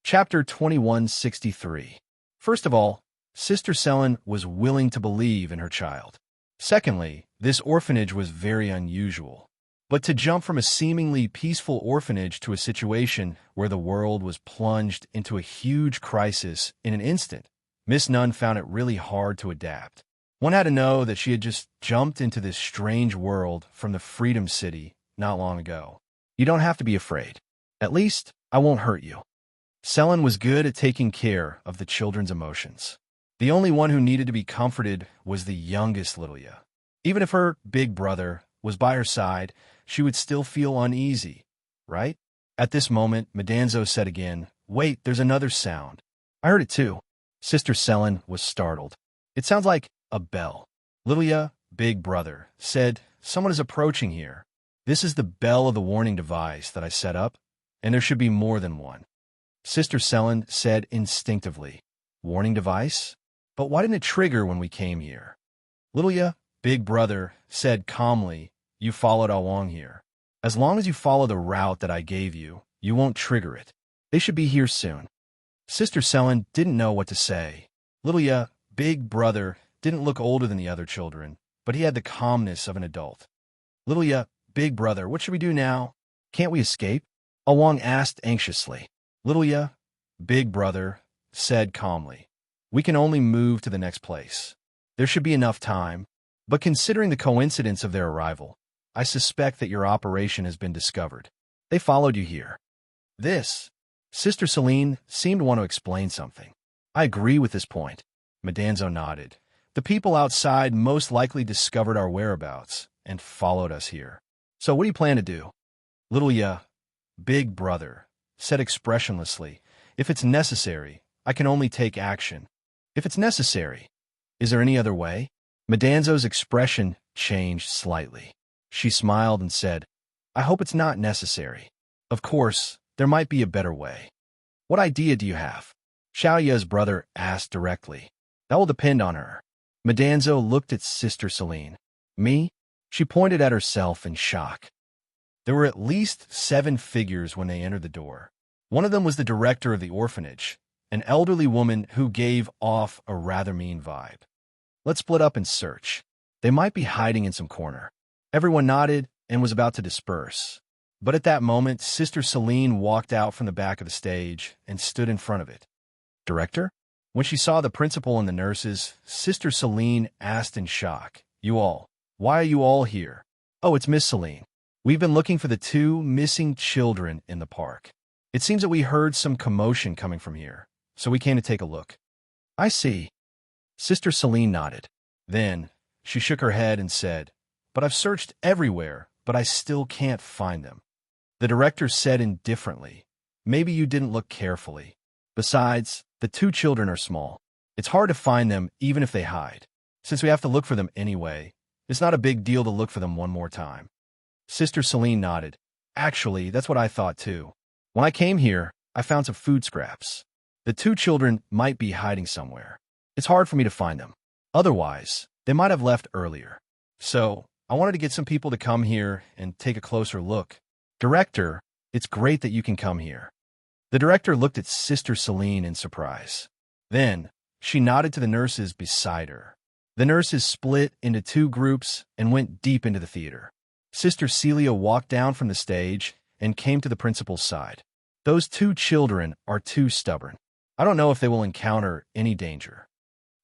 Chapter 2163. First of all, Sister Selin was willing to believe in her child. Secondly, this orphanage was very unusual. But to jump from a seemingly peaceful orphanage to a situation where the world was plunged into a huge crisis in an instant, Miss Nunn found it really hard to adapt. One had to know that she had just jumped into this strange world from the Freedom City not long ago. You don't have to be afraid. At least, I won't hurt you. Selin was good at taking care of the children's emotions. The only one who needed to be comforted was the youngest Lilia. Even if her big brother was by her side, she would still feel uneasy, right? At this moment, Madanzo said again, "Wait, there's another sound." "I heard it too." Sister Selin was startled. "It sounds like a bell." Lilia, big brother, said, "Someone is approaching here. This is the bell of the warning device that I set up, and there should be more than one." Sister Selin said instinctively, "Warning device? But why didn't it trigger when we came here?" Lilia, big brother, said calmly, "You followed along here. As long as you follow the route that I gave you, you won't trigger it. They should be here soon." Sister Selin didn't know what to say. Lilia, big brother, didn't look older than the other children, but he had the calmness of an adult. "Lilia, big brother, what should we do now? Can't we escape?" Awang asked anxiously. Lilia, big brother, said calmly, "We can only move to the next place. There should be enough time, but considering the coincidence of their arrival, I suspect that your operation has been discovered. They followed you here." Sister Selin seemed to want to explain something. "I agree with this point." Madanzo nodded. "The people outside most likely discovered our whereabouts and followed us here. So what do you plan to do?" Lilia, big brother, said expressionlessly, "If it's necessary, I can only take action." "If it's necessary? Is there any other way?" Madanzo's expression changed slightly. She smiled and said, "I hope it's not necessary. Of course, there might be a better way." "What idea do you have?" Xiaoya's brother asked directly. "That will depend on her." Madanzo looked at Sister Selin. "Me?" She pointed at herself in shock. There were at least 7 figures when they entered the door. One of them was the director of the orphanage, an elderly woman who gave off a rather mean vibe. "Let's split up and search. They might be hiding in some corner." Everyone nodded and was about to disperse. But at that moment, Sister Selin walked out from the back of the stage and stood in front of it. "Director?" When she saw the principal and the nurses, Sister Selin asked in shock, Why are you all here?" "Oh, it's Miss Selin. We've been looking for the 2 missing children in the park. It seems that we heard some commotion coming from here, so we came to take a look." "I see." Sister Selin nodded. Then she shook her head and said, "But I've searched everywhere, but I still can't find them." The director said indifferently, "Maybe you didn't look carefully. Besides, the 2 children are small. It's hard to find them even if they hide. Since we have to look for them anyway, it's not a big deal to look for them one more time." Sister Selin nodded. "Actually, that's what I thought too. When I came here, I found some food scraps. The 2 children might be hiding somewhere. It's hard for me to find them. Otherwise, they might have left earlier. So, I wanted to get some people to come here and take a closer look. Director, it's great that you can come here." The director looked at Sister Selin in surprise. Then, she nodded to the nurses beside her. The nurses split into 2 groups and went deep into the theater. Sister Celia walked down from the stage and came to the principal's side. "Those 2 children are too stubborn. I don't know if they will encounter any danger."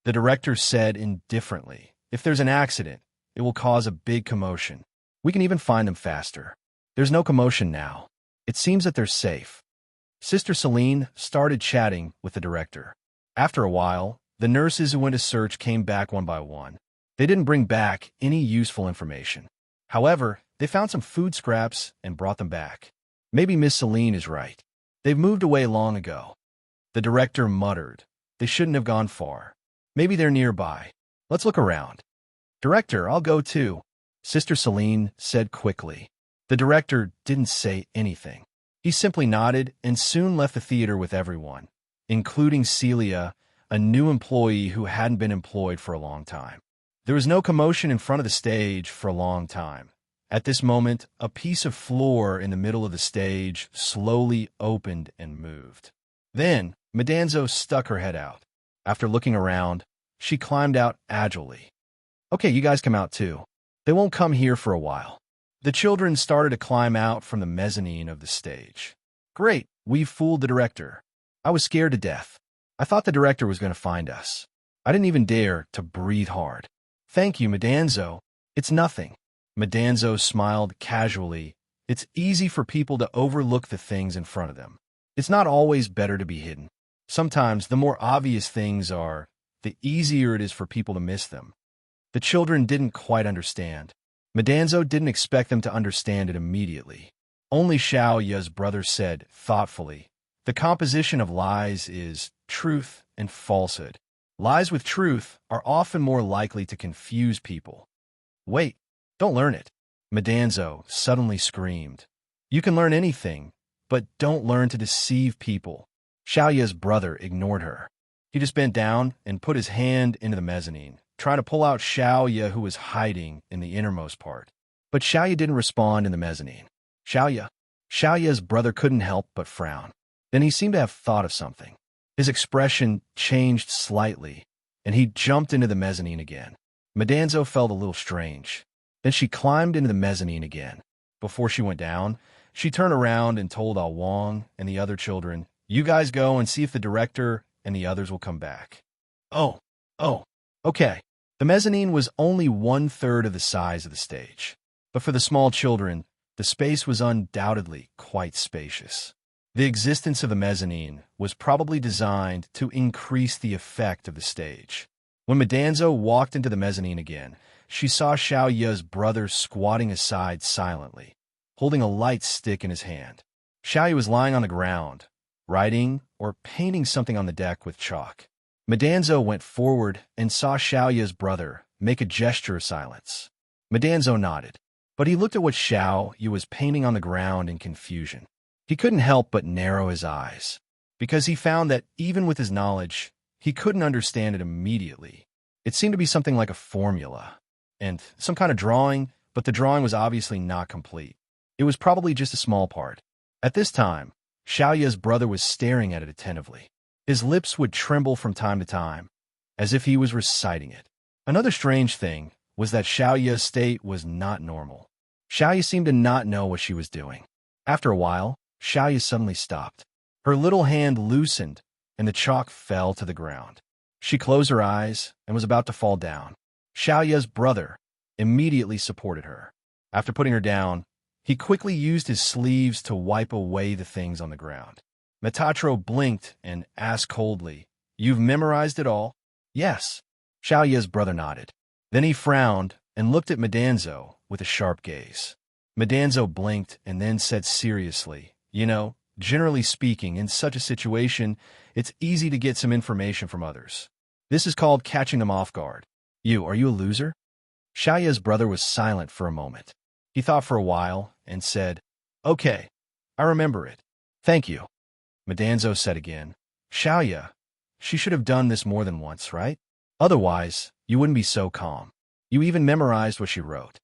The director said indifferently, "If there's an accident, it will cause a big commotion. We can even find them faster. There's no commotion now. It seems that they're safe." Sister Selin started chatting with the director. After a while, the nurses who went to search came back one by one. They didn't bring back any useful information. However, they found some food scraps and brought them back. "Maybe Miss Selin is right. They've moved away long ago." The director muttered, "They shouldn't have gone far. Maybe they're nearby. Let's look around." "Director, I'll go too," Sister Selin said quickly. The director didn't say anything. He simply nodded and soon left the theater with everyone, including Celia, a new employee who hadn't been employed for a long time. There was no commotion in front of the stage for a long time. At this moment, a piece of floor in the middle of the stage slowly opened and moved. Then, Madanzo stuck her head out. After looking around, she climbed out agilely. Okay, you guys come out too. They won't come here for a while. The children started to climb out from the mezzanine of the stage. Great, we've fooled the director. I was scared to death. I thought the director was going to find us. I didn't even dare to breathe hard. Thank you, Madanzo. It's nothing. Madanzo smiled casually. It's easy for people to overlook the things in front of them. It's not always better to be hidden. Sometimes the more obvious things are, the easier it is for people to miss them. The children didn't quite understand. Madanzo didn't expect them to understand it immediately. Only Xiao Ye's brother said, thoughtfully, the composition of lies is truth and falsehood. Lies with truth are often more likely to confuse people. Wait, don't learn it. Madanzo suddenly screamed. You can learn anything, but don't learn to deceive people. Xiao Ye's brother ignored her. He just bent down and put his hand into the mezzanine, trying to pull out Xiao Ye, who was hiding in the innermost part. But Xiao Ye didn't respond in the mezzanine. Xiao Ye's brother couldn't help but frown. Then he seemed to have thought of something. His expression changed slightly, and he jumped into the mezzanine again. Madanzo felt a little strange. Then she climbed into the mezzanine again. Before she went down, she turned around and told Ah Wang and the other children, you guys go and see if the director and the others will come back. Oh, okay. The mezzanine was only 1/3 of the size of the stage. But for the small children, the space was undoubtedly quite spacious. The existence of the mezzanine was probably designed to increase the effect of the stage. When Madanzo walked into the mezzanine again, she saw Xiao Ye's brother squatting aside silently, holding a light stick in his hand. Xiao Ye was lying on the ground, writing or painting something on the deck with chalk. Madanzo went forward and saw Xiao Ye's brother make a gesture of silence. Madanzo nodded, but he looked at what Xiao Ye was painting on the ground in confusion. He couldn't help but narrow his eyes, because he found that even with his knowledge, he couldn't understand it immediately. It seemed to be something like a formula, and some kind of drawing, but the drawing was obviously not complete. It was probably just a small part. At this time, Xiao Ye's brother was staring at it attentively. His lips would tremble from time to time, as if he was reciting it. Another strange thing was that Xiao Ye's state was not normal. Xiao Ye seemed to not know what she was doing. After a while, Xiao Ye suddenly stopped. Her little hand loosened, and the chalk fell to the ground. She closed her eyes and was about to fall down. Xiao Ye's brother immediately supported her. After putting her down, he quickly used his sleeves to wipe away the things on the ground. Metatro blinked and asked coldly, You've memorized it all? Yes. Xiao Ye's brother nodded. Then he frowned and looked at Madanzo with a sharp gaze. Madanzo blinked and then said seriously, generally speaking, in such a situation, it's easy to get some information from others. This is called catching them off guard. Are you a loser? Xiao Ye's brother was silent for a moment. He thought for a while and said, Okay, I remember it. Thank you. Madanzo said again, Xiao Ye, she should have done this more than once, right? Otherwise, you wouldn't be so calm. You even memorized what she wrote.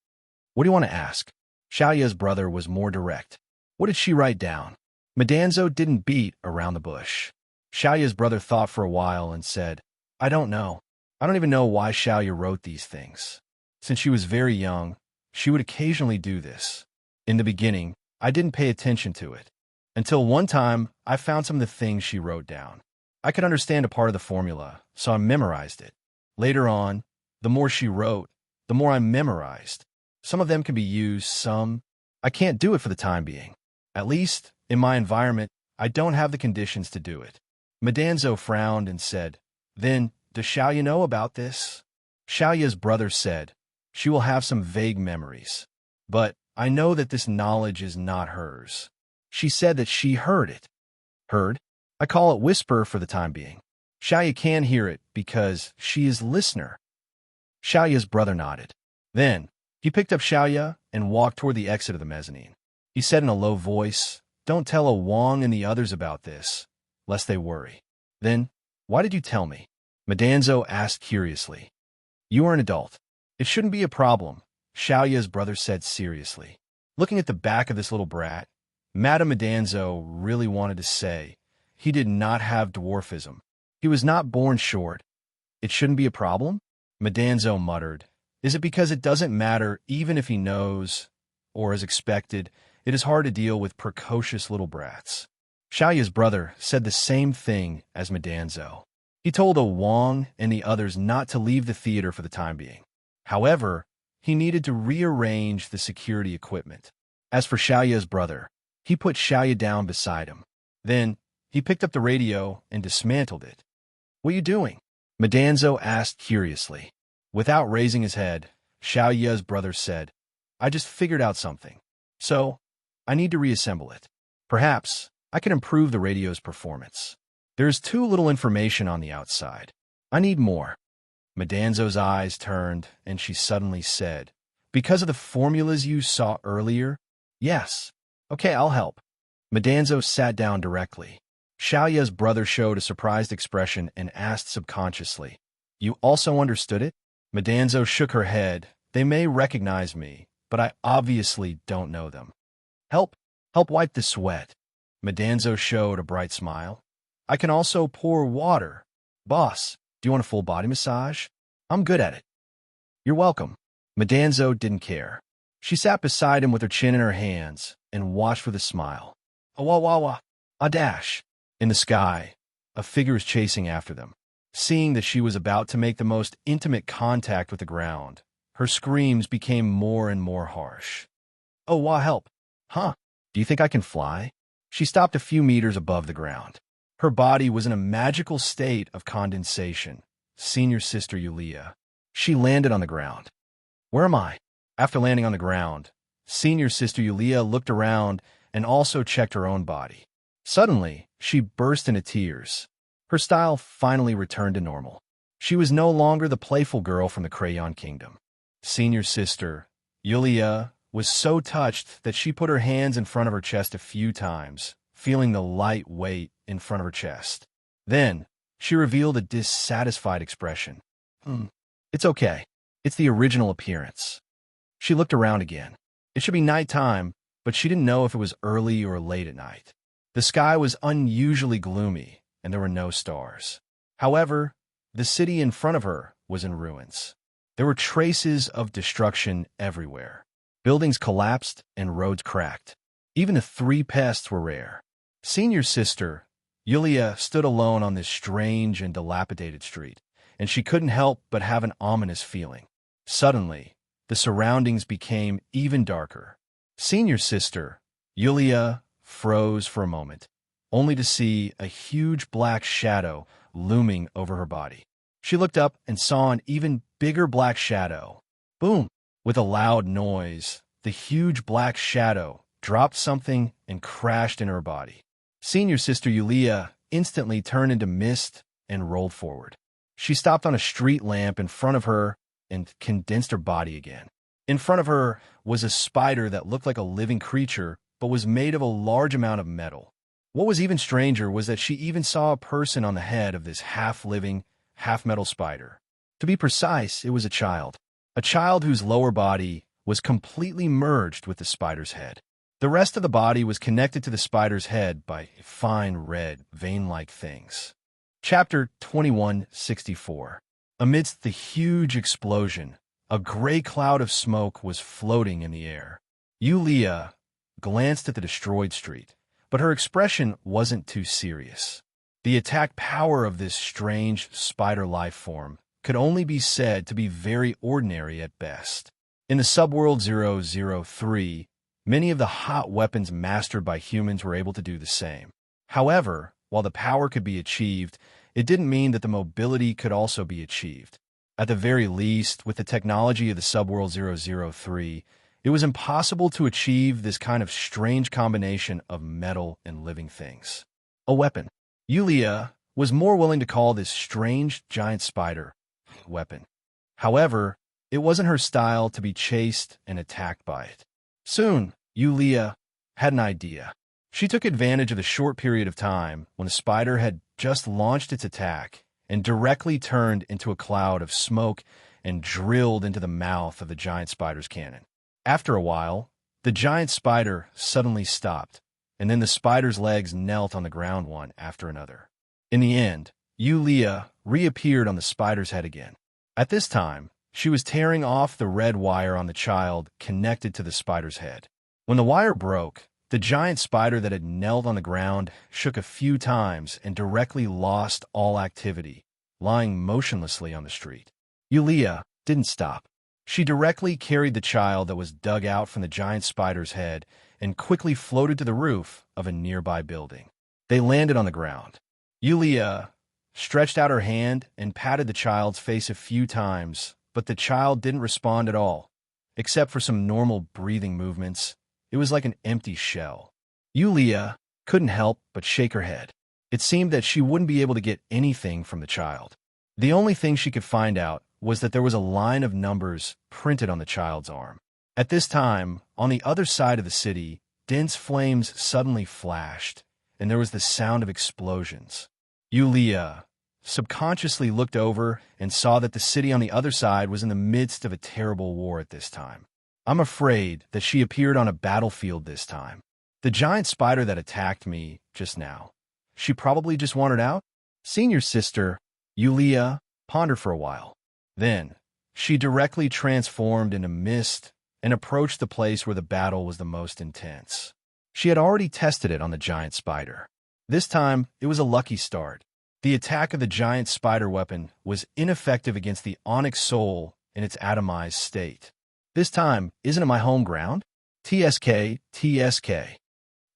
What do you want to ask? Xiao Ye's brother was more direct. What did she write down? Madanzo didn't beat around the bush. Xiao Ye's brother thought for a while and said, I don't know. I don't even know why Xiao Ye wrote these things. Since she was very young, she would occasionally do this. In the beginning, I didn't pay attention to it. Until one time, I found some of the things she wrote down. I could understand a part of the formula, so I memorized it. Later on, the more she wrote, the more I memorized. Some of them can be used, some I can't do it for the time being. At least, in my environment, I don't have the conditions to do it. Madanzo frowned and said, Then, does Xiao Ye know about this? Xiao Ye's brother said, She will have some vague memories. But I know that this knowledge is not hers. She said that she heard it. Heard? I call it whisper for the time being. Xiao Ye can hear it because she is listener. Xiao Ye's brother nodded. Then, he picked up Xiao Ye and walked toward the exit of the mezzanine. He said in a low voice, Don't tell a Wang and the others about this, lest they worry. Then, why did you tell me? Madanzo asked curiously. You are an adult. It shouldn't be a problem, Xiao Ye's brother said seriously. Looking at the back of this little brat, Madame Madanzo really wanted to say, he did not have dwarfism. He was not born short. It shouldn't be a problem? Madanzo muttered. Is it because it doesn't matter even if he knows, or as expected, it is hard to deal with precocious little brats? Xiaoya's brother said the same thing as Madanzo. He told Wang and the others not to leave the theater for the time being. However, he needed to rearrange the security equipment. As for Xiaoya's brother, he put Xiaoya down beside him. Then, he picked up the radio and dismantled it. What are you doing? Madanzo asked curiously. Without raising his head, Xiaoya's brother said, I just figured out something. So, I need to reassemble it. Perhaps, I can improve the radio's performance. There's too little information on the outside. I need more. Madanzo's eyes turned, and she suddenly said, Because of the formulas you saw earlier? Yes. Okay, I'll help. Madanzo sat down directly. Xiaoya's brother showed a surprised expression and asked subconsciously, You also understood it? Madanzo shook her head. They may recognize me, but I obviously don't know them. Help wipe the sweat. Madanzo showed a bright smile. I can also pour water. Boss, do you want a full body massage? I'm good at it. You're welcome. Madanzo didn't care. She sat beside him with her chin in her hands and watched for the smile. Awawawa, a dash. In the sky, a figure was chasing after them. Seeing that she was about to make the most intimate contact with the ground, her screams became more and more harsh. Oh, wah, help. Huh? Do you think I can fly? She stopped a few meters above the ground. Her body was in a magical state of condensation. Senior sister Yulia. She landed on the ground. Where am I? After landing on the ground, senior sister Yulia looked around and also checked her own body. Suddenly, she burst into tears. Her style finally returned to normal. She was no longer the playful girl from the Crayon Kingdom. Senior sister Yulia was so touched that she put her hands in front of her chest a few times, feeling the light weight in front of her chest. Then, she revealed a dissatisfied expression. It's okay. It's the original appearance. She looked around again. It should be nighttime, but she didn't know if it was early or late at night. The sky was unusually gloomy, and there were no stars. However, the city in front of her was in ruins. There were traces of destruction everywhere. Buildings collapsed and roads cracked. Even the three pests were rare. Senior sister Yulia stood alone on this strange and dilapidated street, and she couldn't help but have an ominous feeling. Suddenly, the surroundings became even darker. Senior sister Yulia froze for a moment, only to see a huge black shadow looming over her body. She looked up and saw an even bigger black shadow. Boom! With a loud noise, the huge black shadow dropped something and crashed in her body. Senior sister Yulia instantly turned into mist and rolled forward. She stopped on a street lamp in front of her and condensed her body again. In front of her was a spider that looked like a living creature, but was made of a large amount of metal. What was even stranger was that she even saw a person on the head of this half-living, half-metal spider. To be precise, it was a child whose lower body was completely merged with the spider's head. The rest of the body was connected to the spider's head by fine red, vein-like things. Chapter 2164. Amidst the huge explosion, a gray cloud of smoke was floating in the air. Yulia glanced at the destroyed street, but her expression wasn't too serious. The attack power of this strange spider life form could only be said to be very ordinary at best. In the subworld 003, many of the hot weapons mastered by humans were able to do the same. However, while the power could be achieved, it didn't mean that the mobility could also be achieved. At the very least, with the technology of the subworld 003, it was impossible to achieve this kind of strange combination of metal and living things. A weapon. Yulia was more willing to call this strange giant spider a weapon. However, it wasn't her style to be chased and attacked by it. Soon, Yulia had an idea. She took advantage of the short period of time when the spider had just launched its attack and directly turned into a cloud of smoke and drilled into the mouth of the giant spider's cannon. After a while, the giant spider suddenly stopped, and then the spider's legs knelt on the ground one after another. In the end, Yulia reappeared on the spider's head again. At this time, she was tearing off the red wire on the child connected to the spider's head. When the wire broke, the giant spider that had knelt on the ground shook a few times and directly lost all activity, lying motionlessly on the street. Yulia didn't stop. She directly carried the child that was dug out from the giant spider's head and quickly floated to the roof of a nearby building. They landed on the ground. Yulia stretched out her hand and patted the child's face a few times, but the child didn't respond at all, except for some normal breathing movements. It was like an empty shell. Yulia couldn't help but shake her head. It seemed that she wouldn't be able to get anything from the child. The only thing she could find out was that there was a line of numbers printed on the child's arm. At this time, on the other side of the city, dense flames suddenly flashed, and there was the sound of explosions. Yulia subconsciously looked over and saw that the city on the other side was in the midst of a terrible war at this time. I'm afraid that she appeared on a battlefield this time. The giant spider that attacked me just now, she probably just wandered out? Senior sister, Yulia, pondered for a while. Then, she directly transformed into mist and approached the place where the battle was the most intense. She had already tested it on the giant spider. This time, it was a lucky start. The attack of the giant spider weapon was ineffective against the onyx soul in its atomized state. This time, isn't it my home ground? TSK, TSK.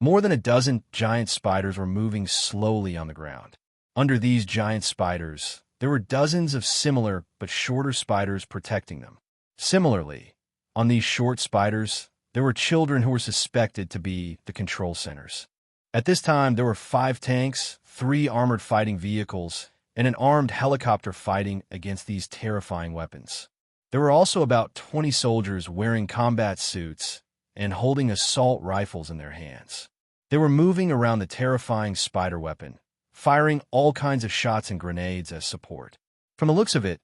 More than a dozen giant spiders were moving slowly on the ground. Under these giant spiders, there were dozens of similar but shorter spiders protecting them. Similarly, on these short spiders, there were children who were suspected to be the control centers. At this time, there were 5 tanks, 3 armored fighting vehicles, and an armed helicopter fighting against these terrifying weapons. There were also about 20 soldiers wearing combat suits and holding assault rifles in their hands. They were moving around the terrifying spider weapon, firing all kinds of shots and grenades as support. From the looks of it,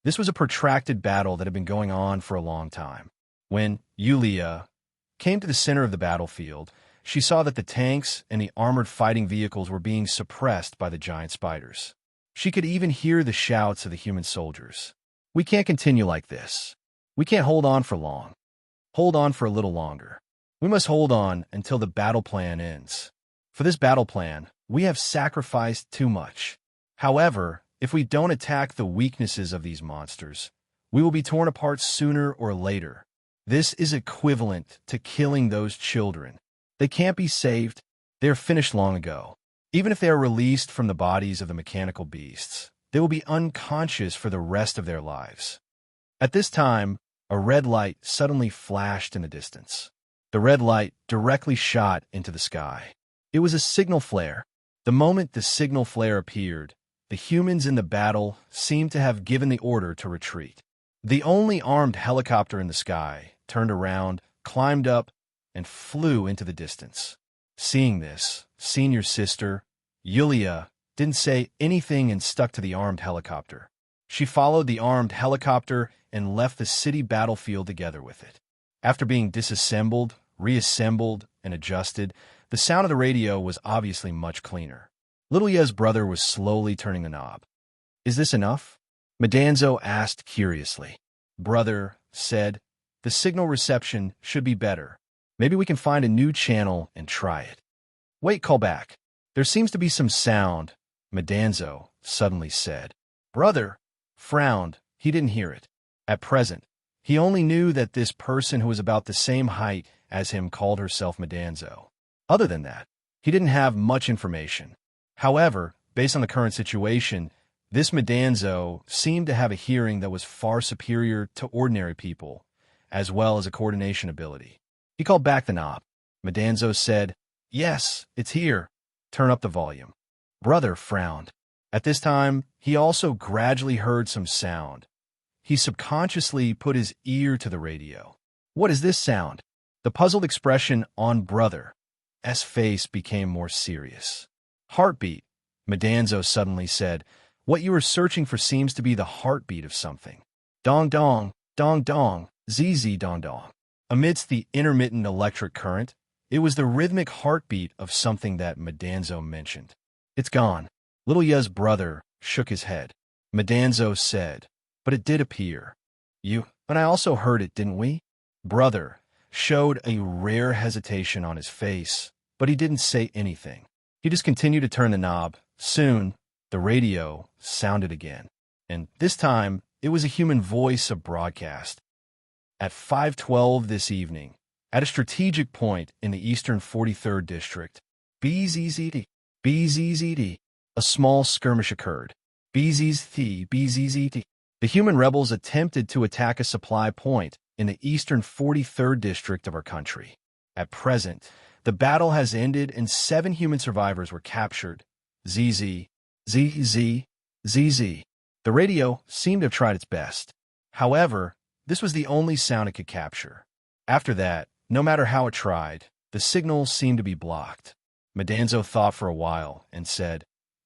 this was a protracted battle that had been going on for a long time. When Yulia came to the center of the battlefield, she saw that the tanks and the armored fighting vehicles were being suppressed by the giant spiders. She could even hear the shouts of the human soldiers. We can't continue like this. We can't hold on for long. Hold on for a little longer. We must hold on until the battle plan ends. For this battle plan, we have sacrificed too much. However, if we don't attack the weaknesses of these monsters, we will be torn apart sooner or later. This is equivalent to killing those children. They can't be saved. They are finished long ago. Even if they are released from the bodies of the mechanical beasts, they will be unconscious for the rest of their lives. At this time, a red light suddenly flashed in the distance. The red light directly shot into the sky. It was a signal flare. The moment the signal flare appeared, the humans in the battle seemed to have given the order to retreat. The only armed helicopter in the sky turned around, climbed up, and flew into the distance. Seeing this, senior sister, Yulia, didn't say anything and stuck to the armed helicopter. She followed the armed helicopter and left the city battlefield together with it. After being disassembled, reassembled, and adjusted, the sound of the radio was obviously much cleaner. Little Ye's brother was slowly turning the knob. Is this enough? Madanzo asked curiously. Brother said, the signal reception should be better. Maybe we can find a new channel and try it. Wait, call back. There seems to be some sound, Madanzo suddenly said. Brother frowned. He didn't hear it. At present, he only knew that this person who was about the same height as him called herself Madanzo. Other than that, he didn't have much information. However, based on the current situation, this Madanzo seemed to have a hearing that was far superior to ordinary people, as well as a coordination ability. He called back the knob. Madanzo said, Yes, it's here. Turn up the volume. Brother frowned. At this time, he also gradually heard some sound. He subconsciously put his ear to the radio. What is this sound? The puzzled expression on Brother's face became more serious. Heartbeat, Madanzo suddenly said. What you are searching for seems to be the heartbeat of something. Dong dong, dong dong, zz dong dong. Amidst the intermittent electric current, It was the rhythmic heartbeat of something that Madanzo mentioned. It's gone. Little Ya's brother shook his head. Madanzo said, but it did appear. You and I also heard it, didn't we? Brother showed a rare hesitation on his face, but he didn't say anything. He just continued to turn the knob. Soon, the radio sounded again, and this time it was a human voice of broadcast. At 5:12 this evening, at a strategic point in the eastern 43rd District, BZZD, a small skirmish occurred. BZZD. The human rebels attempted to attack a supply point in the eastern 43rd District of our country. At present, the battle has ended and 7 human survivors were captured. ZZ. The radio seemed to have tried its best. However, this was the only sound it could capture. After that, no matter how it tried, the signal seemed to be blocked. Madanzo thought for a while and said,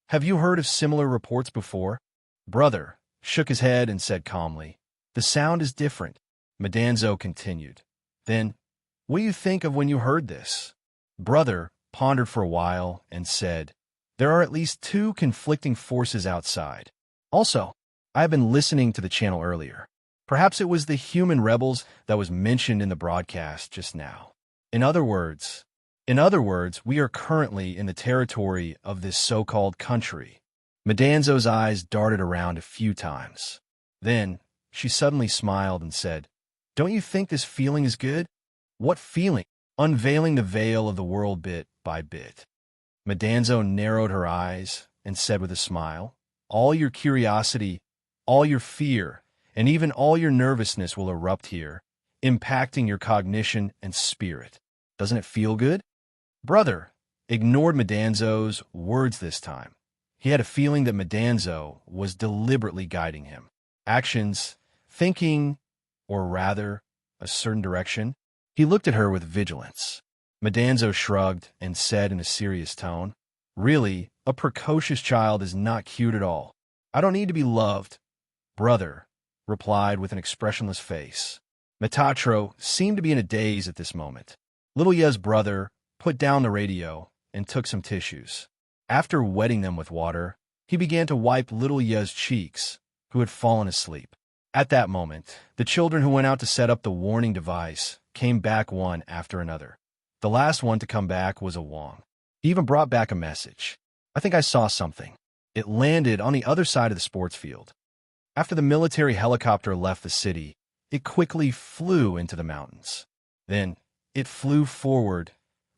have you heard of similar reports before? Brother shook his head and said calmly, the sound is different. Madanzo continued, then, what do you think of when you heard this? Brother pondered for a while and said, there are at least 2 conflicting forces outside. Also, I have been listening to the channel earlier. Perhaps it was the human rebels that was mentioned in the broadcast just now. In other words, we are currently in the territory of this so-called country. Madanzo's eyes darted around a few times. Then, she suddenly smiled and said, don't you think this feeling is good? What feeling? Unveiling the veil of the world bit by bit. Madanzo narrowed her eyes and said with a smile, all your curiosity, all your fear, and even all your nervousness will erupt here, impacting your cognition and spirit. Doesn't it feel good? Brother ignored Madanzo's words this time. He had a feeling that Madanzo was deliberately guiding him. Actions, thinking, or rather, a certain direction. He looked at her with vigilance. Madanzo shrugged and said in a serious tone, really, a precocious child is not cute at all. I don't need to be loved. Brother replied with an expressionless face. Metatro seemed to be in a daze at this moment. Little Ya's brother put down the radio and took some tissues. After wetting them with water, he began to wipe Little Ya's cheeks, who had fallen asleep. At that moment, the children who went out to set up the warning device came back one after another. The last one to come back was a Wong. He even brought back a message. I think I saw something. It landed on the other side of the sports field. After the military helicopter left the city, it quickly flew into the mountains. Then, it flew forward.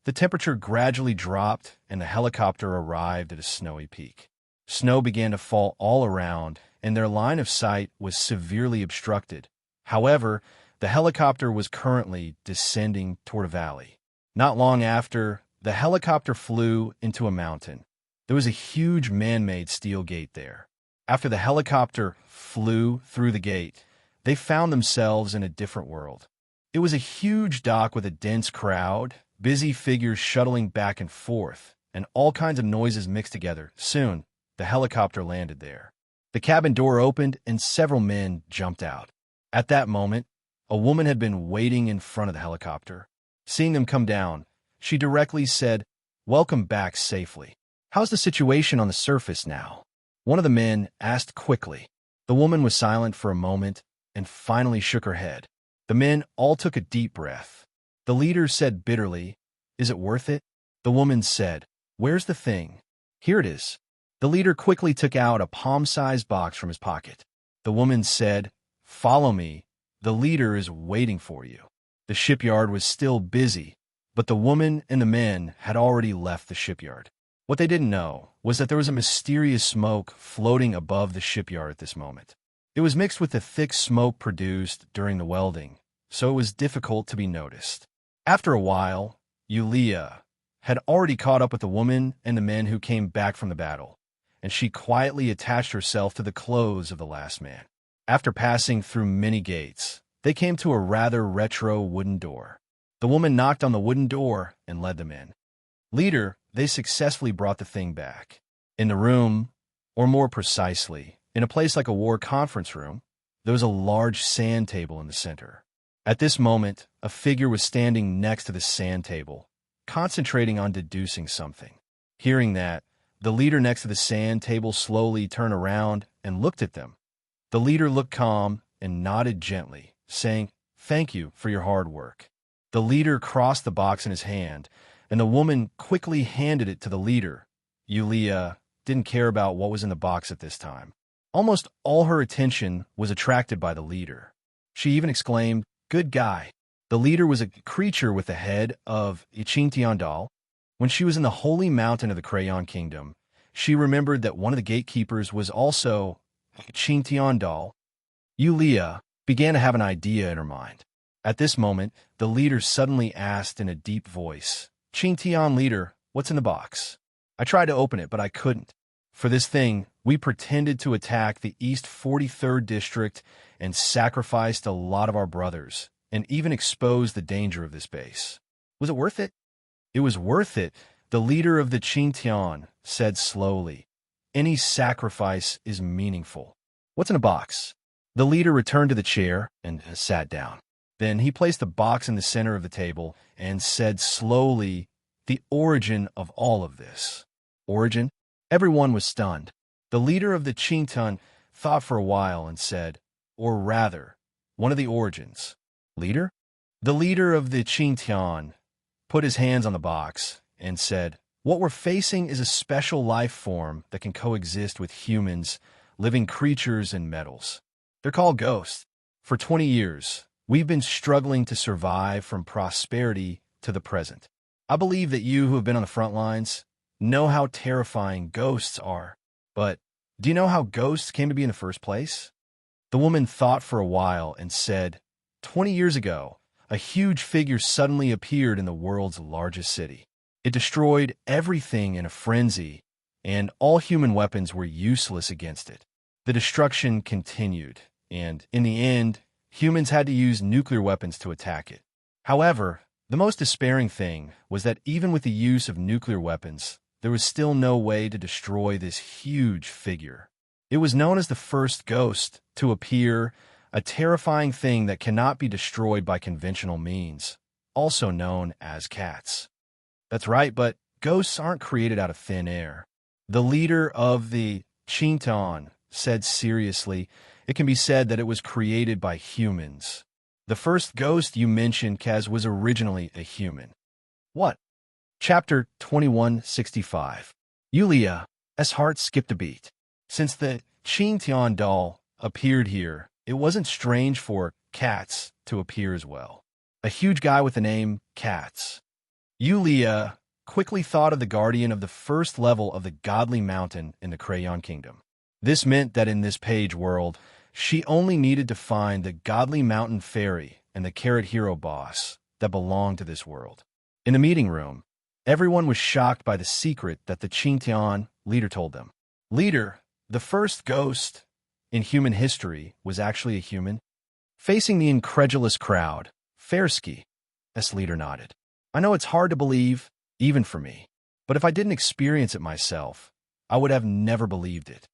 The temperature gradually dropped, and the helicopter arrived at a snowy peak. Snow began to fall all around, and their line of sight was severely obstructed. However, the helicopter was currently descending toward a valley. Not long after, the helicopter flew into a mountain. There was a huge man-made steel gate there. After the helicopter flew through the gate, they found themselves in a different world. It was a huge dock with a dense crowd, busy figures shuttling back and forth, and all kinds of noises mixed together. Soon, the helicopter landed there. The cabin door opened and several men jumped out. At that moment, a woman had been waiting in front of the helicopter. Seeing them come down, she directly said, welcome back safely. How's the situation on the surface now? One of the men asked quickly. The woman was silent for a moment and finally shook her head. The men all took a deep breath. The leader said bitterly, is it worth it? The woman said, where's the thing? Here it is. The leader quickly took out a palm-sized box from his pocket. The woman said, follow me. The leader is waiting for you. The shipyard was still busy, but the woman and the men had already left the shipyard. What they didn't know was that there was a mysterious smoke floating above the shipyard at this moment. It was mixed with the thick smoke produced during the welding, so it was difficult to be noticed. After a while, Yulia had already caught up with the woman and the men who came back from the battle, and she quietly attached herself to the clothes of the last man. After passing through many gates, they came to a rather retro wooden door. The woman knocked on the wooden door and led them in. Leader, they successfully brought the thing back. In the room, or more precisely, in a place like a war conference room, there was a large sand table in the center. At this moment, a figure was standing next to the sand table, concentrating on deducing something. Hearing that, the leader next to the sand table slowly turned around and looked at them. The leader looked calm and nodded gently, saying, "Thank you for your hard work." The leader crossed the box in his hand, and the woman quickly handed it to the leader. Yulia didn't care about what was in the box at this time. Almost all her attention was attracted by the leader. She even exclaimed, "Good guy." The leader was a creature with the head of Ichintiandal. When she was in the holy mountain of the Crayon Kingdom, she remembered that one of the gatekeepers was also Ichintiandal. Yulia began to have an idea in her mind. At this moment, the leader suddenly asked in a deep voice, "Chintian leader, what's in the box?" I tried to open it, but I couldn't. For this thing, we pretended to attack the East 43rd District and sacrificed a lot of our brothers, and even exposed the danger of this base. Was it worth it? It was worth it, the leader of the Chintian said slowly. Any sacrifice is meaningful. What's in a box? The leader returned to the chair and sat down. Then he placed the box in the center of the table and said slowly, "The origin of all of this." Origin? Everyone was stunned. The leader of the Chintan thought for a while and said, "Or rather, one of the origins." Leader? The leader of the Chintan put his hands on the box and said, "What we're facing is a special life form that can coexist with humans, living creatures, and metals. They're called ghosts. For 20 years, we've been struggling to survive from prosperity to the present. I believe that you who have been on the front lines know how terrifying ghosts are. But do you know how ghosts came to be in the first place?" The woman thought for a while and said, 20 years ago, a huge figure suddenly appeared in the world's largest city. It destroyed everything in a frenzy, and all human weapons were useless against it. The destruction continued, and in the end, humans had to use nuclear weapons to attack it. However, the most despairing thing was that even with the use of nuclear weapons, there was still no way to destroy this huge figure. It was known as the first ghost to appear, a terrifying thing that cannot be destroyed by conventional means, also known as cats. That's right, but ghosts aren't created out of thin air. The leader of the Chintan said seriously, "It can be said that it was created by humans. The first ghost you mentioned, Kaz, was originally a human." What? Chapter 2165. Yulia's heart skipped a beat. Since the Chintian doll appeared here, it wasn't strange for cats to appear as well. A huge guy with the name Cats. Yulia quickly thought of the guardian of the first level of the godly mountain in the Crayon Kingdom. This meant that in this page world, she only needed to find the godly mountain fairy and the carrot hero boss that belonged to this world. In the meeting room, everyone was shocked by the secret that the Chintian leader told them. Leader, the first ghost in human history was actually a human? Facing the incredulous crowd, Fairski's leader nodded. I know it's hard to believe, even for me, but if I didn't experience it myself, I would have never believed it.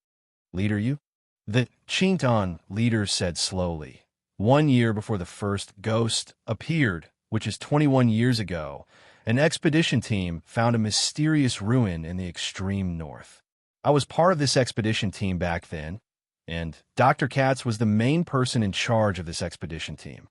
Leader, you? The Chintan leader said slowly. 1 year before the first ghost appeared, which is 21 years ago, an expedition team found a mysterious ruin in the extreme north. I was part of this expedition team back then, and Dr. Katz was the main person in charge of this expedition team.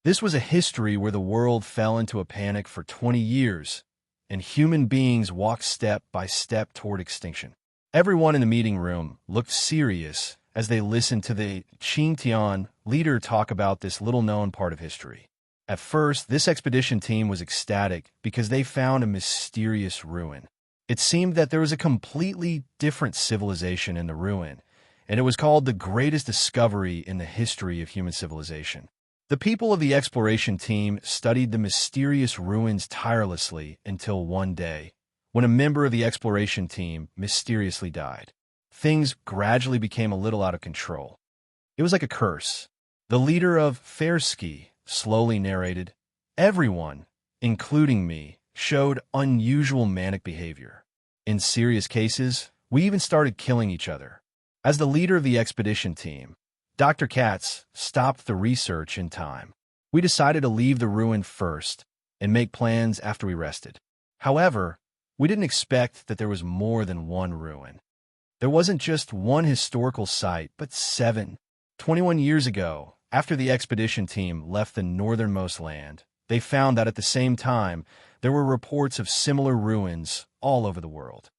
This was a history where the world fell into a panic for 20 years, and human beings walked step by step toward extinction. Everyone in the meeting room looked serious as they listened to the Chintian leader talk about this little-known part of history. At first, this expedition team was ecstatic because they found a mysterious ruin. It seemed that there was a completely different civilization in the ruin, and it was called the greatest discovery in the history of human civilization. The people of the exploration team studied the mysterious ruins tirelessly until one day, when a member of the exploration team mysteriously died. Things gradually became a little out of control. It was like a curse. The leader of Fairski slowly narrated, "Everyone, including me, showed unusual manic behavior. In serious cases, we even started killing each other. As the leader of the expedition team, Dr. Katz stopped the research in time. We decided to leave the ruin first and make plans after we rested. However, we didn't expect that there was more than one ruin. There wasn't just one historical site, but 7. 21 years ago, after the expedition team left the northernmost land, they found that at the same time, there were reports of similar ruins all over the world.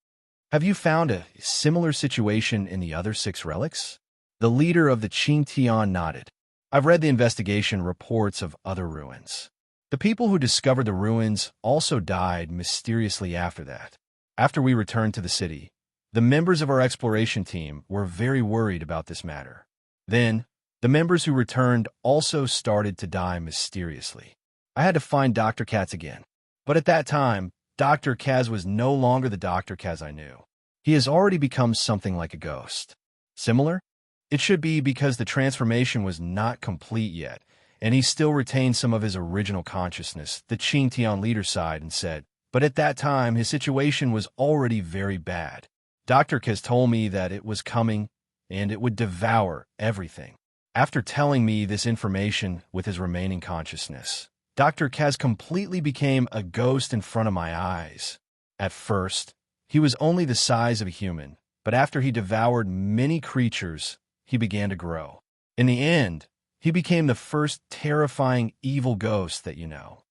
Have you found a similar situation in the other 6 relics? The leader of the Qingtian nodded. I've read the investigation reports of other ruins. The people who discovered the ruins also died mysteriously after that. After we returned to the city, the members of our exploration team were very worried about this matter. Then, the members who returned also started to die mysteriously. I had to find Dr. Katz again. But at that time, Dr. Kaz was no longer the Dr. Kaz I knew. He has already become something like a ghost. Similar? It should be because the transformation was not complete yet, and he still retained some of his original consciousness, the Qingtian leader sighed and said, but at that time his situation was already very bad. Dr. Kaz told me that it was coming, and it would devour everything. After telling me this information with his remaining consciousness, Dr. Kaz completely became a ghost in front of my eyes. At first, he was only the size of a human, but after he devoured many creatures, he began to grow. In the end, he became the first terrifying evil ghost that you know.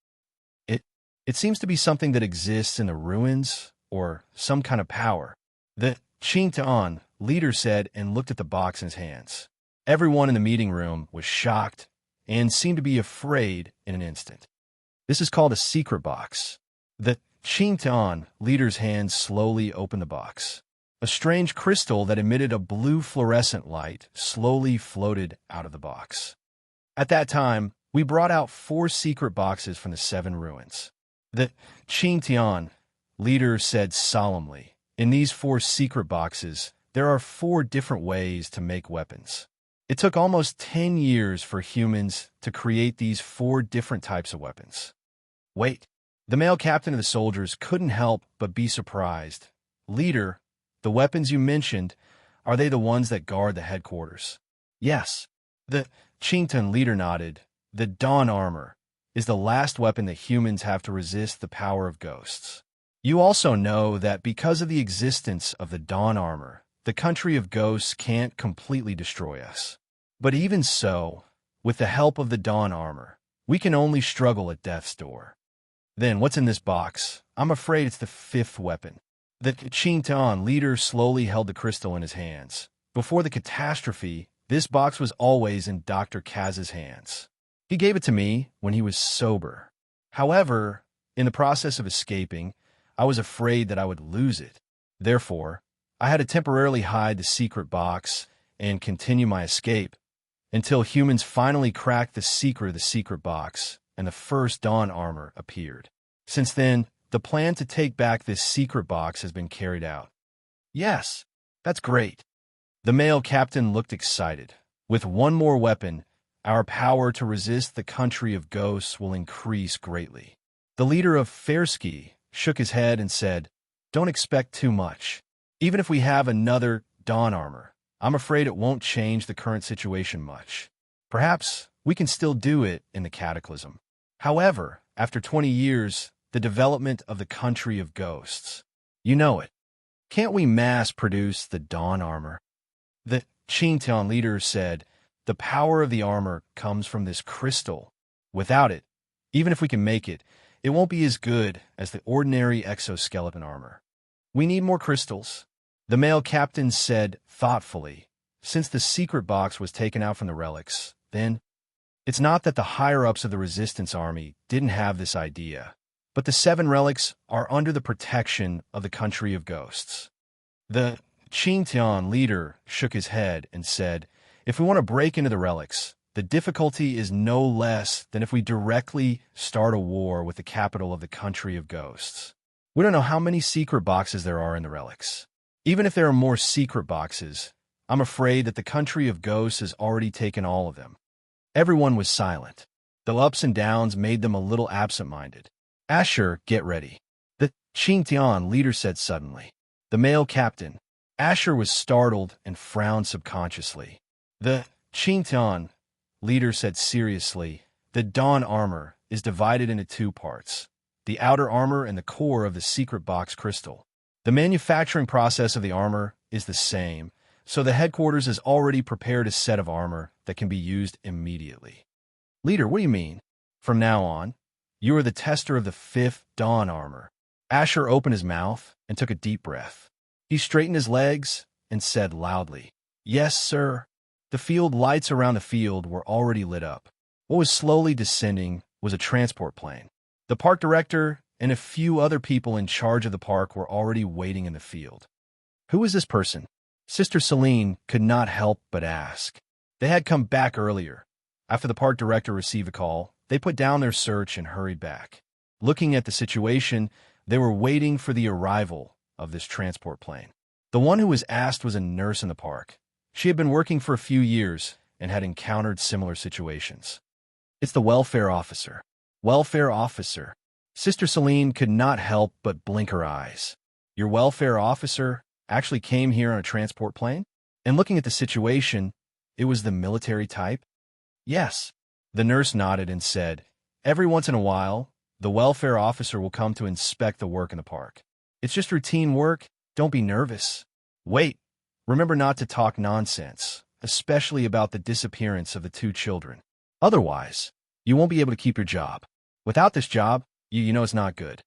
It seems to be something that exists in the ruins, or some kind of power. The Qingtian leader said and looked at the box in his hands. Everyone in the meeting room was shocked and seemed to be afraid in an instant. This is called a secret box. The Qingtian leader's hand slowly opened the box. A strange crystal that emitted a blue fluorescent light slowly floated out of the box. At that time, we brought out 4 secret boxes from the 7 ruins. The Qingtian leader said solemnly, in these 4 secret boxes, there are 4 different ways to make weapons. It took almost 10 years for humans to create these 4 different types of weapons. Wait, the male captain of the soldiers couldn't help but be surprised. Leader, the weapons you mentioned, are they the ones that guard the headquarters? Yes. The Qingtian leader nodded. The dawn armor is the last weapon that humans have to resist the power of ghosts. You also know that because of the existence of the dawn armor, the country of ghosts can't completely destroy us. But even so, with the help of the dawn armor, we can only struggle at death's door. Then, what's in this box? I'm afraid it's the 5th weapon. The Qingtian leader slowly held the crystal in his hands. Before the catastrophe, this box was always in Dr. Kaz's hands. He gave it to me when he was sober. However, in the process of escaping, I was afraid that I would lose it. Therefore, I had to temporarily hide the secret box and continue my escape until humans finally cracked the secret of the secret box and the first dawn armor appeared. Since then, the plan to take back this secret box has been carried out. Yes, that's great. The male captain looked excited. With one more weapon, our power to resist the country of ghosts will increase greatly. The leader of Fairski shook his head and said, don't expect too much. Even if we have another dawn armor, I'm afraid it won't change the current situation much. Perhaps we can still do it in the cataclysm. However, after 20 years, the development of the country of ghosts. You know it. Can't we mass-produce the dawn armor? The Qingtian leader said, the power of the armor comes from this crystal. Without it, even if we can make it, it won't be as good as the ordinary exoskeleton armor. We need more crystals. The male captain said thoughtfully, since the secret box was taken out from the relics, then it's not that the higher-ups of the resistance army didn't have this idea, but the 7 relics are under the protection of the country of ghosts. The Qingtian leader shook his head and said, if we want to break into the relics, the difficulty is no less than if we directly start a war with the capital of the country of ghosts. We don't know how many secret boxes there are in the relics. Even if there are more secret boxes, I'm afraid that the country of ghosts has already taken all of them. Everyone was silent. The ups and downs made them a little absent-minded. Asher, get ready. The Qingtian leader said suddenly. The male captain. Asher was startled and frowned subconsciously. The Qingtian leader said seriously, the dawn armor is divided into 2 parts. the outer armor and the core of the secret box crystal. The manufacturing process of the armor is the same, so the headquarters has already prepared a set of armor that can be used immediately. Leader, what do you mean? From now on, you are the tester of the 5th Dawn armor. Asher opened his mouth and took a deep breath. He straightened his legs and said loudly, "Yes, sir." The field lights around the field were already lit up. What was slowly descending was a transport plane. The park director and a few other people in charge of the park were already waiting in the field. Who is this person? Sister Serene could not help but ask. They had come back earlier. After the park director received a call, they put down their search and hurried back. Looking at the situation, they were waiting for the arrival of this transport plane. The one who was asked was a nurse in the park. She had been working for a few years and had encountered similar situations. It's the welfare officer. Welfare officer. Sister Celine could not help but blink her eyes. Your welfare officer actually came here on a transport plane? And looking at the situation, it was the military type? Yes. The nurse nodded and said, every once in a while, the welfare officer will come to inspect the work in the park. It's just routine work. Don't be nervous. Wait. Remember not to talk nonsense, especially about the disappearance of the 2 children. Otherwise, you won't be able to keep your job. Without this job, you know it's not good.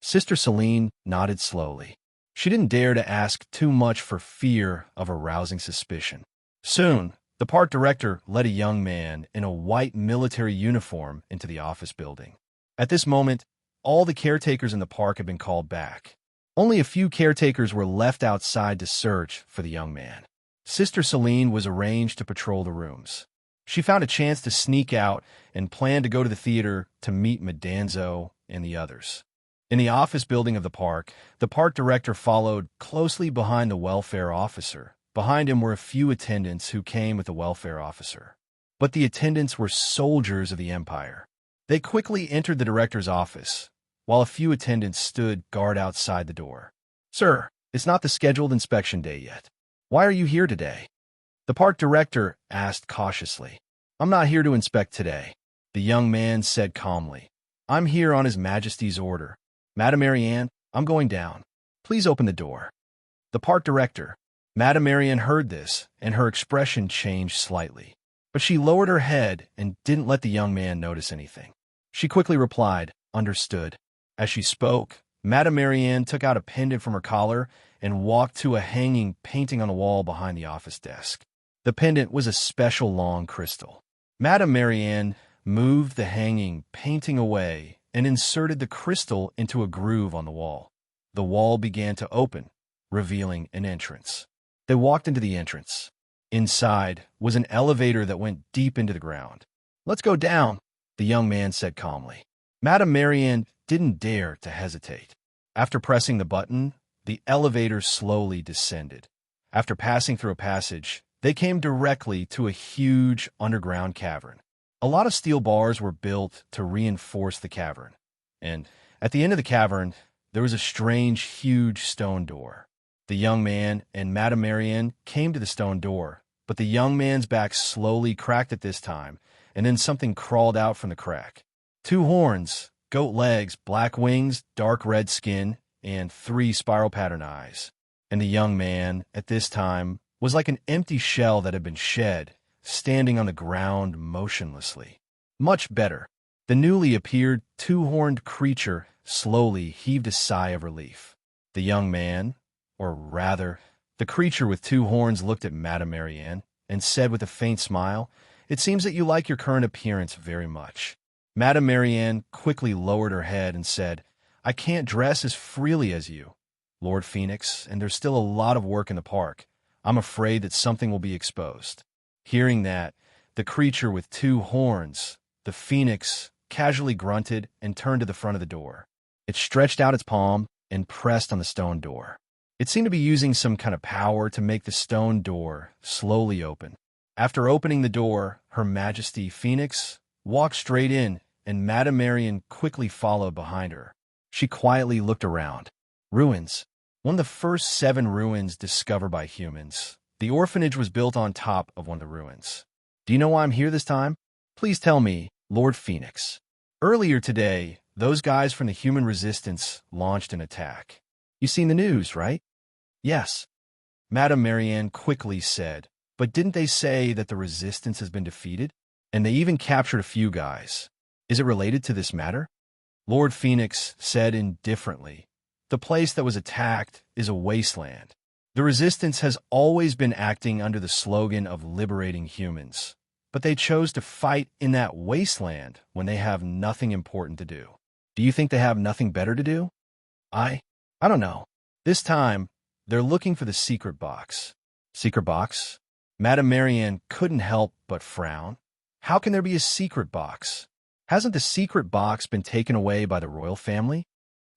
Sister Celine nodded slowly. She didn't dare to ask too much for fear of arousing suspicion. Soon, the park director led a young man in a white military uniform into the office building. At this moment, all the caretakers in the park had been called back. Only a few caretakers were left outside to search for the young man. Sister Celine was arranged to patrol the rooms. She found a chance to sneak out and planned to go to the theater to meet Medanzo and the others. In the office building of the park director followed closely behind the welfare officer. Behind him were a few attendants who came with the welfare officer. But the attendants were soldiers of the Empire. They quickly entered the director's office, while a few attendants stood guard outside the door. Sir, it's not the scheduled inspection day yet. Why are you here today? The park director asked cautiously. I'm not here to inspect today, the young man said calmly. I'm here on His Majesty's order. Madame Marianne, I'm going down. Please open the door. The park director. Madame Marianne heard this, and her expression changed slightly. But she lowered her head and didn't let the young man notice anything. She quickly replied, understood. As she spoke, Madame Marianne took out a pendant from her collar and walked to a hanging painting on the wall behind the office desk. The pendant was a special long crystal. Madame Marianne moved the hanging painting away and inserted the crystal into a groove on the wall. The wall began to open, revealing an entrance. They walked into the entrance. Inside was an elevator that went deep into the ground. Let's go down, the young man said calmly. Madame Marianne didn't dare to hesitate. After pressing the button, the elevator slowly descended. After passing through a passage, they came directly to a huge underground cavern. A lot of steel bars were built to reinforce the cavern, and at the end of the cavern, there was a strange, huge stone door. The young man and Madame Marianne came to the stone door, but the young man's back slowly cracked at this time, and then something crawled out from the crack. 2 horns, goat legs, black wings, dark red skin, and 3 spiral pattern eyes. And the young man, at this time, was like an empty shell that had been shed, standing on the ground motionlessly. Much better. The newly appeared 2-horned creature slowly heaved a sigh of relief. The young man, or rather, the creature with 2 horns looked at Madame Marianne and said with a faint smile, "It seems that you like your current appearance very much." Madame Marianne quickly lowered her head and said, "I can't dress as freely as you, Lord Phoenix, and there's still a lot of work in the park. I'm afraid that something will be exposed." Hearing that, the creature with 2 horns, the phoenix, casually grunted and turned to the front of the door. It stretched out its palm and pressed on the stone door. It seemed to be using some kind of power to make the stone door slowly open. After opening the door, Her Majesty Phoenix walked straight in, and Madame Marianne quickly followed behind her. She quietly looked around. Ruins. One of the first 7 ruins discovered by humans. The orphanage was built on top of one of the ruins. Do you know why I'm here this time? Please tell me, Lord Phoenix. Earlier today, those guys from the human resistance launched an attack. You seen the news, right? Yes, Madame Marianne quickly said. But didn't they say that the resistance has been defeated? And they even captured a few guys. Is it related to this matter? Lord Phoenix said indifferently. The place that was attacked is a wasteland. The resistance has always been acting under the slogan of liberating humans. But they chose to fight in that wasteland when they have nothing important to do. Do you think they have nothing better to do? I don't know. This time, they're looking for the secret box. Secret box? Madame Marianne couldn't help but frown. How can there be a secret box? Hasn't the secret box been taken away by the royal family?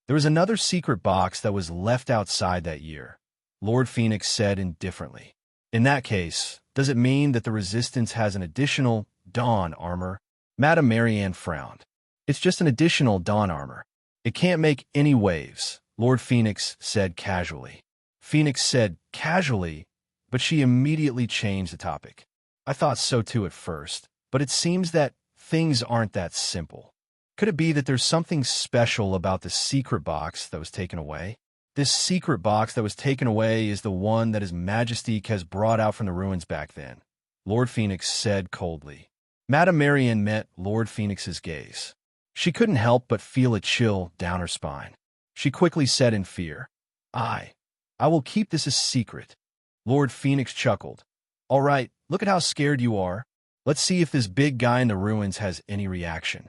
There was another secret box that was left outside that year, Lord Phoenix said indifferently. In that case, does it mean that the resistance has an additional dawn armor? Madame Marianne frowned. It's just an additional dawn armor. It can't make any waves, Lord Phoenix said casually. Phoenix said casually, but she immediately changed the topic. I thought so too at first, but it seems that things aren't that simple. Could it be that there's something special about the secret box that was taken away? This secret box that was taken away is the one that His Majesty has brought out from the ruins back then, Lord Phoenix said coldly. Madame Marianne met Lord Phoenix's gaze. She couldn't help but feel a chill down her spine. She quickly said in fear, I will keep this a secret. Lord Phoenix chuckled. All right, look at how scared you are. Let's see if this big guy in the ruins has any reaction.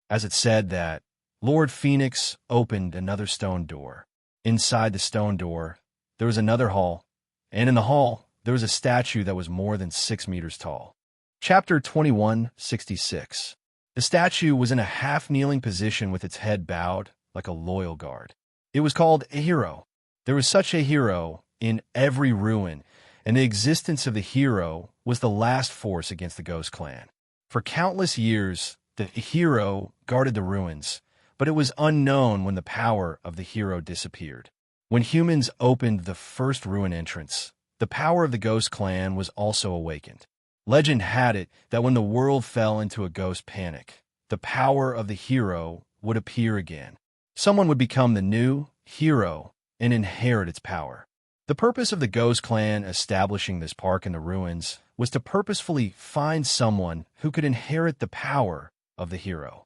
As it said that, Lord Phoenix opened another stone door. Inside the stone door, there was another hall, and in the hall, there was a statue that was more than 6 meters tall. Chapter 2166. The statue was in a half-kneeling position with its head bowed, like a loyal guard. It was called a hero. There was such a hero in every ruin, and the existence of the hero was the last force against the Ghost Clan. For countless years, the hero guarded the ruins, but it was unknown when the power of the hero disappeared. When humans opened the first ruin entrance, the power of the Ghost Clan was also awakened. Legend had it that when the world fell into a ghost panic, the power of the hero would appear again. Someone would become the new hero and inherit its power. The purpose of the Ghost Clan establishing this park in the ruins was to purposefully find someone who could inherit the power of the hero.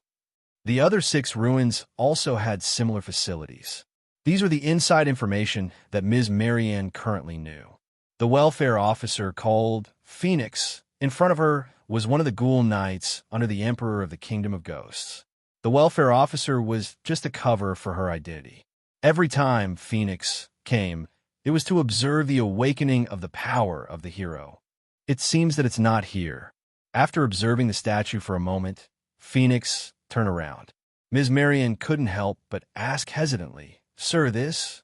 The other 6 ruins also had similar facilities. These were the inside information that Ms. Marianne currently knew. The welfare officer called Phoenix. In front of her was one of the ghoul knights under the Emperor of the Kingdom of Ghosts. The welfare officer was just a cover for her identity. Every time Phoenix came, it was to observe the awakening of the power of the hero. It seems that it's not here. After observing the statue for a moment, Phoenix turned around. Ms. Marianne couldn't help but ask hesitantly, Sir, this?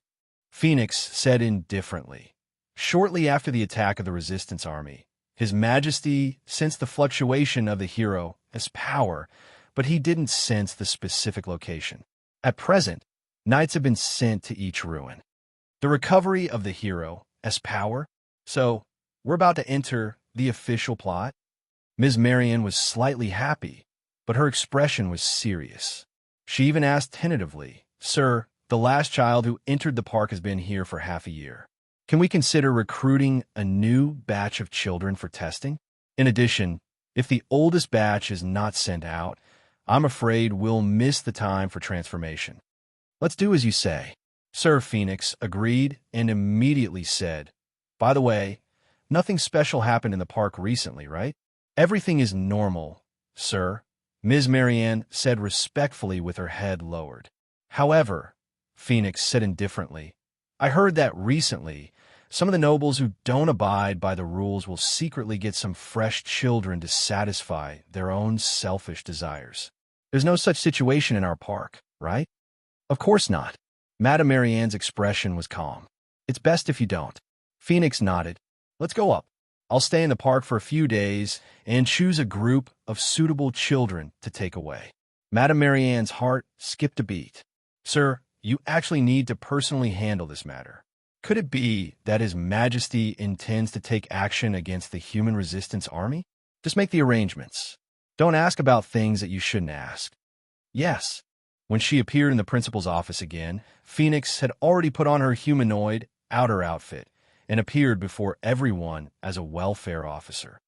Phoenix said indifferently. Shortly after the attack of the resistance army, His Majesty sensed the fluctuation of the hero's power, but he didn't sense the specific location. At present, knights have been sent to each ruin. The recovery of the hero's power? So, we're about to enter the official plot? Ms. Marianne was slightly happy, but her expression was serious. She even asked tentatively, Sir, the last child who entered the park has been here for half a year. Can we consider recruiting a new batch of children for testing? In addition, if the oldest batch is not sent out, I'm afraid we'll miss the time for transformation. Let's do as you say. Sir Phoenix agreed and immediately said, By the way, nothing special happened in the park recently, right? Everything is normal, sir, Ms. Marianne said respectfully with her head lowered. However, Phoenix said indifferently, I heard that recently, some of the nobles who don't abide by the rules will secretly get some fresh children to satisfy their own selfish desires. There's no such situation in our park, right? Of course not. Madame Marianne's expression was calm. It's best if you don't. Phoenix nodded. Let's go up. I'll stay in the park for a few days and choose a group of suitable children to take away. Madame Marianne's heart skipped a beat. Sir, you actually need to personally handle this matter. Could it be that His Majesty intends to take action against the human resistance army? Just make the arrangements. Don't ask about things that you shouldn't ask. Yes. When she appeared in the principal's office again, Phoenix had already put on her humanoid outer outfit and appeared before everyone as a welfare officer.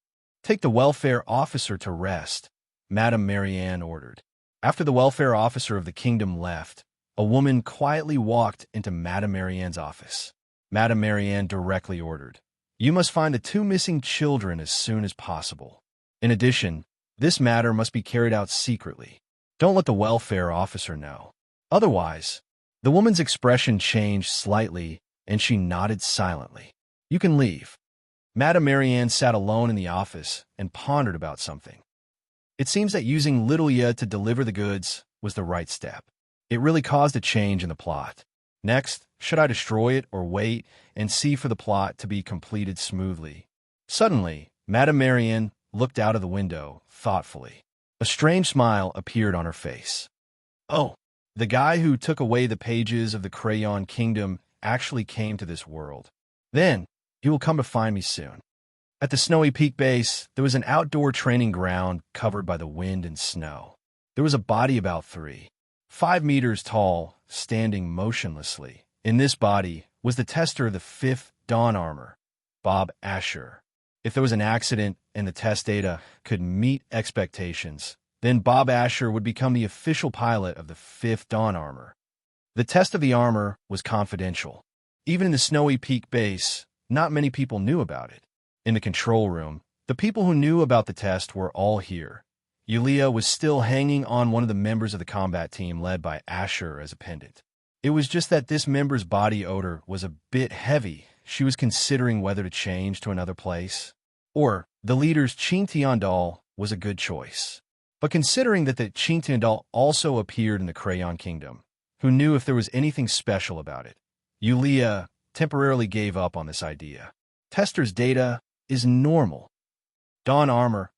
"Take the welfare officer to rest," Madame Marianne ordered. After the welfare officer of the kingdom left, a woman quietly walked into Madame Marianne's office. Madame Marianne directly ordered, "You must find the 2 missing children as soon as possible. In addition, this matter must be carried out secretly. Don't let the welfare officer know. Otherwise," the woman's expression changed slightly, and she nodded silently. "You can leave." Madame Marianne sat alone in the office and pondered about something. It seems that using Littleia to deliver the goods was the right step. It really caused a change in the plot. Next, should I destroy it or wait and see for the plot to be completed smoothly? Suddenly, Madame Marianne looked out of the window thoughtfully. A strange smile appeared on her face. "Oh, the guy who took away the pages of the Crayon Kingdom actually came to this world. Then, he will come to find me soon." At the Snowy Peak base, there was an outdoor training ground covered by the wind and snow. There was a body about 5 meters tall, standing motionlessly. In this body was the tester of the 5th Dawn Armor, Bob Asher. If there was an accident and the test data could meet expectations, then Bob Asher would become the official pilot of the 5th Dawn Armor. The test of the armor was confidential. Even in the Snowy Peak base, not many people knew about it. In the control room, the people who knew about the test were all here. Yulia was still hanging on one of the members of the combat team led by Asher as a pendant. It was just that this member's body odor was a bit heavy. She was considering whether to change to another place. Or the leader's Qingtian doll was a good choice. But considering that the Qingtian doll also appeared in the Crayon Kingdom, who knew if there was anything special about it? Yulia temporarily gave up on this idea. Tester's data is normal. Dawn Armor's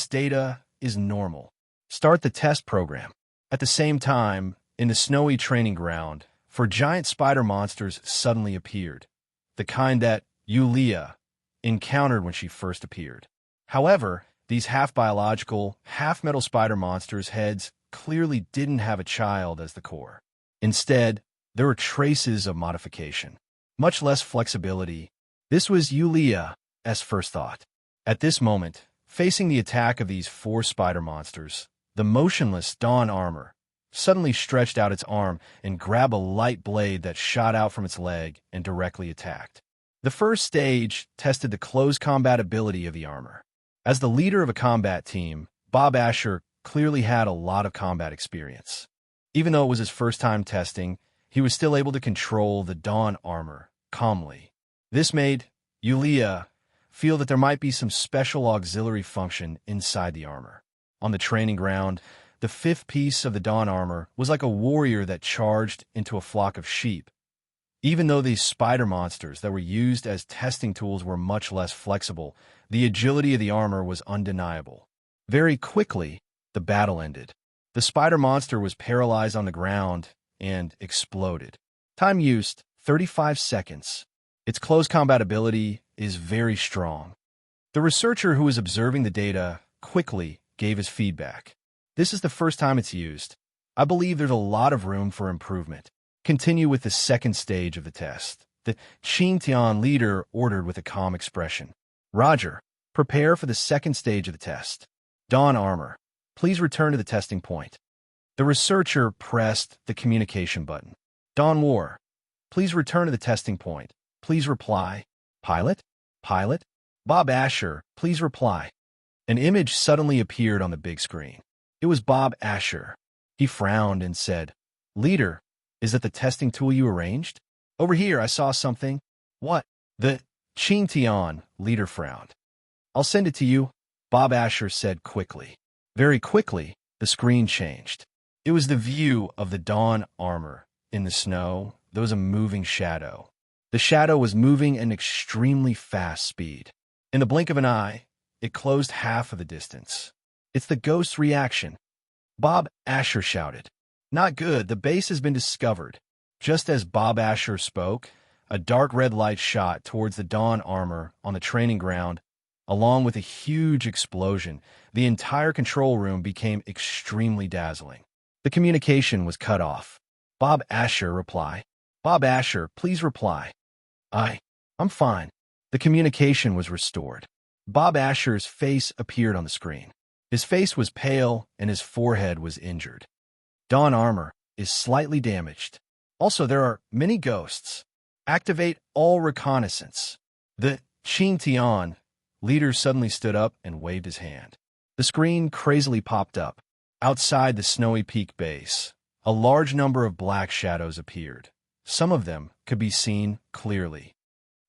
data is normal. Start the test program. At the same time, in the snowy training ground, 4 giant spider monsters suddenly appeared, the kind that Yulia encountered when she first appeared. However, these half-biological, half-metal spider monsters' heads clearly didn't have a child as the core. Instead, there were traces of modification, much less flexibility. This was Yulia's first thought. At this moment, facing the attack of these 4 spider monsters, the motionless Dawn Armor suddenly stretched out its arm and grabbed a light blade that shot out from its leg and directly attacked. The first stage tested the close combat ability of the armor. As the leader of a combat team, Bob Asher clearly had a lot of combat experience. Even though it was his first time testing, he was still able to control the Dawn Armor calmly. This made Yulia feel that there might be some special auxiliary function inside the armor. On the training ground, the 5th piece of the Dawn Armor was like a warrior that charged into a flock of sheep. Even though these spider monsters that were used as testing tools were much less flexible, the agility of the armor was undeniable. Very quickly, the battle ended. The spider monster was paralyzed on the ground and exploded. Time used, 35 seconds. Its close combat ability is very strong. The researcher who was observing the data quickly gave his feedback. "This is the first time it's used. I believe there's a lot of room for improvement. Continue with the second stage of the test." The Qingtian leader ordered with a calm expression. "Roger. Prepare for the second stage of the test. Dawn Armor, please return to the testing point." The researcher pressed the communication button. "Dawn War, please return to the testing point. Please reply." "Pilot? Pilot? Bob Asher, please reply." An image suddenly appeared on the big screen. It was Bob Asher. He frowned and said, "Leader, is that the testing tool you arranged? Over here, I saw something." "What?" The Qingtian leader frowned. "I'll send it to you," Bob Asher said quickly. Very quickly, the screen changed. It was the view of the Dawn Armor. In the snow, there was a moving shadow. The shadow was moving at an extremely fast speed. In the blink of an eye, it closed half of the distance. "It's the ghost's reaction," Bob Asher shouted. "Not good, the base has been discovered." Just as Bob Asher spoke, a dark red light shot towards the Dawn Armor on the training ground. Along with a huge explosion, the entire control room became extremely dazzling. The communication was cut off. Bob Asher, reply. Bob Asher, please reply. I'm fine. The communication was restored. Bob Asher's face appeared on the screen. His face was pale and his forehead was injured. Dawn armor is slightly damaged. Also, there are many ghosts. Activate all reconnaissance. The Qing leader suddenly stood up and waved his hand. The screen crazily popped up. Outside the snowy peak base, a large number of black shadows appeared. Some of them could be seen clearly.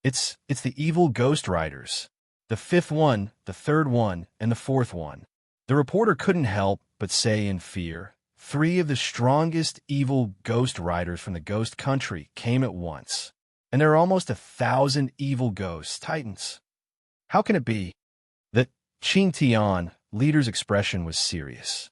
It's the evil ghost riders. The fifth one, the third one, and the fourth one. The reporter couldn't help but say in fear, 3 of the strongest evil ghost riders from the ghost country came at once. And there are almost 1,000 evil ghost titans. How can it be? The Qing leader's expression was serious.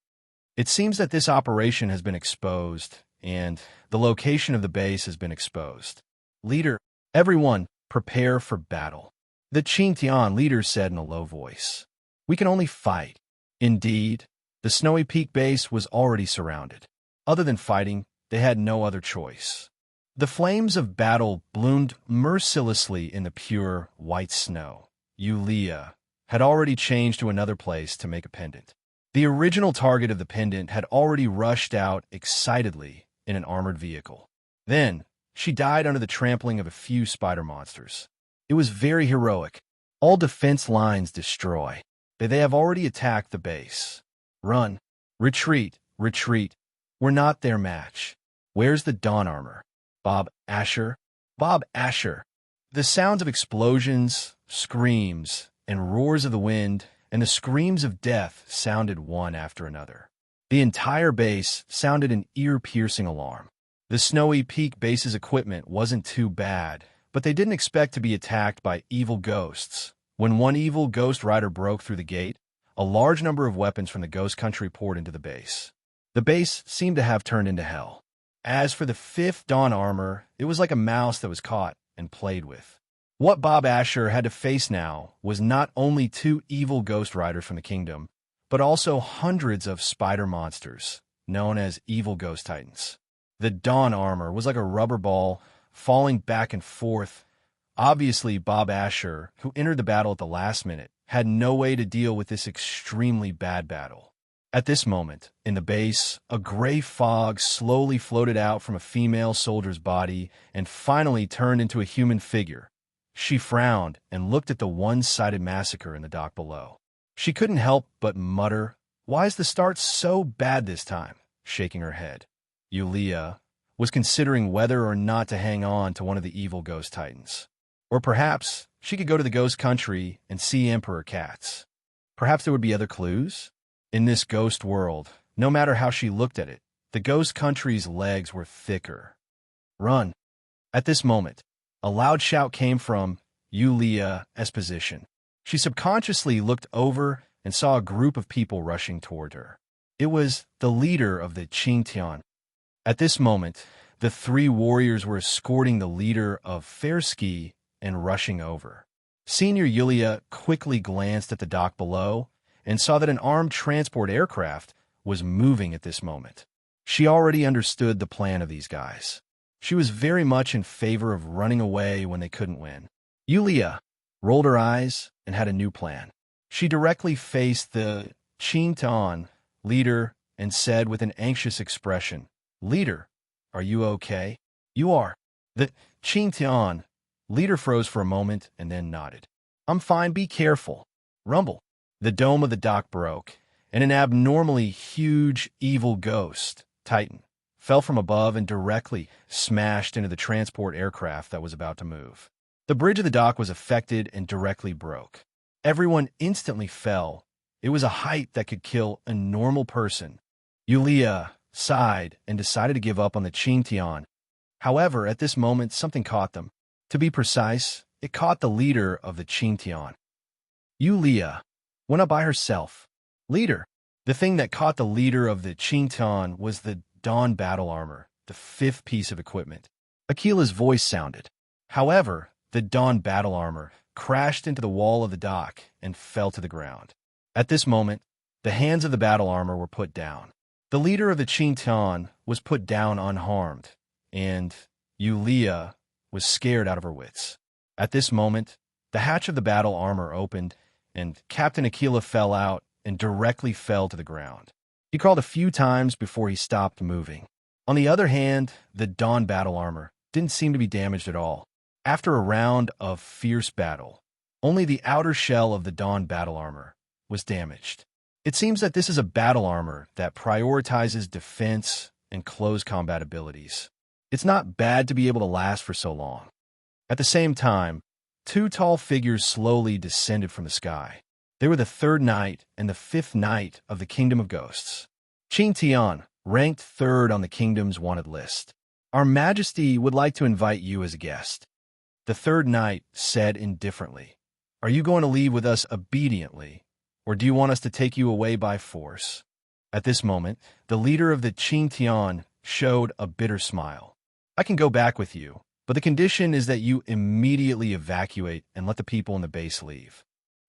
It seems that this operation has been exposed, and the location of the base has been exposed. Leader, everyone, prepare for battle. The Qing leader said in a low voice. We can only fight. Indeed, the snowy peak base was already surrounded. Other than fighting, they had no other choice. The flames of battle bloomed mercilessly in the pure white snow. Yulia had already changed to another place to make a pendant. The original target of the pendant had already rushed out excitedly in an armored vehicle. Then, she died under the trampling of a few spider monsters. It was very heroic. All defense lines destroy. They have already attacked the base. Run. Retreat. Retreat. We're not their match. Where's the dawn armor? Bob Asher? Bob Asher. The sounds of explosions, screams, and roars of the wind, and the screams of death sounded one after another. The entire base sounded an ear-piercing alarm. The snowy peak base's equipment wasn't too bad, but they didn't expect to be attacked by evil ghosts. When one evil ghost rider broke through the gate, a large number of weapons from the ghost country poured into the base. The base seemed to have turned into hell. As for the fifth dawn armor, it was like a mouse that was caught and played with. What Bob Asher had to face now was not only 2 evil ghost riders from the kingdom, but also hundreds of spider monsters, known as evil ghost titans. The dawn armor was like a rubber ball, falling back and forth. Obviously, Bob Asher, who entered the battle at the last minute, had no way to deal with this extremely bad battle. At this moment, in the base, a gray fog slowly floated out from a female soldier's body and finally turned into a human figure. She frowned and looked at the one-sided massacre in the dock below. She couldn't help but mutter, "Why is the start so bad this time?" shaking her head. Yulia was considering whether or not to hang on to one of the evil ghost titans. Or perhaps she could go to the ghost country and see Emperor Cats. Perhaps there would be other clues? In this ghost world, no matter how she looked at it, the ghost country's legs were thicker. Run. At this moment, a loud shout came from Yulia's position. She subconsciously looked over and saw a group of people rushing toward her. It was the leader of the Qingtian. At this moment, the 3 warriors were escorting the leader of Fairski and rushing over. Senior Yulia quickly glanced at the dock below and saw that an armed transport aircraft was moving at this moment. She already understood the plan of these guys. She was very much in favor of running away when they couldn't win. Yulia rolled her eyes and had a new plan. She directly faced the Qingtian leader and said with an anxious expression, "Leader, are you okay?" "You are." The Qingtian leader froze for a moment and then nodded. "I'm fine, be careful." Rumble. The dome of the dock broke, and an abnormally huge evil ghost, Titan, fell from above and directly smashed into the transport aircraft that was about to move. The bridge of the dock was affected and directly broke. Everyone instantly fell. It was a height that could kill a normal person. Yulia sighed and decided to give up on the Qingtian. However, at this moment, something caught them. To be precise, it caught the leader of the Qingtian. Yulia went up by herself. Leader. The thing that caught the leader of the Qingtian was the dawn battle armor, the 5th piece of equipment. Akila's voice sounded. However, the dawn battle armor crashed into the wall of the dock and fell to the ground. At this moment, the hands of the battle armor were put down. The leader of the Qingtian was put down unharmed, and Yulia was scared out of her wits. At this moment, the hatch of the battle armor opened, and Captain Aquila fell out and directly fell to the ground. He crawled a few times before he stopped moving. On the other hand, the Dawn battle armor didn't seem to be damaged at all. After a round of fierce battle, only the outer shell of the Dawn battle armor was damaged. It seems that this is a battle armor that prioritizes defense and close combat abilities. It's not bad to be able to last for so long. At the same time, two tall figures slowly descended from the sky. They were the third knight and the fifth knight of the Kingdom of Ghosts. Qing Tian, ranked third on the kingdom's wanted list. Our Majesty would like to invite you as a guest. The third knight said indifferently, "Are you going to leave with us obediently, or do you want us to take you away by force?" At this moment, the leader of the Qing Tian showed a bitter smile. "I can go back with you, but the condition is that you immediately evacuate and let the people in the base leave."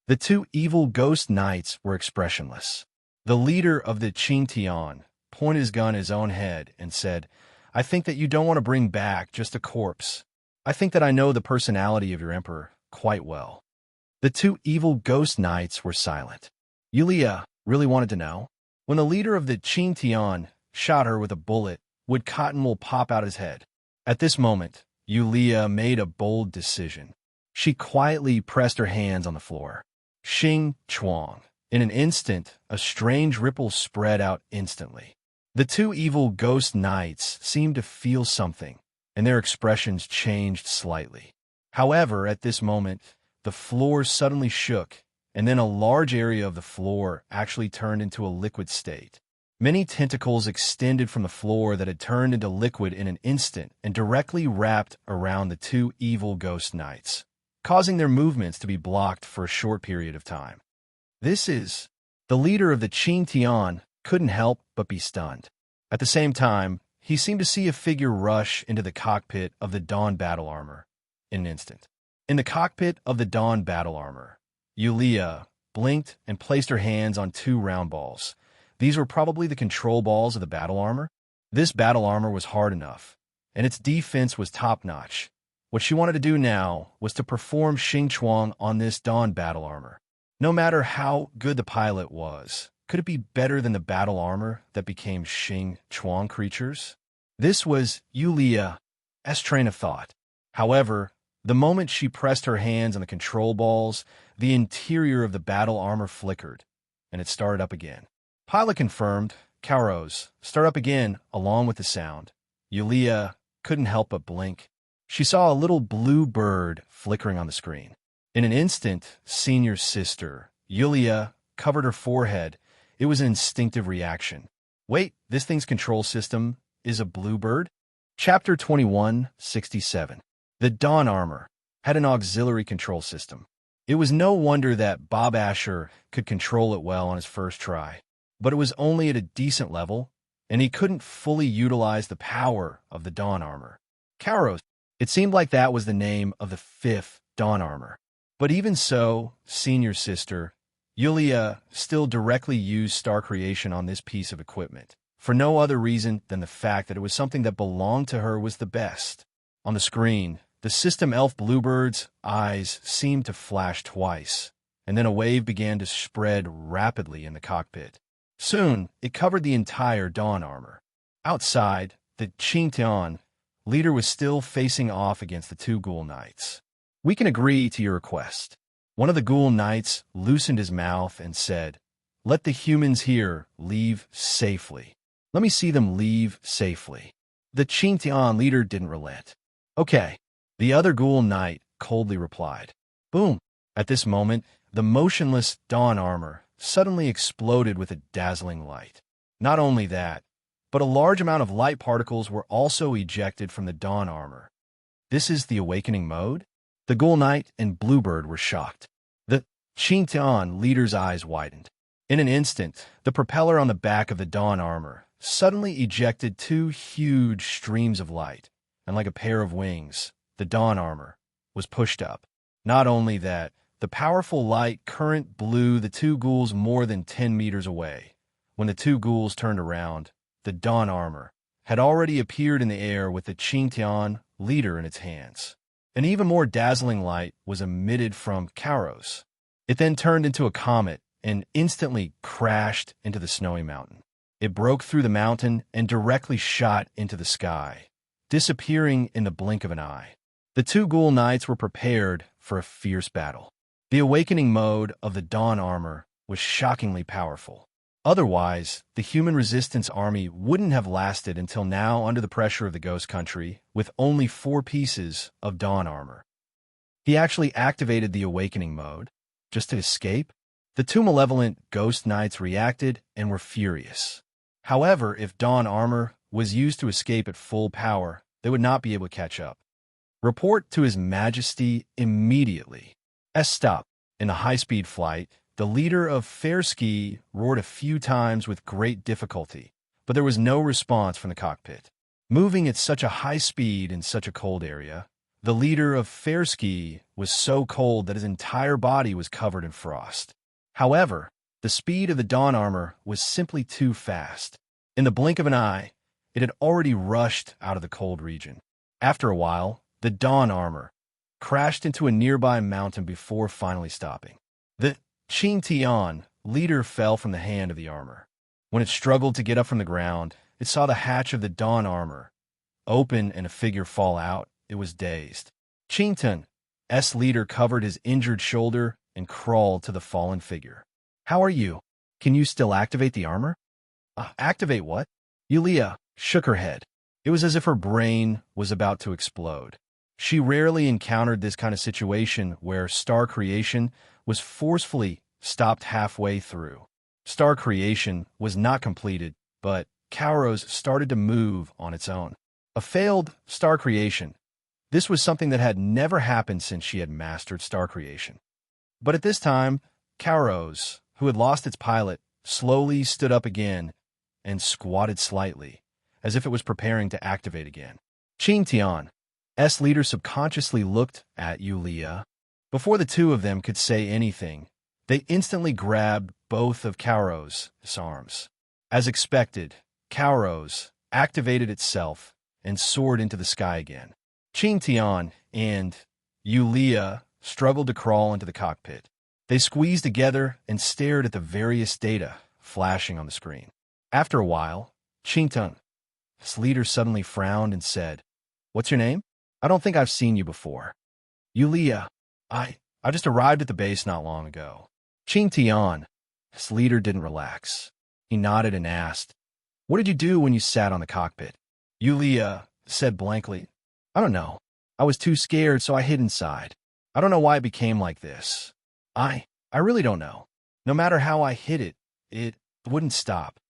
The two evil ghost knights were expressionless. The leader of the Qing Tian pointed his gun at his own head and said, "I think that you don't want to bring back just a corpse. I think that I know the personality of your emperor quite well." The two evil ghost knights were silent. Yulia really wanted to know. When the leader of the Qing Tian shot her with a bullet, would cotton wool pop out his head? At this moment, Yulia made a bold decision. She quietly pressed her hands on the floor. Xing Chuang. In an instant, a strange ripple spread out instantly. The two evil ghost knights seemed to feel something, and their expressions changed slightly. However, at this moment, the floor suddenly shook, and then a large area of the floor actually turned into a liquid state. Many tentacles extended from the floor that had turned into liquid in an instant and directly wrapped around the two evil ghost knights, causing their movements to be blocked for a short period of time. The leader of the Qing Tian couldn't help but be stunned. At the same time, he seemed to see a figure rush into the cockpit of the Dawn battle armor in an instant. In the cockpit of the Dawn battle armor, Yulia blinked and placed her hands on two round balls. These were probably the control balls of the battle armor. This battle armor was hard enough, and its defense was top-notch. What she wanted to do now was to perform Xing Chuang on this Dawn battle armor. No matter how good the pilot was, could it be better than the battle armor that became Xing Chuang creatures? This was Yulia's train of thought. However, the moment she pressed her hands on the control balls, the interior of the battle armor flickered, and it started up again. Pilot confirmed. Kauros, start up again along with the sound. Yulia couldn't help but blink. She saw a little blue bird flickering on the screen. In an instant, senior sister, Yulia, covered her forehead. It was an instinctive reaction. Wait, this thing's control system is a bluebird? Chapter 2167. The Dawn armor had an auxiliary control system. It was no wonder that Bob Asher could control it well on his first try. But it was only at a decent level, and he couldn't fully utilize the power of the Dawn armor. Kauros. It seemed like that was the name of the fifth Dawn armor. But even so, senior sister, Yulia still directly used star creation on this piece of equipment, for no other reason than the fact that it was something that belonged to her was the best. On the screen, the system elf Bluebird's eyes seemed to flash twice, and then a wave began to spread rapidly in the cockpit. Soon, it covered the entire Dawn armor. Outside, the Qing Tian leader was still facing off against the two ghoul knights. "We can agree to your request." One of the ghoul knights loosened his mouth and said, "Let the humans here leave safely. Let me see them leave safely." The Qing Tian leader didn't relent. "Okay," the other ghoul knight coldly replied. Boom! At this moment, the motionless Dawn armor suddenly exploded with a dazzling light. Not only that, but a large amount of light particles were also ejected from the Dawn armor. This is the awakening mode? The Ghoul Knight and Bluebird were shocked. The Qing Tian leader's eyes widened. In an instant, the propeller on the back of the Dawn armor suddenly ejected two huge streams of light, and like a pair of wings, the Dawn armor was pushed up. Not only that, the powerful light current blew the two ghouls more than 10 meters away, When the two ghouls turned around, the dawn armor had already appeared in the air with the Qingtian leader in its hands. An even more dazzling light was emitted from Kauros. It then turned into a comet and instantly crashed into the snowy mountain. It broke through the mountain and directly shot into the sky, disappearing in the blink of an eye. The two ghoul knights were prepared for a fierce battle. The awakening mode of the dawn armor was shockingly powerful. Otherwise, the human resistance army wouldn't have lasted until now under the pressure of the ghost country with only 4 pieces of dawn armor. He actually activated the awakening mode just to escape. The two malevolent ghost knights reacted and were furious. However, if dawn armor was used to escape at full power, they would not be able to catch up. Report to His Majesty immediately. Stop. In the high-speed flight, the leader of Fairski roared a few times with great difficulty, but there was no response from the cockpit. Moving at such a high speed in such a cold area, the leader of Fairski was so cold that his entire body was covered in frost. However, the speed of the dawn armor was simply too fast. In the blink of an eye, it had already rushed out of the cold region. After a while, the dawn armor crashed into a nearby mountain before finally stopping. The Qingtian leader fell from the hand of the armor. When it struggled to get up from the ground, it saw the hatch of the dawn armor open and a figure fall out. It was dazed. Qingtian's leader covered his injured shoulder and crawled to the fallen figure. "How are you? Can you still activate the armor?" Activate what?" Yulia shook her head. It was as if her brain was about to explode. She rarely encountered this kind of situation where star creation was forcefully stopped halfway through. Star creation was not completed, but Kauros started to move on its own. A failed star creation. This was something that had never happened since she had mastered star creation. But at this time, Kauros, who had lost its pilot, slowly stood up again and squatted slightly, as if it was preparing to activate again. Qingtian's leader subconsciously looked at Yulia. Before the two of them could say anything, they instantly grabbed both of Kauros' arms. As expected, Kauros activated itself and soared into the sky again. Qingtian and Yulia struggled to crawl into the cockpit. They squeezed together and stared at the various data flashing on the screen. After a while, Qingtian's leader suddenly frowned and said, "What's your name? I don't think I've seen you before." "Yulia, I just arrived at the base not long ago." Qingtian's leader didn't relax. He nodded and asked, "What did you do when you sat on the cockpit?" Yulia said blankly, "I don't know. I was too scared, so I hid inside. I don't know why it became like this. I really don't know. No matter how I hid it wouldn't stop."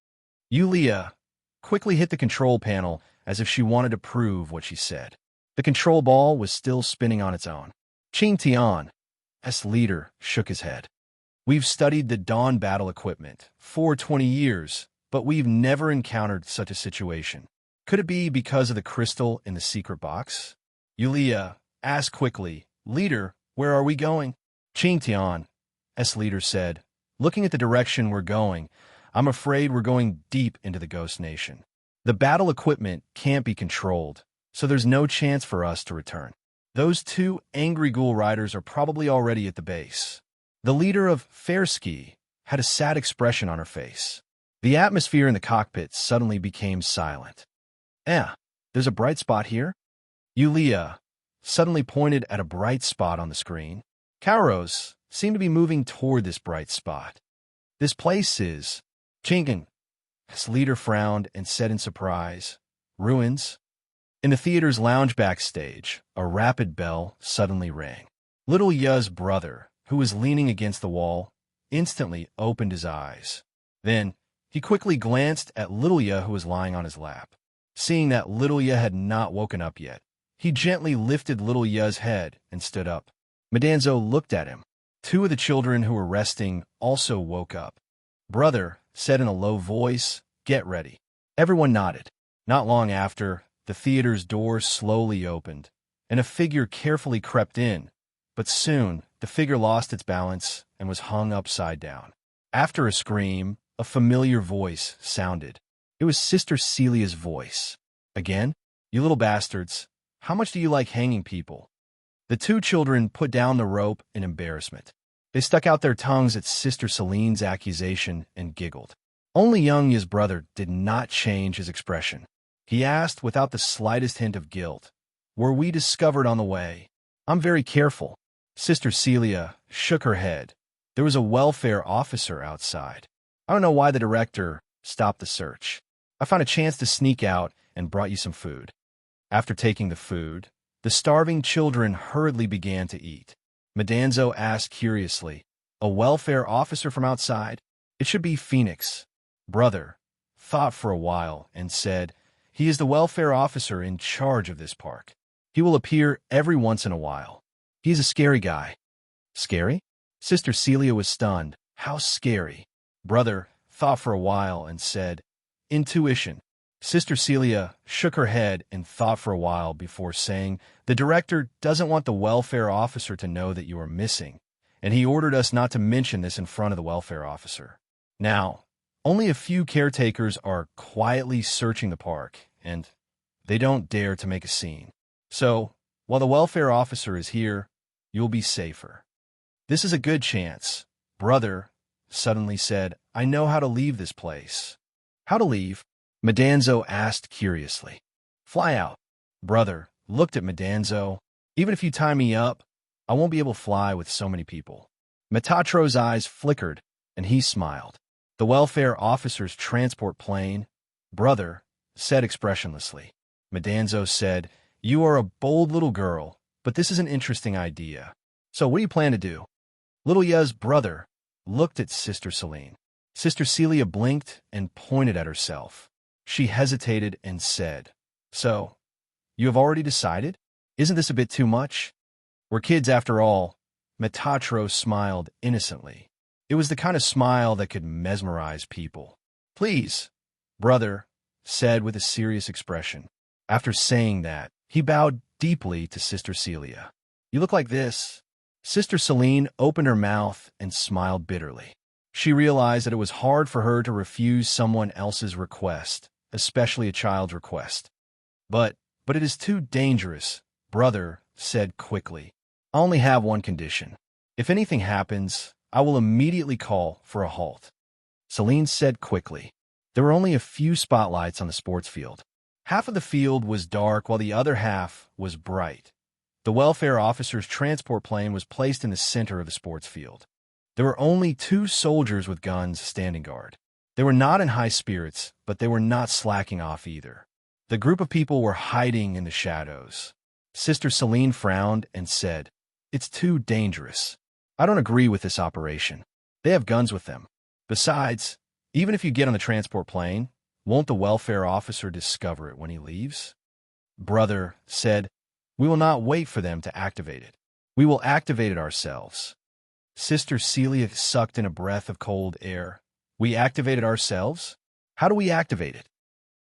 Yulia quickly hit the control panel as if she wanted to prove what she said. The control ball was still spinning on its own. Qingtian's leader shook his head. "We've studied the dawn battle equipment for 20 years, but we've never encountered such a situation. Could it be because of the crystal in the secret box?" Yulia asked quickly, "Leader, where are we going?" Qingtian's leader said, "Looking at the direction we're going, I'm afraid we're going deep into the Ghost Nation. The battle equipment can't be controlled, so there's no chance for us to return. Those two angry ghoul riders are probably already at the base." The leader of Fairski had a sad expression on her face. The atmosphere in the cockpit suddenly became silent. There's a bright spot here?" Yulia suddenly pointed at a bright spot on the screen. Kauros seemed to be moving toward this bright spot. "This place is..." Qingtian's leader frowned and said in surprise, "Ruins?" In the theater's lounge backstage, a rapid bell suddenly rang. Little Ya's brother, who was leaning against the wall, instantly opened his eyes. Then, he quickly glanced at Little Ya, who was lying on his lap. Seeing that Little Ya had not woken up yet, he gently lifted Little Ya's head and stood up. Madanzo looked at him. Two of the children who were resting also woke up. "Brother," said in a low voice, "get ready." Everyone nodded. Not long after, the theater's door slowly opened, and a figure carefully crept in, but soon the figure lost its balance and was hung upside down. After a scream, a familiar voice sounded. It was Sister Celia's voice. Again? You little bastards. How much do you like hanging people? The two children put down the rope in embarrassment. They stuck out their tongues at Sister Celine's accusation and giggled. Only young Ya's brother did not change his expression. He asked without the slightest hint of guilt, "Were we discovered on the way?" "I'm very careful." Sister Celia shook her head. "There was a welfare officer outside. I don't know why the director stopped the search. I found a chance to sneak out and brought you some food." After taking the food, the starving children hurriedly began to eat. Madanzo asked curiously, "A welfare officer from outside? It should be Phoenix." Brother thought for a while and said, "He is the welfare officer in charge of this park. He will appear every once in a while. He is a scary guy." "Scary?" Sister Celia was stunned. "How scary?" Brother thought for a while and said, "Intuition." Sister Celia shook her head and thought for a while before saying, "The director doesn't want the welfare officer to know that you are missing, and he ordered us not to mention this in front of the welfare officer. Now, only a few caretakers are quietly searching the park, and they don't dare to make a scene. So, while the welfare officer is here, you'll be safer." "This is a good chance." Brother suddenly said, "I know how to leave this place." "How to leave?" Madanzo asked curiously. "Fly out." Brother looked at Madanzo. "Even if you tie me up, I won't be able to fly with so many people." Metatro's eyes flickered, and he smiled. "The welfare officer's transport plane," Brother said expressionlessly. Madanzo said, "You are a bold little girl, but this is an interesting idea. So what do you plan to do?" Little Ya's brother looked at Sister Celine. Sister Celia blinked and pointed at herself. She hesitated and said, "So, you have already decided? Isn't this a bit too much?" "We're kids after all." Metatro smiled innocently. It was the kind of smile that could mesmerize people. "Please," Brother said with a serious expression. After saying that, he bowed deeply to Sister Celia. "You look like this." Sister Celine opened her mouth and smiled bitterly. She realized that it was hard for her to refuse someone else's request, especially a child's request. But it is too dangerous," Brother said quickly. "I only have one condition. If anything happens, I will immediately call for a halt." Celine said quickly. There were only a few spotlights on the sports field. Half of the field was dark while the other half was bright. The welfare officer's transport plane was placed in the center of the sports field. There were only 2 soldiers with guns standing guard. They were not in high spirits, but they were not slacking off either. The group of people were hiding in the shadows. Sister Celine frowned and said, "It's too dangerous. I don't agree with this operation. They have guns with them. Besides, even if you get on the transport plane, won't the welfare officer discover it when he leaves?" Brother said, "We will not wait for them to activate it. We will activate it ourselves." Sister Celia sucked in a breath of cold air. "We activate it ourselves? How do we activate it?"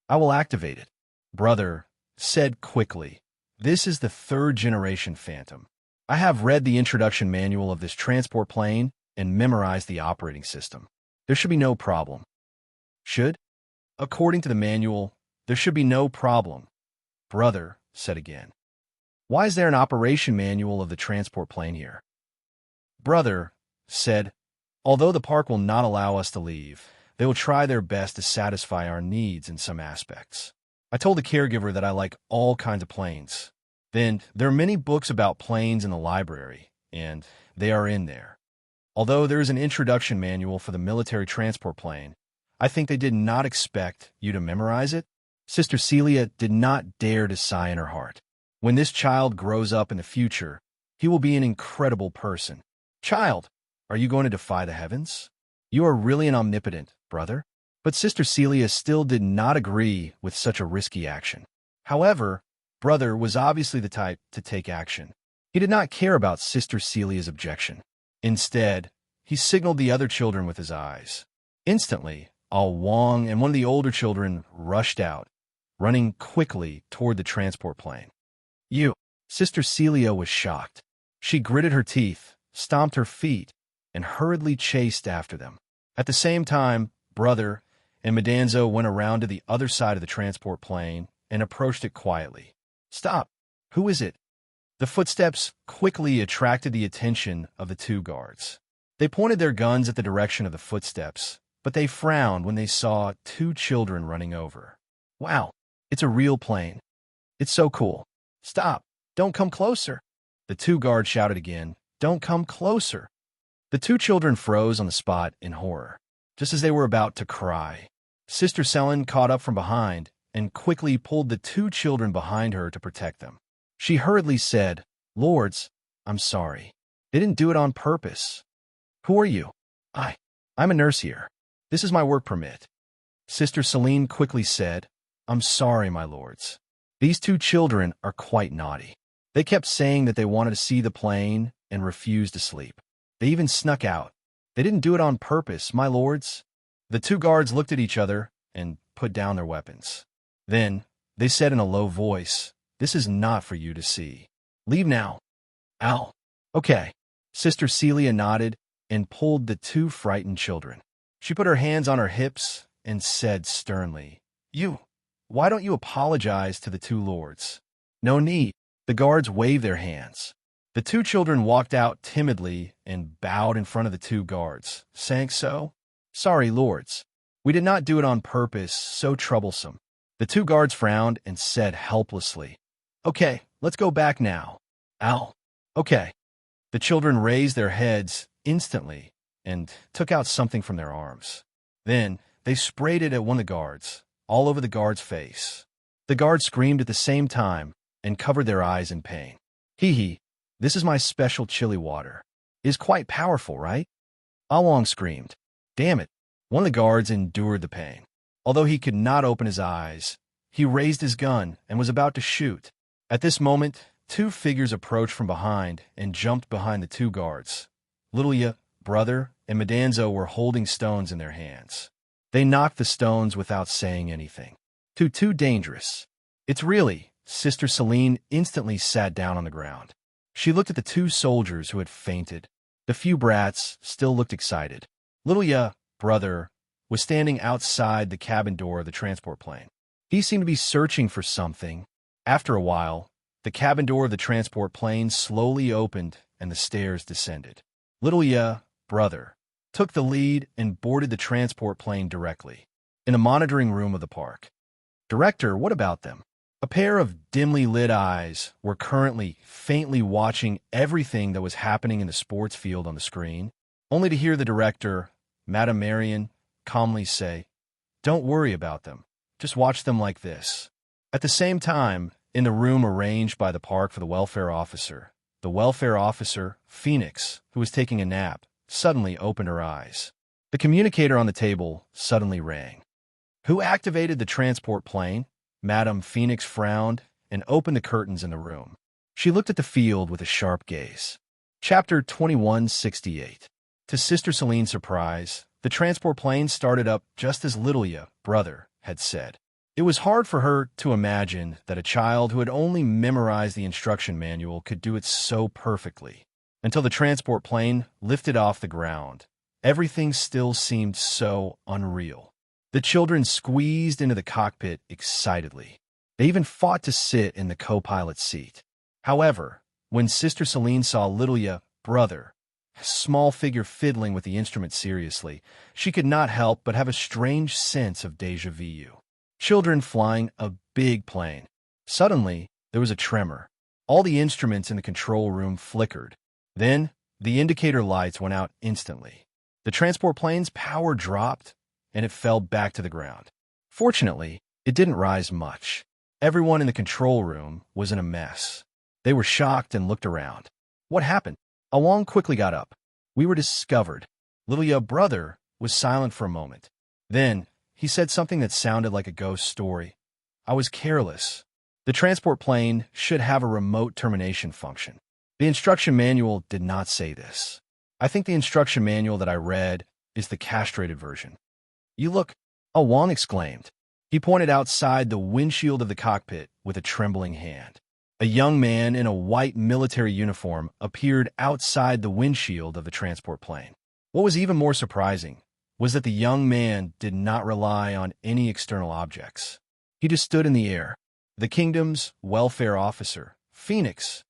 "I will activate it," Brother said quickly. "This is the 3rd-generation Phantom. I have read the introduction manual of this transport plane and memorized the operating system. There should be no problem." "Should?" "According to the manual, there should be no problem," Brother said again. "Why is there an operation manual of the transport plane here?" Brother said, "Although the park will not allow us to leave, they will try their best to satisfy our needs in some aspects. I told the caregiver that I like all kinds of planes. Then, there are many books about planes in the library, and they are in there. Although there is an introduction manual for the military transport plane, I think they did not expect you to memorize it." Sister Celia did not dare to sigh in her heart. When this child grows up in the future, he will be an incredible person. "Child, are you going to defy the heavens? You are really an omnipotent, brother." But Sister Celia still did not agree with such a risky action. However, Brother was obviously the type to take action. He did not care about Sister Celia's objection. Instead, he signaled the other children with his eyes. Instantly, Al Wong and one of the older children rushed out, running quickly toward the transport plane. "You!" Sister Celia was shocked. She gritted her teeth, stomped her feet, and hurriedly chased after them. At the same time, brother, and Madanzo went around to the other side of the transport plane and approached it quietly. "Stop! Who is it?" The footsteps quickly attracted the attention of the two guards. They pointed their guns at the direction of the footsteps, but they frowned when they saw two children running over. "Wow, it's a real plane. It's so cool. Stop! Don't come closer!" The two guards shouted again, "Don't come closer!" The two children froze on the spot in horror, just as they were about to cry. Sister Selene caught up from behind and quickly pulled the two children behind her to protect them. She hurriedly said, "Lords, I'm sorry. They didn't do it on purpose." "Who are you?" I'm a nurse here. This is my work permit." Sister Selene quickly said, "I'm sorry, my lords. These two children are quite naughty. They kept saying that they wanted to see the plane and refused to sleep. They even snuck out. They didn't do it on purpose, my lords." The two guards looked at each other and put down their weapons. Then they said in a low voice, "This is not for you to see. Leave now." "Ow. Okay." Sister Celia nodded and pulled the two frightened children. She put her hands on her hips and said sternly, Why don't you apologize to the two lords?" "No need." The guards waved their hands. The two children walked out timidly and bowed in front of the two guards, saying so. "Sorry, lords. We did not do it on purpose, so troublesome." The two guards frowned and said helplessly, "Okay, let's go back now." "Ow. Okay." The children raised their heads instantly and took out something from their arms. Then they sprayed it at one of the guards, all over the guard's face. The guards screamed at the same time and covered their eyes in pain. "Hee, this is my special chili water. It is quite powerful, right?" Along screamed. "Damn it." One of the guards endured the pain. Although he could not open his eyes, he raised his gun and was about to shoot. At this moment, two figures approached from behind and jumped behind the two guards. Lilia, brother, and Madanzo were holding stones in their hands. They knocked the stones without saying anything. Too dangerous. "It's really..." Sister Selene instantly sat down on the ground. She looked at the two soldiers who had fainted. The few brats still looked excited. Lilia, brother, was standing outside the cabin door of the transport plane. He seemed to be searching for something. After a while, the cabin door of the transport plane slowly opened and the stairs descended. Lilia, brother, took the lead and boarded the transport plane directly, in the monitoring room of the park. "Director, what about them?" A pair of dimly lit eyes were currently faintly watching everything that was happening in the sports field on the screen, only to hear the director, Madame Marion, calmly say, "Don't worry about them. Just watch them like this." At the same time, in the room arranged by the park for the welfare officer, Phoenix, who was taking a nap, suddenly opened her eyes. The communicator on the table suddenly rang. "Who activated the transport plane?" Madame Phoenix frowned and opened the curtains in the room. She looked at the field with a sharp gaze. Chapter 2168. To Sister Selene's surprise, the transport plane started up just as Lilia, brother, had said. It was hard for her to imagine that a child who had only memorized the instruction manual could do it so perfectly. Until the transport plane lifted off the ground, everything still seemed so unreal. The children squeezed into the cockpit excitedly. They even fought to sit in the co-pilot's seat. However, when Sister Selene saw Lilia, brother, a small figure fiddling with the instrument seriously, she could not help but have a strange sense of déjà vu. Children flying a big plane. Suddenly, there was a tremor. All the instruments in the control room flickered. Then, the indicator lights went out instantly. The transport plane's power dropped, and it fell back to the ground. Fortunately, it didn't rise much. Everyone in the control room was in a mess. They were shocked and looked around. What happened? Along quickly got up. "We were discovered." Lilia, brother, was silent for a moment. Then, he said something that sounded like a ghost story. "I was careless. The transport plane should have a remote termination function." The instruction manual did not say this. I think the instruction manual that I read is the castrated version. "You look," Awan exclaimed. He pointed outside the windshield of the cockpit with a trembling hand. A young man in a white military uniform appeared outside the windshield of the transport plane. What was even more surprising was that the young man did not rely on any external objects. He just stood in the air. The kingdom's welfare officer, Phoenix,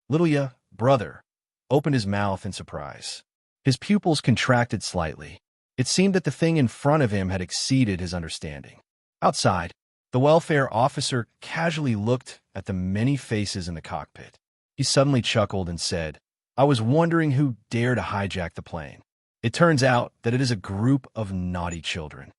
Lilia, brother, opened his mouth in surprise. His pupils contracted slightly. It seemed that the thing in front of him had exceeded his understanding. Outside, the welfare officer casually looked at the many faces in the cockpit. He suddenly chuckled and said, "I was wondering who dared to hijack the plane. It turns out that it is a group of naughty children."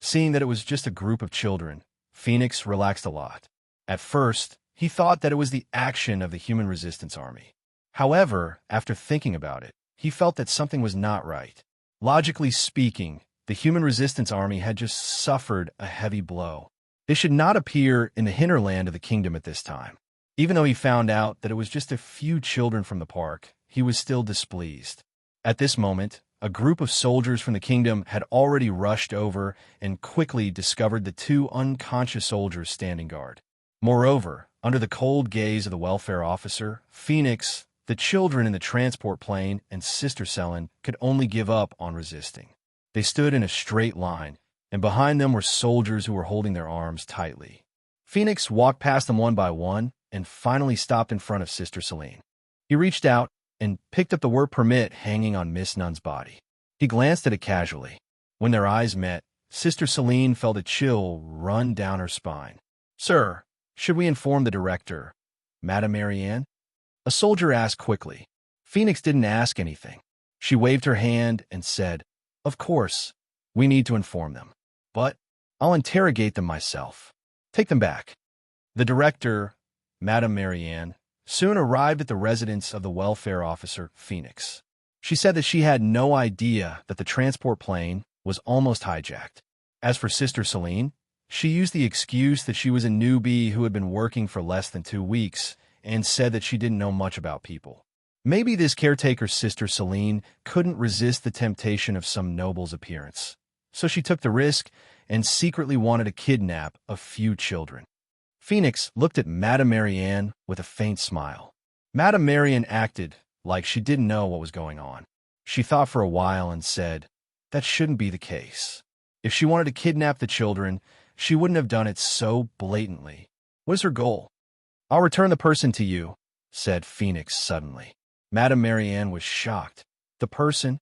Seeing that it was just a group of children, Phoenix relaxed a lot. At first, he thought that it was the action of the Human Resistance Army. However, after thinking about it, he felt that something was not right. Logically speaking, the Human Resistance Army had just suffered a heavy blow. They should not appear in the hinterland of the kingdom at this time. Even though he found out that it was just a few children from the park, he was still displeased. At this moment, a group of soldiers from the kingdom had already rushed over and quickly discovered the two unconscious soldiers standing guard. Moreover, under the cold gaze of the welfare officer, Phoenix, the children in the transport plane, and Sister Selene could only give up on resisting. They stood in a straight line, and behind them were soldiers who were holding their arms tightly. Phoenix walked past them one by one and finally stopped in front of Sister Selene. He reached out and picked up the word permit hanging on Miss Nunn's body. He glanced at it casually. When their eyes met, Sister Selene felt a chill run down her spine. "Sir, should we inform the director, Madame Marianne?" A soldier asked quickly. Phoenix didn't ask anything. She waved her hand and said, "Of course, we need to inform them. But I'll interrogate them myself. Take them back." The director, Madame Marianne, soon arrived at the residence of the welfare officer, Phoenix. She said that she had no idea that the transport plane was almost hijacked. As for Sister Selene, she used the excuse that she was a newbie who had been working for less than 2 weeks and said that she didn't know much about people. Maybe this caretaker Sister Selene couldn't resist the temptation of some noble's appearance. So she took the risk and secretly wanted to kidnap a few children. Phoenix looked at Madame Marianne with a faint smile. Madame Marianne acted like she didn't know what was going on. She thought for a while and said, "That shouldn't be the case. If she wanted to kidnap the children, she wouldn't have done it so blatantly. What is her goal?" "I'll return the person to you," said Phoenix suddenly. Madame Marianne was shocked. "The person?"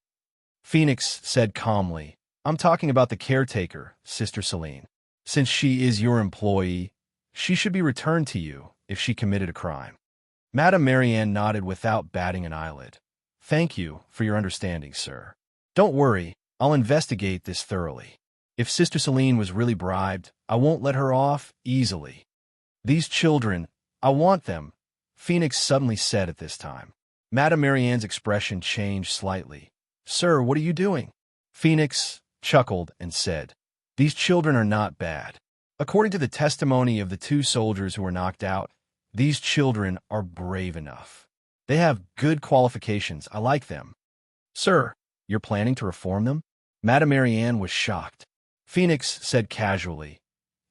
Phoenix said calmly, "I'm talking about the caretaker, Sister Selene. Since she is your employee, she should be returned to you if she committed a crime." Madame Marianne nodded without batting an eyelid. "Thank you for your understanding, sir. Don't worry, I'll investigate this thoroughly. If Sister Selene was really bribed, I won't let her off easily. These children, I want them," Phoenix suddenly said at this time. Madame Marianne's expression changed slightly. "Sir, what are you doing?" Phoenix chuckled and said, "These children are not bad. According to the testimony of the 2 soldiers who were knocked out, these children are brave enough. They have good qualifications. I like them." "Sir, you're planning to reform them?" Madame Marianne was shocked. Phoenix said casually,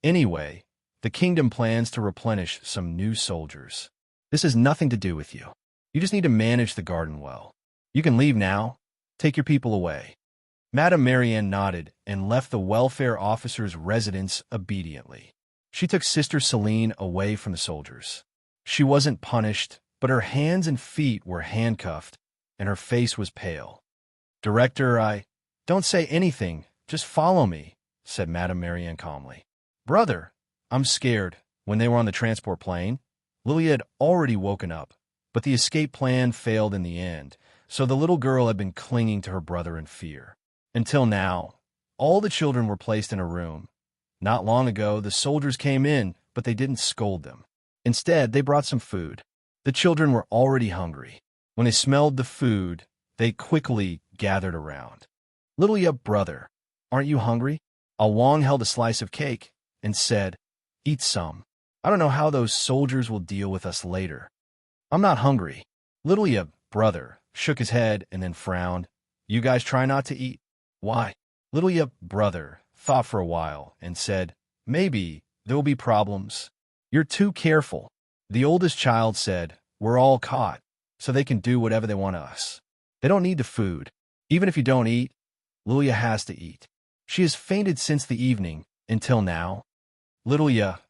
"Anyway, the kingdom plans to replenish some new soldiers. This has nothing to do with you. You just need to manage the garden well. You can leave now. Take your people away." Madame Marianne nodded and left the welfare officer's residence obediently. She took Sister Selene away from the soldiers. She wasn't punished, but her hands and feet were handcuffed, and her face was pale. "Director, don't say anything. Just follow me," said Madame Marianne calmly. "Brother, I'm scared." When they were on the transport plane, Lilia had already woken up, but the escape plan failed in the end, so the little girl had been clinging to her brother in fear. Until now, all the children were placed in a room. Not long ago, the soldiers came in, but they didn't scold them. Instead, they brought some food. The children were already hungry. When they smelled the food, they quickly gathered around. "Lilia, brother, aren't you hungry?" Ah Wong held a slice of cake and said, "Eat some. I don't know how those soldiers will deal with us later." "I'm not hungry." Lilia, brother, shook his head and then frowned. "You guys try not to eat." "Why?" Lilia, brother, thought for a while and said, "Maybe there will be problems. You're too careful." The oldest child said, "We're all caught, so they can do whatever they want to us. They don't need the food. Even if you don't eat, Lilia has to eat. She has fainted since the evening, until now. Lilia,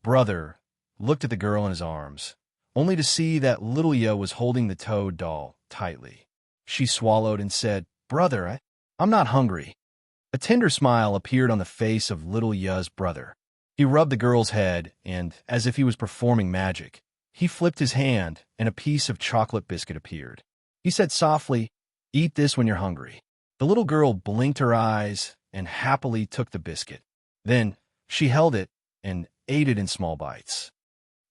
brother, looked at the girl in his arms, only to see that Lilia was holding the toad doll tightly. She swallowed and said, "Brother, I'm not hungry." A tender smile appeared on the face of Lilia's brother. He rubbed the girl's head, and, as if he was performing magic, he flipped his hand, and a piece of chocolate biscuit appeared. He said softly, "Eat this when you're hungry." The little girl blinked her eyes and happily took the biscuit. Then she held it and ate it in small bites.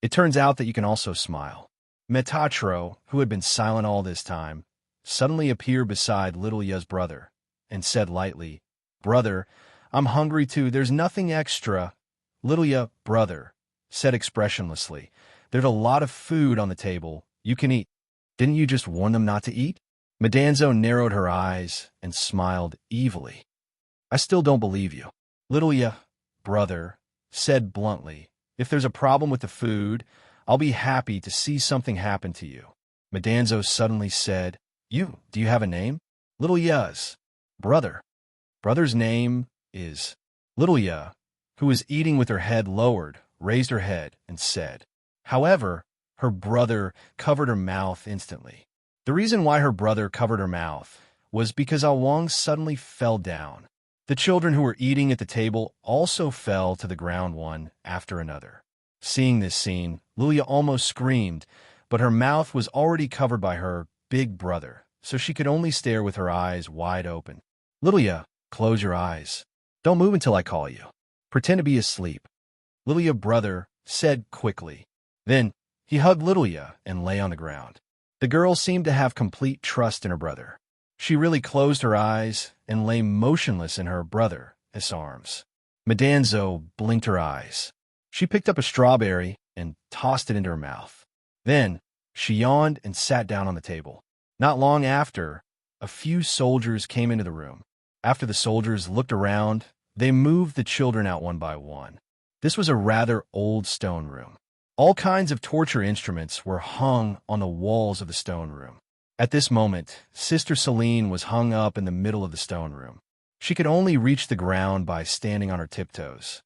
It turns out that you can also smile. Metatro, who had been silent all this time, suddenly appeared beside Lilia's brother and said lightly, "Brother, I'm hungry too. There's nothing extra." Lilia, brother, said expressionlessly, "There's a lot of food on the table. You can eat. Didn't you just warn them not to eat?" Medanzo narrowed her eyes and smiled evilly. "I still don't believe you." Lilia, brother, said bluntly, "If there's a problem with the food, I'll be happy to see something happen to you." Medanzo suddenly said, Do you have a name?" Lilia's brother. Brother's name is Lilia, who was eating with her head lowered, raised her head and said. However, her brother covered her mouth instantly. The reason why her brother covered her mouth was because Awang suddenly fell down. The children who were eating at the table also fell to the ground one after another. Seeing this scene, Lilia almost screamed, but her mouth was already covered by her big brother, so she could only stare with her eyes wide open. "Lilia, close your eyes. Don't move until I call you. Pretend to be asleep," Lilia brother said quickly. Then he hugged Lilia and lay on the ground. The girl seemed to have complete trust in her brother. She really closed her eyes and lay motionless in her brother's arms. Medanzo blinked her eyes. She picked up a strawberry and tossed it into her mouth. Then she yawned and sat down on the table. Not long after, a few soldiers came into the room. After the soldiers looked around, they moved the children out one by one. This was a rather old stone room. All kinds of torture instruments were hung on the walls of the stone room. At this moment, Sister Serene was hung up in the middle of the stone room. She could only reach the ground by standing on her tiptoes.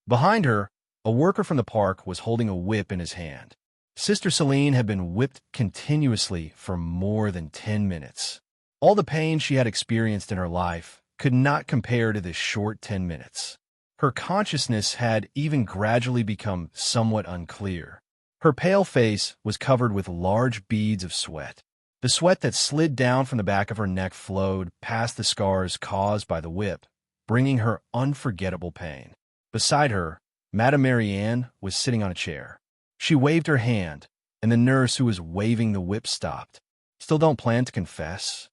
Behind her, a worker from the park was holding a whip in his hand. Sister Serene had been whipped continuously for more than 10 minutes. All the pain she had experienced in her life could not compare to this short 10 minutes. Her consciousness had even gradually become somewhat unclear. Her pale face was covered with large beads of sweat. The sweat that slid down from the back of her neck flowed past the scars caused by the whip, bringing her unforgettable pain. Beside her, Madame Marianne was sitting on a chair. She waved her hand, and the nurse who was waving the whip stopped. "Still don't plan to confess?"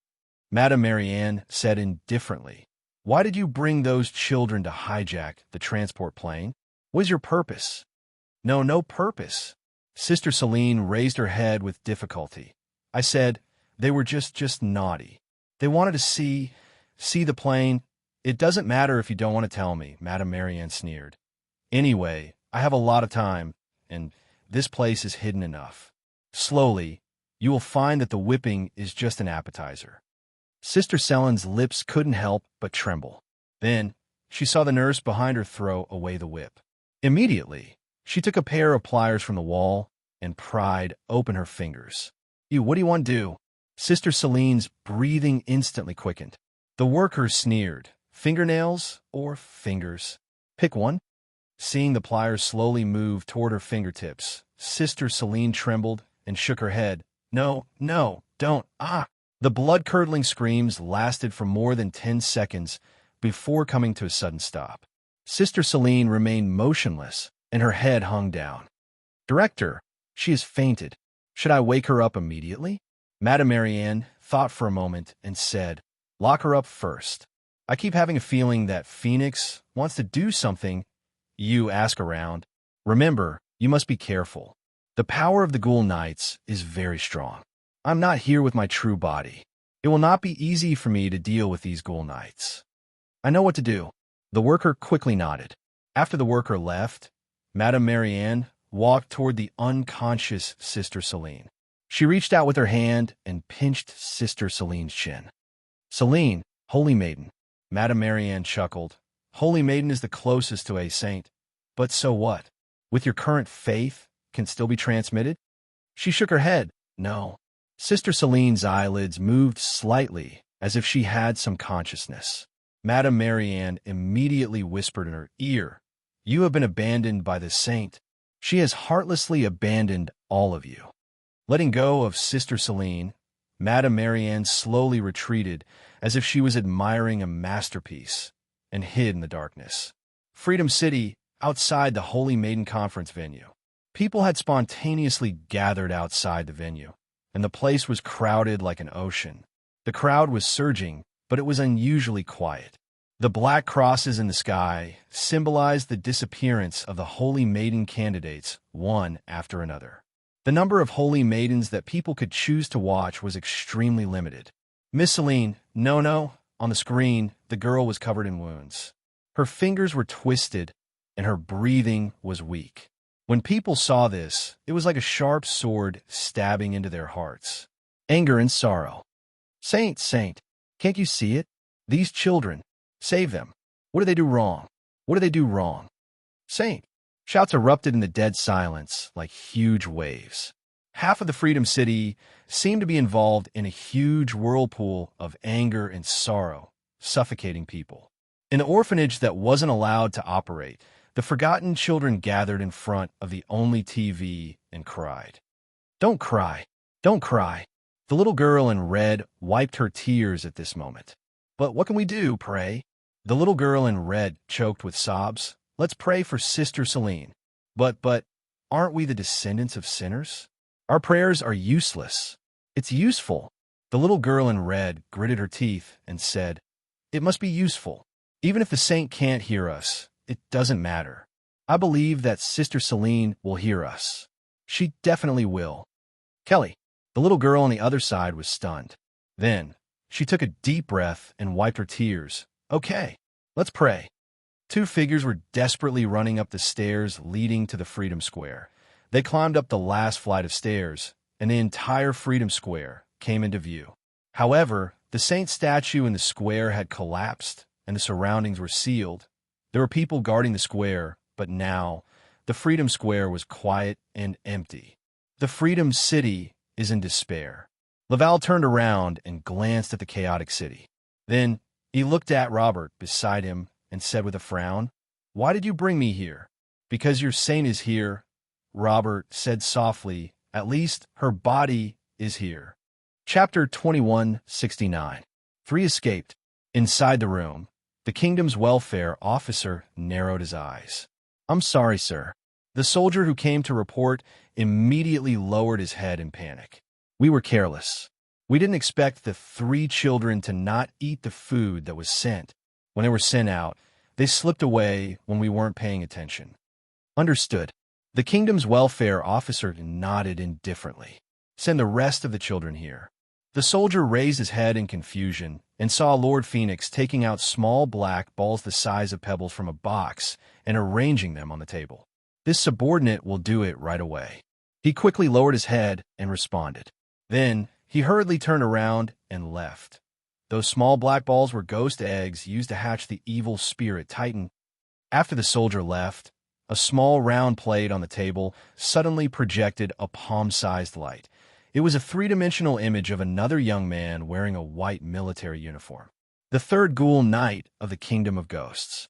Madame Marianne said indifferently. "Why did you bring those children to hijack the transport plane? What is your purpose?" No purpose." Sister Serene raised her head with difficulty. "I said they were just naughty. They wanted to see the plane." "It doesn't matter if you don't want to tell me," Madame Marianne sneered. "Anyway, I have a lot of time, and this place is hidden enough. Slowly, you will find that the whipping is just an appetizer." Sister Selen's lips couldn't help but tremble. Then she saw the nurse behind her throw away the whip. Immediately, she took a pair of pliers from the wall and pried open her fingers. What do you want to do?" Sister Selene's breathing instantly quickened. The worker sneered. "Fingernails or fingers? Pick one." Seeing the pliers slowly move toward her fingertips, Sister Serene trembled and shook her head. No, don't, ah!" The blood-curdling screams lasted for more than 10 seconds before coming to a sudden stop. Sister Serene remained motionless, and her head hung down. "Director, she has fainted. Should I wake her up immediately?" Madame Marianne thought for a moment and said, "Lock her up first. I keep having a feeling that Phoenix wants to do something." You ask around. "Remember, you must be careful. The power of the Ghoul Knights is very strong. I'm not here with my true body. It will not be easy for me to deal with these Ghoul Knights." "I know what to do." The worker quickly nodded. After the worker left, Madame Marianne walked toward the unconscious Sister Serene. She reached out with her hand and pinched Sister Selene's chin. "Selene, holy maiden, Madame Marianne chuckled. Holy Maiden is the closest to a saint. But so what? With your current faith, can still be transmitted? She shook her head. No. Sister Celine's eyelids moved slightly, as if she had some consciousness. Madame Marianne immediately whispered in her ear, You have been abandoned by the saint. She has heartlessly abandoned all of you. Letting go of Sister Celine, Madame Marianne slowly retreated as if she was admiring a masterpiece and hid in the darkness. Freedom City, outside the Holy Maiden Conference venue. People had spontaneously gathered outside the venue, and the place was crowded like an ocean. The crowd was surging, but it was unusually quiet. The black crosses in the sky symbolized the disappearance of the Holy Maiden candidates, one after another. The number of Holy Maidens that people could choose to watch was extremely limited. Miss Celine, no, on the screen, the girl was covered in wounds. Her fingers were twisted, and her breathing was weak. When people saw this, it was like a sharp sword stabbing into their hearts. Anger and sorrow. Saint, can't you see it? These children, save them. What did they do wrong? What did they do wrong? Saint. Shouts erupted in the dead silence like huge waves. Half of the Freedom City seemed to be involved in a huge whirlpool of anger and sorrow, suffocating people. In the orphanage that wasn't allowed to operate, the forgotten children gathered in front of the only TV and cried. Don't cry. Don't cry. The little girl in red wiped her tears at this moment. But what can we do, pray? The little girl in red choked with sobs. Let's pray for Sister Celine. But, aren't we the descendants of sinners? Our prayers are useless. It's useful. The little girl in red gritted her teeth and said, It must be useful. Even if the saint can't hear us, it doesn't matter. I believe that Sister Celine will hear us. She definitely will. Kelly, the little girl on the other side, was stunned. Then, she took a deep breath and wiped her tears. Okay, let's pray. Two figures were desperately running up the stairs leading to the Freedom Square. They climbed up the last flight of stairs, and the entire Freedom Square came into view. However, the saint statue in the square had collapsed, and the surroundings were sealed. There were people guarding the square, but now, the Freedom Square was quiet and empty. The Freedom City is in despair. Laval turned around and glanced at the chaotic city. Then, he looked at Robert beside him and said with a frown, Why did you bring me here? Because your saint is here, Robert said softly. At least her body is here. Chapter 2169. 3 escaped. Inside the room, the kingdom's welfare officer narrowed his eyes. I'm sorry, sir. The soldier who came to report immediately lowered his head in panic. We were careless. We didn't expect the 3 children to not eat the food that was sent. When they were sent out, they slipped away when we weren't paying attention. Understood. The kingdom's welfare officer nodded indifferently. Send the rest of the children here. The soldier raised his head in confusion and saw Lord Phoenix taking out small black balls the size of pebbles from a box and arranging them on the table. This subordinate will do it right away. He quickly lowered his head and responded. Then, he hurriedly turned around and left. Those small black balls were ghost eggs used to hatch the evil spirit Titan. After the soldier left, a small round plate on the table suddenly projected a palm-sized light. It was a 3-dimensional image of another young man wearing a white military uniform. The third ghoul knight of the Kingdom of Ghosts.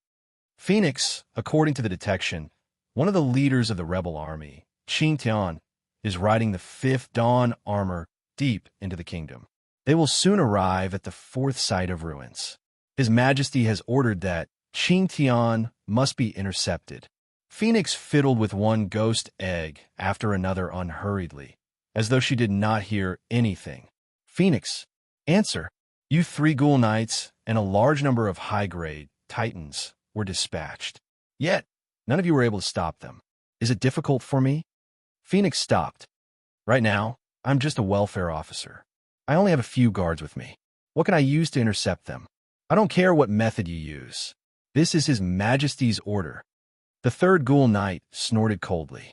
Phoenix, according to the detection, one of the leaders of the rebel army, Qing Tian, is riding the 5th Dawn armor deep into the kingdom. They will soon arrive at the 4th site of ruins. His Majesty has ordered that Qing Tian must be intercepted. Phoenix fiddled with one ghost egg after another unhurriedly, as though she did not hear anything. Phoenix, answer. You 3 ghoul knights and a large number of high-grade titans were dispatched. Yet, none of you were able to stop them. Is it difficult for me? Phoenix stopped. Right now, I'm just a welfare officer. I only have a few guards with me. What can I use to intercept them? I don't care what method you use. This is His Majesty's order. The third ghoul knight snorted coldly.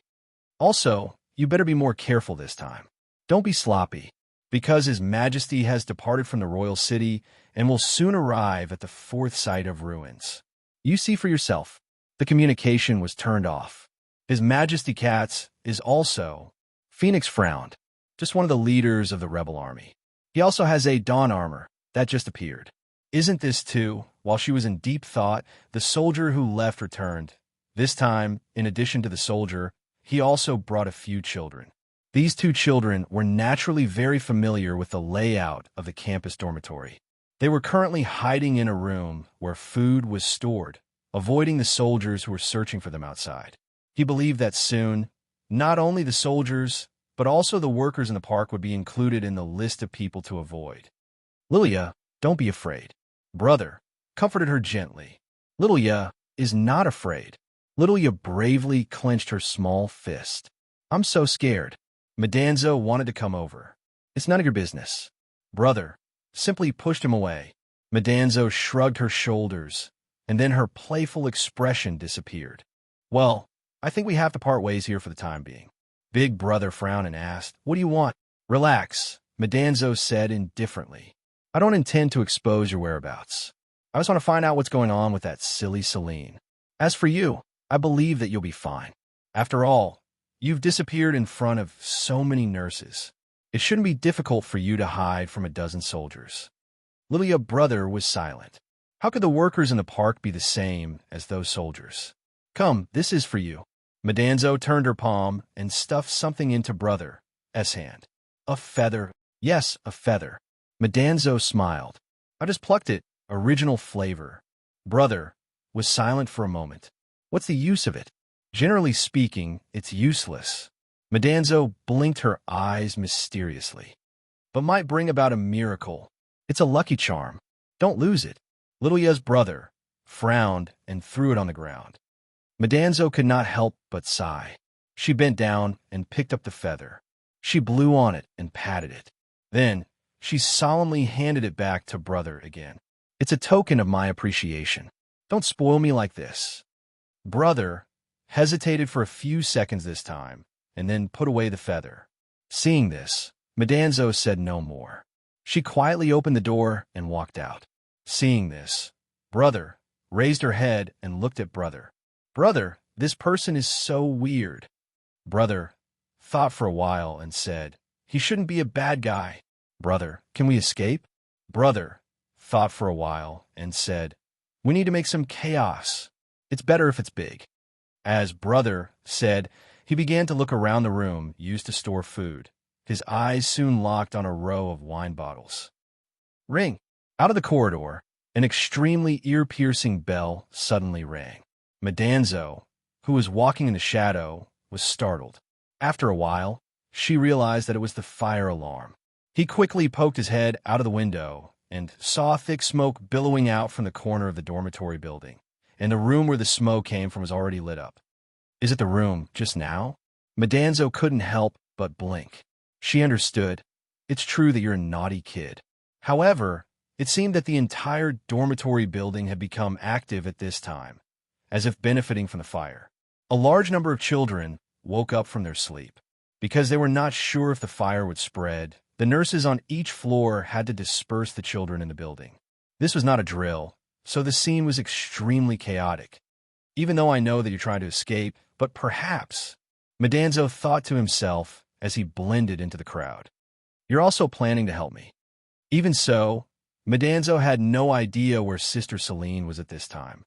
Also, you better be more careful this time. Don't be sloppy. because His Majesty has departed from the royal city and will soon arrive at the fourth site of ruins. You see for yourself. The communication was turned off. His Majesty Katz is also... Phoenix frowned. Just one of the leaders of the rebel army. He also has a dawn armor that just appeared. Isn't this too? While she was in deep thought, the soldier who left returned. This time, in addition to the soldier, he also brought a few children. These two children were naturally very familiar with the layout of the campus dormitory. They were currently hiding in a room where food was stored, avoiding the soldiers who were searching for them outside. He believed that soon, not only the soldiers, but also the workers in the park would be included in the list of people to avoid. Lilia, don't be afraid. Brother comforted her gently. Lilia is not afraid. Lilia bravely clenched her small fist. I'm so scared. Madanzo wanted to come over. It's none of your business. Brother simply pushed him away. Madanzo shrugged her shoulders, and then her playful expression disappeared. Well, I think we have to part ways here for the time being. Big Brother frowned and asked, What do you want? Relax, Madanzo said indifferently. I don't intend to expose your whereabouts. I just want to find out what's going on with that silly Celine. As for you, I believe that you'll be fine. After all, you've disappeared in front of so many nurses. It shouldn't be difficult for you to hide from a dozen soldiers. Lilia Brother was silent. How could the workers in the park be the same as those soldiers? Come, this is for you. Madanzo turned her palm and stuffed something into Brother's hand. A feather. Yes, a feather. Madanzo smiled. I just plucked it. Original flavor. Brother was silent for a moment. What's the use of it? Generally speaking, it's useless. Madanzo blinked her eyes mysteriously. But might bring about a miracle. It's a lucky charm. Don't lose it. Lilia's brother frowned and threw it on the ground. Madanzo could not help but sigh. She bent down and picked up the feather. She blew on it and patted it. Then she solemnly handed it back to Brother again. It's a token of my appreciation. Don't spoil me like this. Brother hesitated for a few seconds this time, and then put away the feather. Seeing this, Madanzo said no more. She quietly opened the door and walked out. Seeing this, Brother raised her head and looked at Brother. Brother, this person is so weird. Brother thought for a while and said, He shouldn't be a bad guy. Brother, can we escape? Brother thought for a while and said, We need to make some chaos. It's better if it's big. As Brother said, he began to look around the room used to store food. His eyes soon locked on a row of wine bottles. Ring. Out of the corridor, an extremely ear-piercing bell suddenly rang. Madanzo, who was walking in the shadow, was startled. After a while, she realized that it was the fire alarm. He quickly poked his head out of the window and saw thick smoke billowing out from the corner of the dormitory building, and the room where the smoke came from was already lit up. Is it the room just now? Madanzo couldn't help but blink. She understood. It's true that you're a naughty kid. However, it seemed that the entire dormitory building had become active at this time, as if benefiting from the fire. A large number of children woke up from their sleep. Because they were not sure if the fire would spread, the nurses on each floor had to disperse the children in the building. This was not a drill, so the scene was extremely chaotic. Even though I know that you're trying to escape, but perhaps, Madanzo thought to himself as he blended into the crowd. You're also planning to help me. Even so, Madanzo had no idea where Sister Celine was at this time.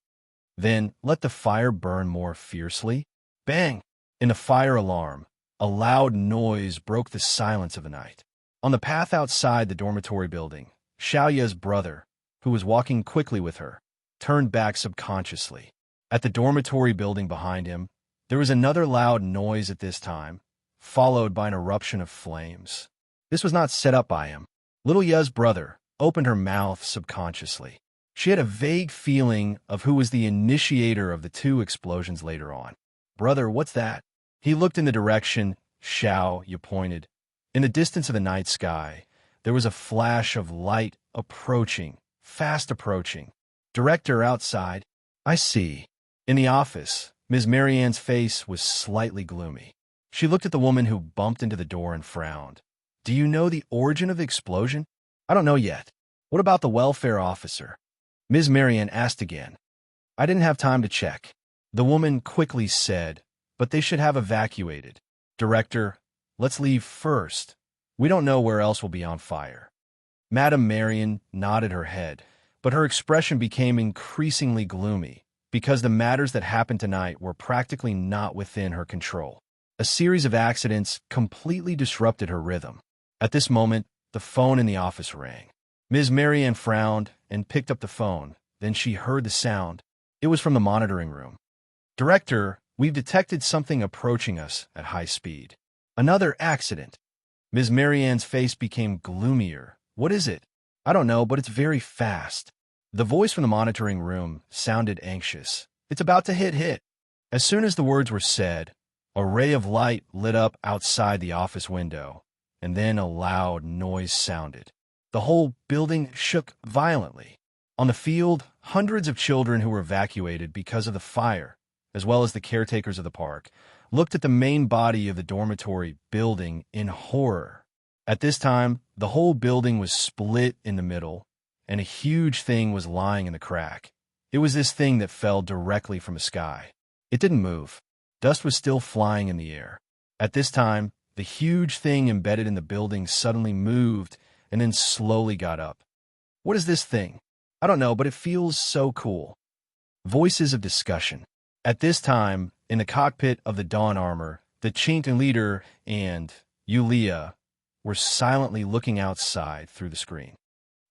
Then let the fire burn more fiercely. Bang! In the fire alarm, a loud noise broke the silence of the night. On the path outside the dormitory building, Xiaoya's brother, who was walking quickly with her, turned back subconsciously. At the dormitory building behind him, there was another loud noise at this time, followed by an eruption of flames. This was not set up by him. Little Ya's brother opened her mouth subconsciously. She had a vague feeling of who was the initiator of the two explosions later on. Brother, what's that? He looked in the direction Xiaoya pointed. In the distance of the night sky, there was a flash of light approaching, fast approaching. Director outside. I see. In the office, Ms. Marianne's face was slightly gloomy. She looked at the woman who bumped into the door and frowned. Do you know the origin of the explosion? I don't know yet. What about the welfare officer? Ms. Marian asked again. I didn't have time to check. The woman quickly said, but they should have evacuated. Director, let's leave first. We don't know where else will be on fire. Madame Marian nodded her head, but her expression became increasingly gloomy because the matters that happened tonight were practically not within her control. A series of accidents completely disrupted her rhythm. At this moment, the phone in the office rang. Ms. Marian frowned and picked up the phone. Then she heard the sound. It was from the monitoring room. Director, we've detected something approaching us at high speed. Another accident. Ms. Marian's face became gloomier. What is it? I don't know, but it's very fast. The voice from the monitoring room sounded anxious. It's about to hit. As soon as the words were said, a ray of light lit up outside the office window, and then a loud noise sounded. The whole building shook violently. On the field, hundreds of children who were evacuated because of the fire, as well as the caretakers of the park, looked at the main body of the dormitory building in horror. At this time, the whole building was split in the middle, and a huge thing was lying in the crack. It was this thing that fell directly from the sky. It didn't move. Dust was still flying in the air. At this time, the huge thing embedded in the building suddenly moved and then slowly got up. What is this thing? I don't know, but it feels so cool. Voices of discussion. At this time, in the cockpit of the Dawn Armor, the Chinkton leader and Yulia were silently looking outside through the screen.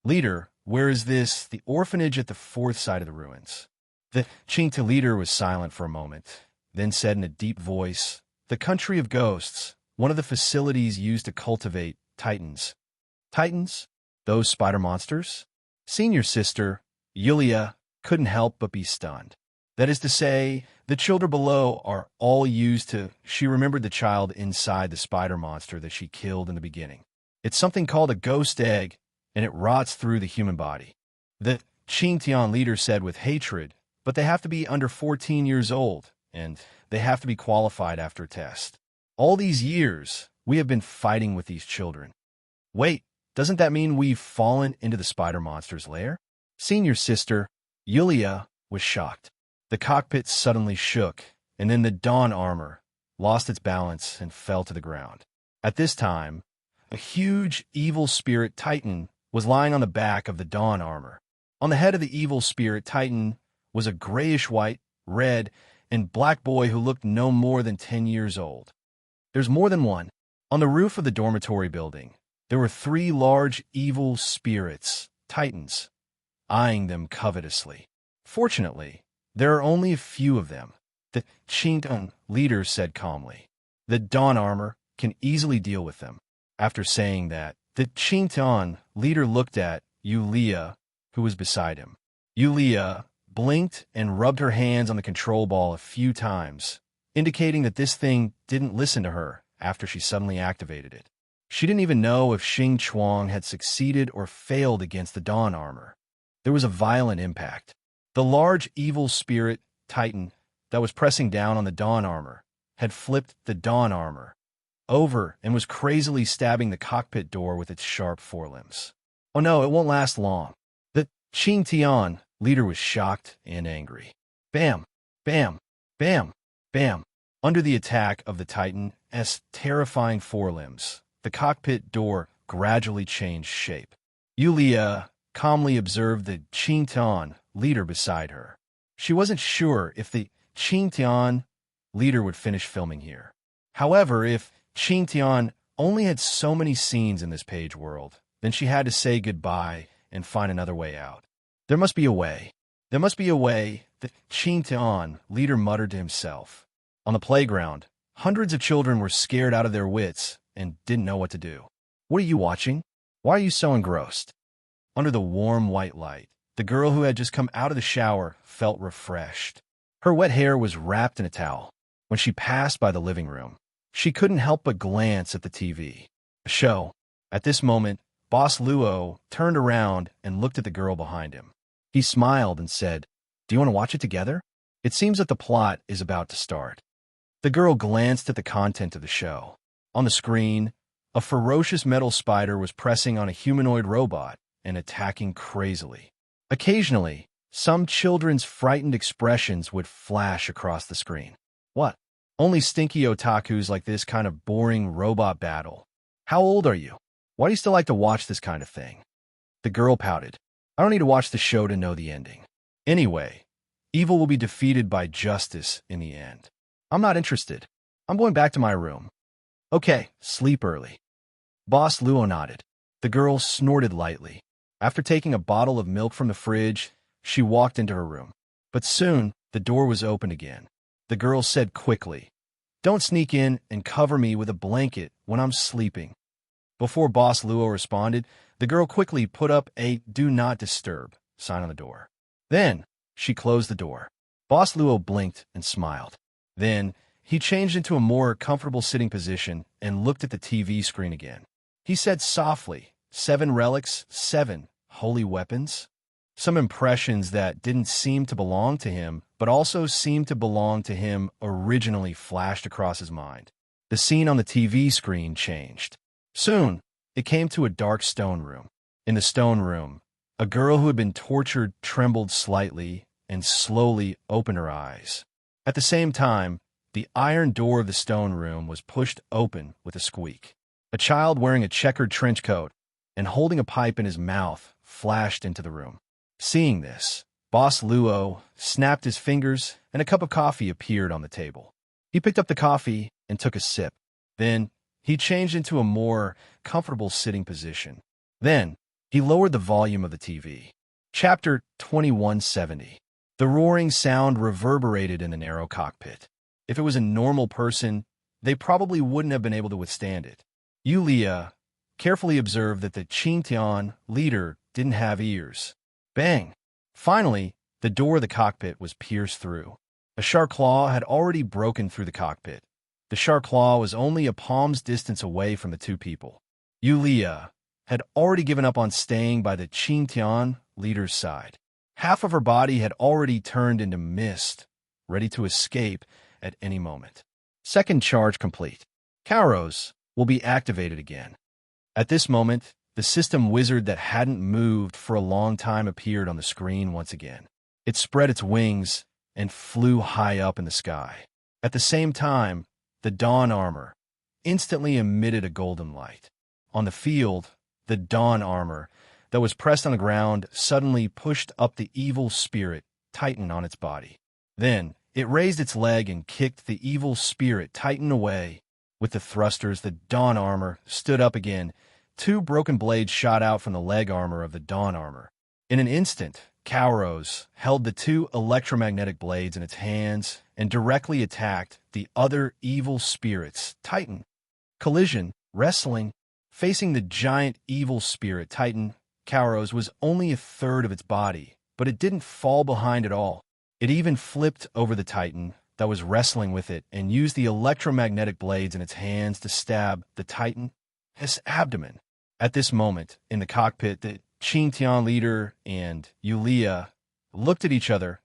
Leader, where is this? The orphanage at the fourth side of the ruins. The Chinkton leader was silent for a moment, then said in a deep voice, the country of ghosts, one of the facilities used to cultivate titans. Titans? Those spider monsters? Senior sister, Yulia, couldn't help but be stunned. That is to say, the children below are all used to... She remembered the child inside the spider monster that she killed in the beginning. It's something called a ghost egg, and it rots through the human body. The Qingtian leader said with hatred, but they have to be under 14 years old, and they have to be qualified after a test. All these years, we have been fighting with these children. Wait, doesn't that mean we've fallen into the spider monster's lair? Senior sister, Yulia, was shocked. The cockpit suddenly shook, and then the Dawn Armor lost its balance and fell to the ground. At this time, a huge evil spirit titan was lying on the back of the Dawn Armor. On the head of the evil spirit titan was a grayish-white, red, and black boy who looked no more than 10 years old. There's more than one. On the roof of the dormitory building, there were 3 large evil spirits, titans, eyeing them covetously. Fortunately, there are only a few of them, the Qington leader said calmly. The Dawn Armor can easily deal with them. After saying that, the Qington leader looked at Yulia, who was beside him. Yulia blinked and rubbed her hands on the control ball a few times, indicating that this thing didn't listen to her after she suddenly activated it. She didn't even know if Xing Chuang had succeeded or failed against the Dawn Armor. There was a violent impact. The large evil spirit titan that was pressing down on the Dawn Armor had flipped the Dawn Armor over and was crazily stabbing the cockpit door with its sharp forelimbs. Oh no, it won't last long. The Qingtian leader was shocked and angry. Bam, bam, bam, bam. Under the attack of the Titan's terrifying forelimbs, the cockpit door gradually changed shape. Yulia calmly observed the Qingtian leader beside her. She wasn't sure if the Qingtian leader would finish filming here. However, if Qingtian only had so many scenes in this page world, then she had to say goodbye and find another way out. There must be a way. There must be a way, the Qingtian leader muttered to himself. On the playground, hundreds of children were scared out of their wits and didn't know what to do. What are you watching? Why are you so engrossed? Under the warm white light, the girl who had just come out of the shower felt refreshed. Her wet hair was wrapped in a towel. When she passed by the living room, she couldn't help but glance at the TV. A show. At this moment, Boss Luo turned around and looked at the girl behind him. He smiled and said, "Do you want to watch it together? It seems that the plot is about to start." The girl glanced at the content of the show. On the screen, A ferocious metal spider was pressing on a humanoid robot and attacking crazily. Occasionally, some children's frightened expressions would flash across the screen. What? Only stinky otakus like this kind of boring robot battle. How old are you? Why do you still like to watch this kind of thing? The girl pouted. I don't need to watch the show to know the ending. Anyway, evil will be defeated by justice in the end. I'm not interested. I'm going back to my room. Okay, sleep early. Boss Luo nodded. The girl snorted lightly. After taking a bottle of milk from the fridge, she walked into her room. But soon, the door was opened again. The girl said quickly, "Don't sneak in and cover me with a blanket when I'm sleeping." Before Boss Luo responded, the girl quickly put up a "Do Not Disturb" sign on the door. Then, she closed the door. Boss Luo blinked and smiled. Then, he changed into a more comfortable sitting position and looked at the TV screen again. He said softly, 7 relics, 7 holy weapons? Some impressions that didn't seem to belong to him, but also seemed to belong to him originally flashed across his mind. The scene on the TV screen changed. Soon, it came to a dark stone room. In the stone room, a girl who had been tortured trembled slightly and slowly opened her eyes. At the same time, the iron door of the stone room was pushed open with a squeak. A child wearing a checkered trench coat and holding a pipe in his mouth flashed into the room. Seeing this, Boss Luo snapped his fingers and a cup of coffee appeared on the table. He picked up the coffee and took a sip. Then, he changed into a more comfortable sitting position. Then, he lowered the volume of the TV. Chapter 2170. The roaring sound reverberated in the narrow cockpit. If it was a normal person, they probably wouldn't have been able to withstand it. Yulia carefully observed that the Qingtian leader didn't have ears. Bang! Finally, the door of the cockpit was pierced through. A sharp claw had already broken through the cockpit. The sharp claw was only a palm's distance away from the two people. Yulia had already given up on staying by the Qingtian leader's side. Half of her body had already turned into mist, ready to escape at any moment. Second charge complete. Kairos will be activated again. At this moment, the system wizard that hadn't moved for a long time appeared on the screen once again. It spread its wings and flew high up in the sky. At the same time, the dawn armor instantly emitted a golden light. On the field, the dawn armor that was pressed on the ground suddenly pushed up the evil spirit Titan on its body. Then, it raised its leg and kicked the evil spirit Titan away. With the thrusters, the dawn armor stood up again. 2 broken blades shot out from the leg armor of the dawn armor. In an instant, Kairos held the 2 electromagnetic blades in its hands and directly attacked the other evil spirit's Titan. Collision, wrestling, facing the giant evil spirit Titan, Kairos was only a third of its body, but it didn't fall behind at all. It even flipped over the Titan that was wrestling with it and used the electromagnetic blades in its hands to stab the Titan's abdomen. At this moment, in the cockpit, the Qingtian leader and Yulia looked at each other.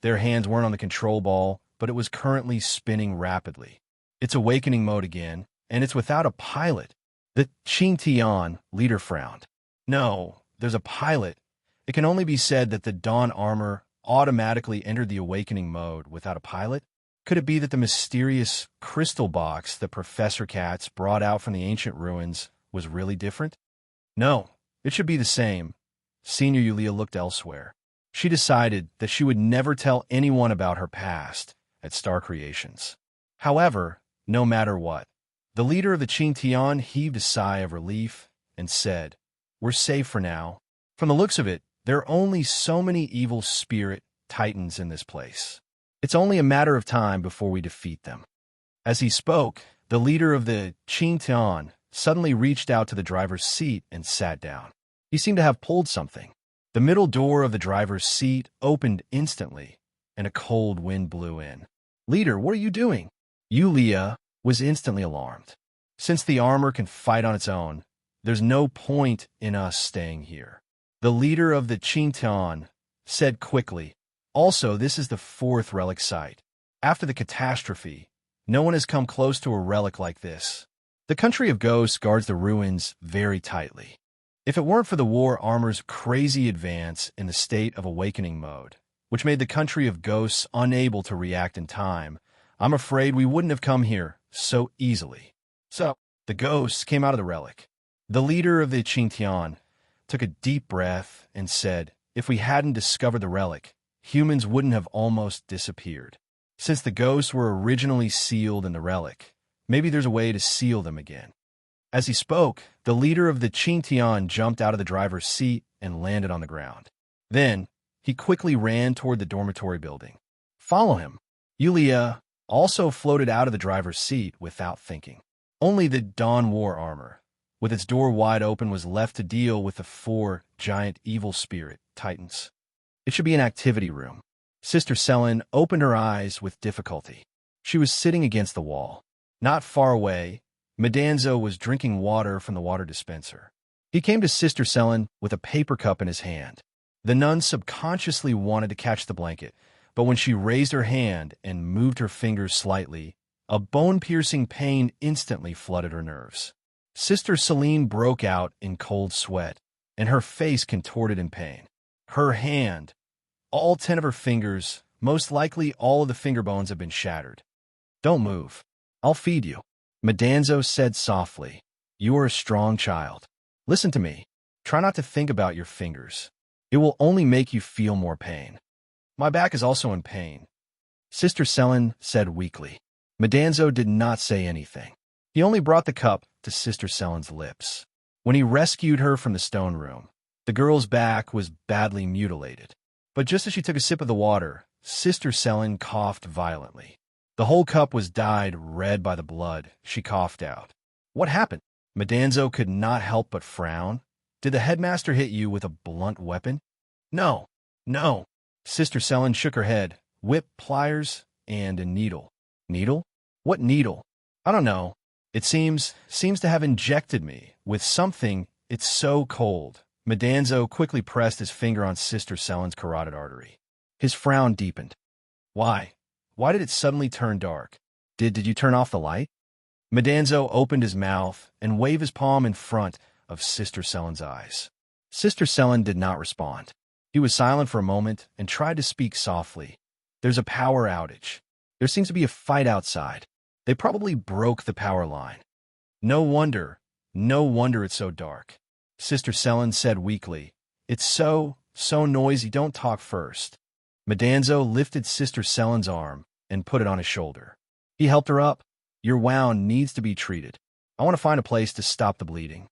Their hands weren't on the control ball, but it was currently spinning rapidly. It's awakening mode again, and it's without a pilot. The Qingtian leader frowned. No, there's a pilot. It can only be said that the dawn armor automatically entered the awakening mode without a pilot. Could it be that the mysterious crystal box that Professor Katz brought out from the ancient ruins was really different? No, it should be the same. Senior Yulia looked elsewhere. She decided that she would never tell anyone about her past at Star Creations. However, no matter what, the leader of the Qingtian heaved a sigh of relief and said, "We're safe for now. From the looks of it, there are only so many evil spirit titans in this place. It's only a matter of time before we defeat them." As he spoke, the leader of the Qingtian suddenly reached out to the driver's seat and sat down. He seemed to have pulled something. The middle door of the driver's seat opened instantly, and a cold wind blew in. "Leader, what are you doing?" Yulia was instantly alarmed. "Since the armor can fight on its own, there's no point in us staying here," the leader of the Qingtian said quickly. "Also, this is the 4th relic site. After the catastrophe, no one has come close to a relic like this. The country of ghosts guards the ruins very tightly. If it weren't for the war armor's crazy advance in the state of awakening mode, which made the country of ghosts unable to react in time, I'm afraid we wouldn't have come here so easily. So, the ghosts came out of the relic. The leader of the Qingtian took a deep breath and said, if we hadn't discovered the relic, humans wouldn't have almost disappeared. Since the ghosts were originally sealed in the relic, maybe there's a way to seal them again. As he spoke, the leader of the Qingtian jumped out of the driver's seat and landed on the ground. Then, he quickly ran toward the dormitory building. Follow him. Yulia also floated out of the driver's seat without thinking. Only the Dawn War armor, with its door wide open, was left to deal with the 4 giant evil spirit titans. It should be an activity room. Sister Selin opened her eyes with difficulty. She was sitting against the wall. Not far away, Medanzo was drinking water from the water dispenser. He came to Sister Selin with a paper cup in his hand. The nun subconsciously wanted to catch the blanket, but when she raised her hand and moved her fingers slightly, a bone-piercing pain instantly flooded her nerves. Sister Celine broke out in cold sweat, and her face contorted in pain. Her hand, all 10 of her fingers, most likely all of the finger bones, have been shattered. Don't move. I'll feed you. Medanzo said softly. You are a strong child. Listen to me. Try not to think about your fingers. It will only make you feel more pain. My back is also in pain, Sister Selin said weakly. Medanzo did not say anything. He only brought the cup to Sister Selin's lips. When he rescued her from the stone room, the girl's back was badly mutilated. But just as she took a sip of the water, Sister Selin coughed violently. The whole cup was dyed red by the blood she coughed out. What happened? Medanzo could not help but frown. Did the headmaster hit you with a blunt weapon? No. Sister Selin shook her head. Whip, pliers, and a needle. Needle? What needle? I don't know. It seems to have injected me with something. It's so cold. Medanzo quickly pressed his finger on Sister Selin's carotid artery. His frown deepened. Why? Why did it suddenly turn dark? Did you turn off the light? Medanzo opened his mouth and waved his palm in front of Sister Selin's eyes. Sister Selin did not respond. He was silent for a moment and tried to speak softly. There's a power outage. There seems to be a fight outside. They probably broke the power line. No wonder it's so dark. Sister Selin said weakly. It's so noisy. Don't talk first. Medanzo lifted Sister Selin's arm and put it on his shoulder. He helped her up. Your wound needs to be treated. I want to find a place to stop the bleeding.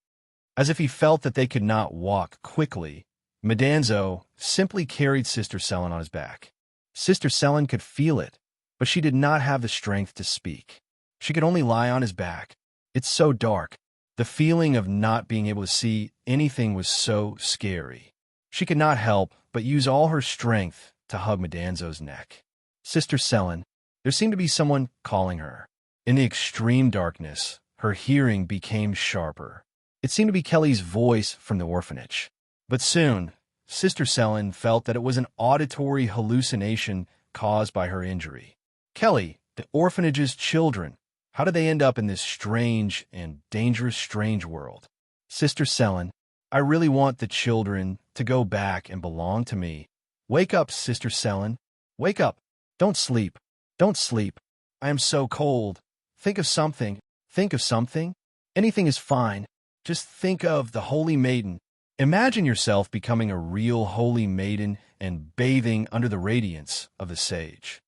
As if he felt that they could not walk quickly, Medanzo simply carried Sister Selin on his back. Sister Selin could feel it, but she did not have the strength to speak. She could only lie on his back. It's so dark. The feeling of not being able to see anything was so scary. She could not help but use all her strength to hug Medanzo's neck. Sister Selin, there seemed to be someone calling her. In the extreme darkness, her hearing became sharper. It seemed to be Kelly's voice from the orphanage. But soon, Sister Selin felt that it was an auditory hallucination caused by her injury. Kelly, the orphanage's children, how did they end up in this strange and dangerous strange world? Sister Selin, I really want the children to go back and belong to me. Wake up, Sister Selin. Wake up. Don't sleep. Don't sleep. I am so cold. Think of something. Think of something. Anything is fine. Just think of the Holy Maiden. Imagine yourself becoming a real Holy Maiden and bathing under the radiance of the sage.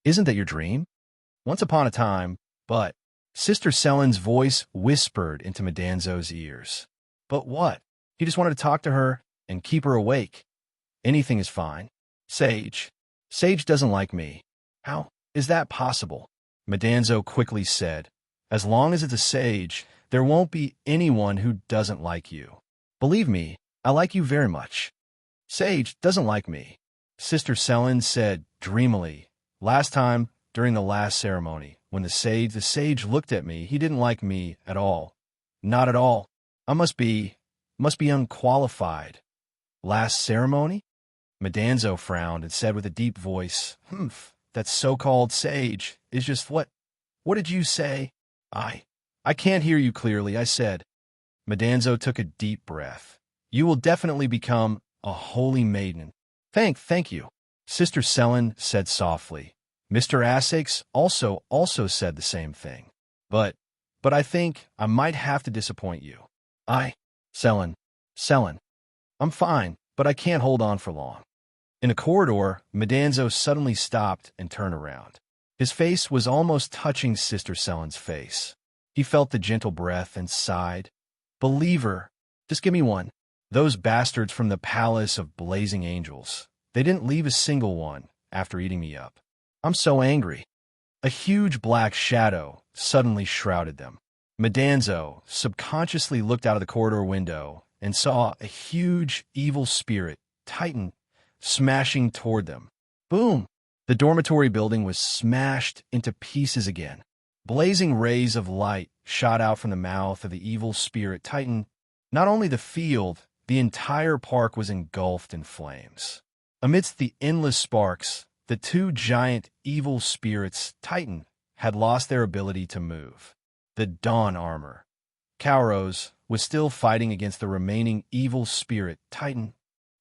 Isn't that your dream? Once upon a time, but Sister Selin's voice whispered into Medanzo's ears. But what? He just wanted to talk to her and keep her awake. Anything is fine. Sage doesn't like me. How is that possible? Medanzo quickly said, as long as it's a sage, there won't be anyone who doesn't like you. Believe me, I like you very much. Sage doesn't like me, Sister Selin said dreamily. Last time, during the last ceremony, when the sage looked at me, he didn't like me at all. Not at all. I must be unqualified. Last ceremony? Medanzo frowned and said with a deep voice, that so-called sage is just what did you say? I I can't hear you clearly, I said. Madanzo took a deep breath. You will definitely become a holy maiden. Thank you. Sister Selin said softly. Mr. Asakes also said the same thing. But I think I might have to disappoint you. Selin. I'm fine, but I can't hold on for long. In a corridor, Madanzo suddenly stopped and turned around. His face was almost touching Sister Selin's face. He felt the gentle breath and sighed. Believer, just give me one. Those bastards from the palace of blazing angels. They didn't leave a single one after eating me up. I'm so angry. A huge black shadow suddenly shrouded them. Madanzo subconsciously looked out of the corridor window and saw a huge evil spirit, Titan, smashing toward them. Boom! The dormitory building was smashed into pieces again. Blazing rays of light shot out from the mouth of the evil spirit Titan. Not only the field, the entire park was engulfed in flames. Amidst the endless sparks, the two giant evil spirits, Titan, had lost their ability to move. The Dawn Armor. Kauros was still fighting against the remaining evil spirit, Titan.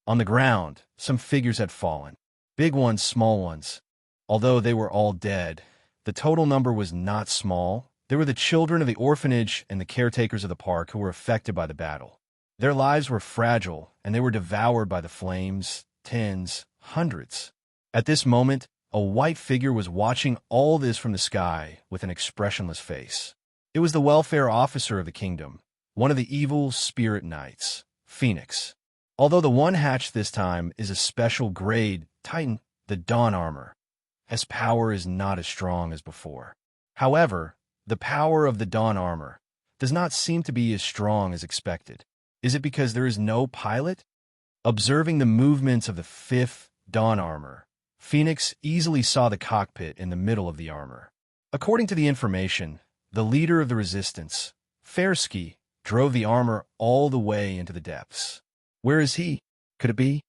On the ground, some figures had fallen. Big ones, small ones. Although they were all dead, the total number was not small. There were the children of the orphanage and the caretakers of the park who were affected by the battle. Their lives were fragile, and they were devoured by the flames, tens, hundreds. At this moment, a white figure was watching all this from the sky with an expressionless face. It was the welfare officer of the kingdom, one of the evil spirit knights, Phoenix. Although the one hatched this time is a special grade Titan, the Dawn Armor. His power is not as strong as before. However, the power of the Dawn Armor does not seem to be as strong as expected. Is it because there is no pilot? Observing the movements of the fifth Dawn Armor, Phoenix easily saw the cockpit in the middle of the armor. According to the information, the leader of the resistance, Fairski, drove the armor all the way into the depths. Where is he? Could it be?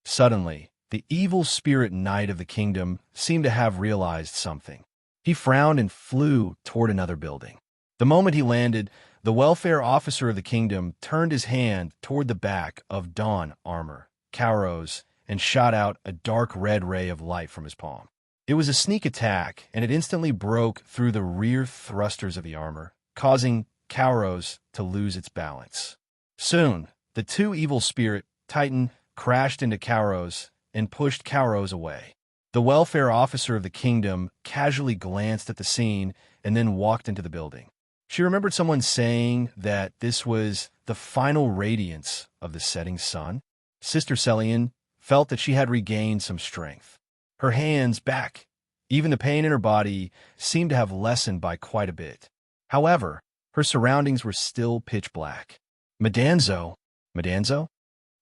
Suddenly, the evil spirit knight of the kingdom seemed to have realized something. He frowned and flew toward another building. The moment he landed, the welfare officer of the kingdom turned his hand toward the back of Dawn Armor, Kauros, and shot out a dark red ray of light from his palm. It was a sneak attack, and it instantly broke through the rear thrusters of the armor, causing Kauros to lose its balance. Soon, the two evil spirit, Titan, crashed into Kauros and pushed Kauros away. The welfare officer of the kingdom casually glanced at the scene and then walked into the building. She remembered someone saying that this was the final radiance of the setting sun. Sister Selin felt that she had regained some strength. Her hands back. Even the pain in her body seemed to have lessened by quite a bit. However, her surroundings were still pitch black. Madanzo?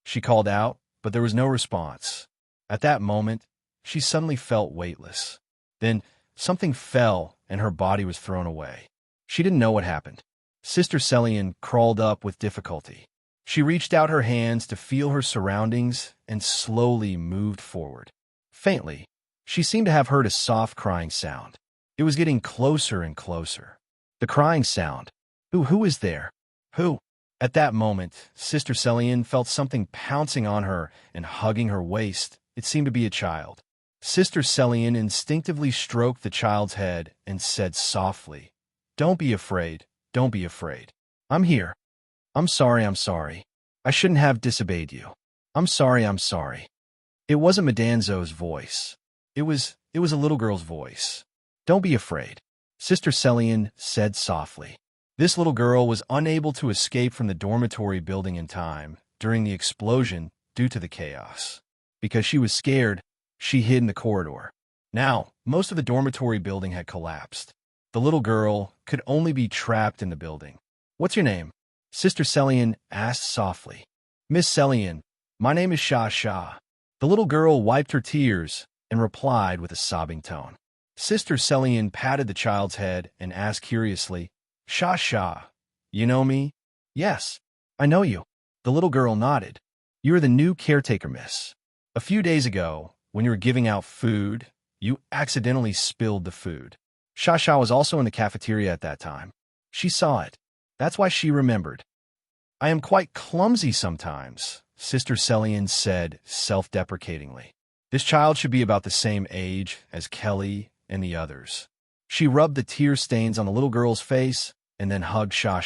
She called out, but there was no response. At that moment, she suddenly felt weightless. Then something fell and her body was thrown away. She didn't know what happened. Sister Selin crawled up with difficulty. She reached out her hands to feel her surroundings and slowly moved forward. Faintly, she seemed to have heard a soft crying sound. It was getting closer and closer. The crying sound. Who is there? Who? At that moment, Sister Selin felt something pouncing on her and hugging her waist. It seemed to be a child. Sister Selin instinctively stroked the child's head and said softly, "Don't be afraid. Don't be afraid. I'm here. I'm sorry. I shouldn't have disobeyed you. I'm sorry. It wasn't Madanzo's voice. It was a little girl's voice. Don't be afraid, Sister Selin said softly. This little girl was unable to escape from the dormitory building in time during the explosion due to the chaos. Because she was scared, she hid in the corridor. Now, most of the dormitory building had collapsed. The little girl could only be trapped in the building. What's your name? Sister Selin asked softly. Miss Selin, my name is Shah. The little girl wiped her tears and replied with a sobbing tone. Sister Selin patted the child's head and asked curiously, Shah, you know me? Yes, I know you. The little girl nodded. You are the new caretaker, miss. A few days ago, when you were giving out food, you accidentally spilled the food. Shah was also in the cafeteria at that time. She saw it. That's why she remembered. I am quite clumsy sometimes, Sister Celian said self-deprecatingly. This child should be about the same age as Kelly and the others. She rubbed the tear stains on the little girl's face and then hugged Sha.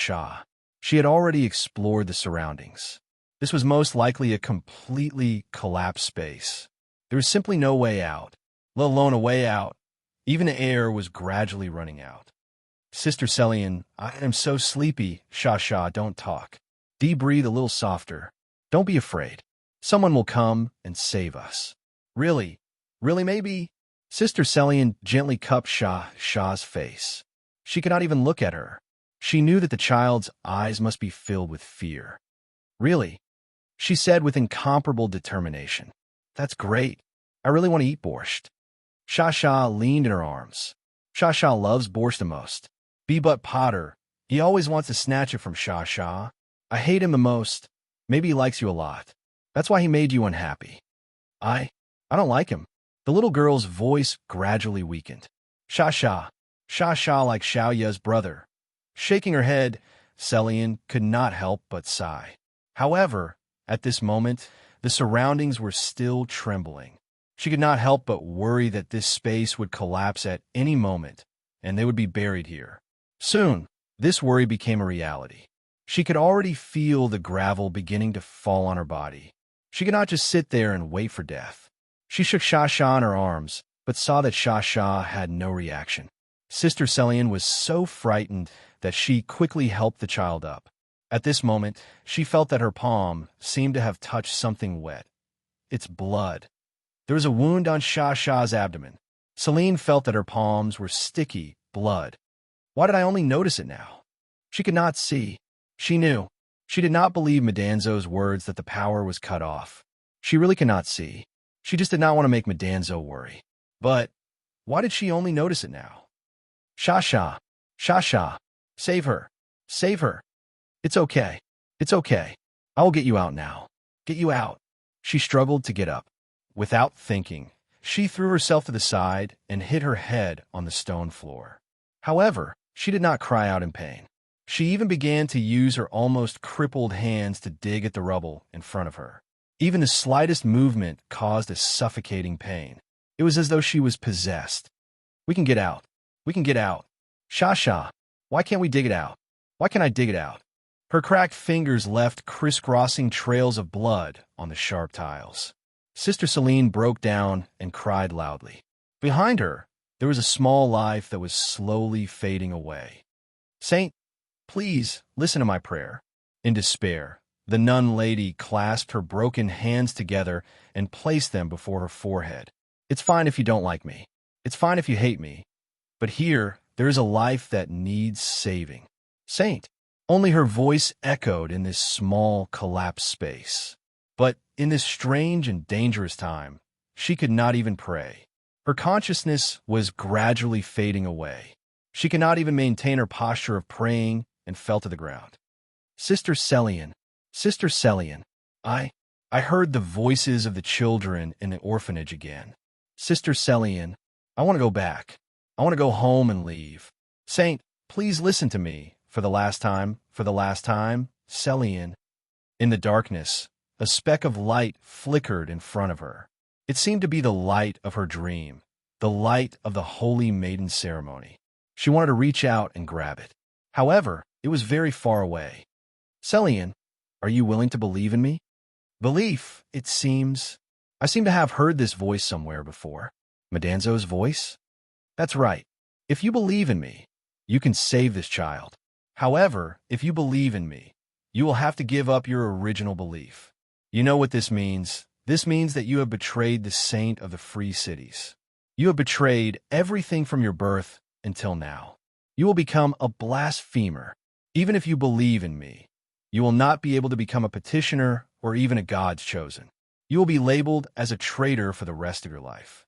She had already explored the surroundings. This was most likely a completely collapsed space. There was simply no way out, let alone a way out. Even the air was gradually running out. Sister Celian, I am so sleepy. Sha, don't talk. Dee, breathe a little softer. Don't be afraid. Someone will come and save us. Really? Really, maybe? Sister Celian gently cupped Sha's face. She could not even look at her. She knew that the child's eyes must be filled with fear. Really? She said with incomparable determination. That's great. I really want to eat borscht. Sha leaned in her arms. Sha loves borscht the most. But Potter, he always wants to snatch it from Sha. I hate him the most. Maybe he likes you a lot. That's why he made you unhappy. I don't like him. The little girl's voice gradually weakened. Sha like Xiaoya's brother. Shaking her head, Celian could not help but sigh. However, at this moment, the surroundings were still trembling. She could not help but worry that this space would collapse at any moment, and they would be buried here. Soon, this worry became a reality. She could already feel the gravel beginning to fall on her body. She could not just sit there and wait for death. She shook Sha in her arms, but saw that Sha had no reaction. Sister Celian was so frightened that she quickly helped the child up. At this moment, she felt that her palm seemed to have touched something wet. It's blood. There was a wound on Sha's abdomen. Celine felt that her palms were sticky blood. Why did I only notice it now? She could not see. She knew. She did not believe Madanzo's words that the power was cut off. She really could not see. She just did not want to make Madanzo worry. But why did she only notice it now? Sha, save her. Save her. It's okay. It's okay. I will get you out now. Get you out. She struggled to get up. Without thinking, she threw herself to the side and hit her head on the stone floor. However, she did not cry out in pain. She even began to use her almost crippled hands to dig at the rubble in front of her. Even the slightest movement caused a suffocating pain. It was as though she was possessed. We can get out. We can get out. Sha, why can't we dig it out? Why can't I dig it out? Her cracked fingers left crisscrossing trails of blood on the sharp tiles. Sister Celine broke down and cried loudly. Behind her, there was a small life that was slowly fading away. Saint, please listen to my prayer. In despair, the nun lady clasped her broken hands together and placed them before her forehead. It's fine if you don't like me. It's fine if you hate me. But here, there is a life that needs saving. Saint. Only her voice echoed in this small, collapsed space. But in this strange and dangerous time, she could not even pray. Her consciousness was gradually fading away. She could not even maintain her posture of praying and fell to the ground. Sister Celian, I heard the voices of the children in the orphanage again. Sister Celian, I want to go back. I want to go home and leave. Saint, please listen to me. For the last time, Celian. In the darkness, a speck of light flickered in front of her. It seemed to be the light of her dream, the light of the holy maiden ceremony. She wanted to reach out and grab it. However, it was very far away. Celian, are you willing to believe in me? Belief, it seems. I seem to have heard this voice somewhere before. Madanzo's voice? That's right. If you believe in me, you can save this child. However, if you believe in me, you will have to give up your original belief. You know what this means. This means that you have betrayed the saint of the free cities. You have betrayed everything from your birth until now. You will become a blasphemer. Even if you believe in me, you will not be able to become a petitioner or even a God's chosen. You will be labeled as a traitor for the rest of your life.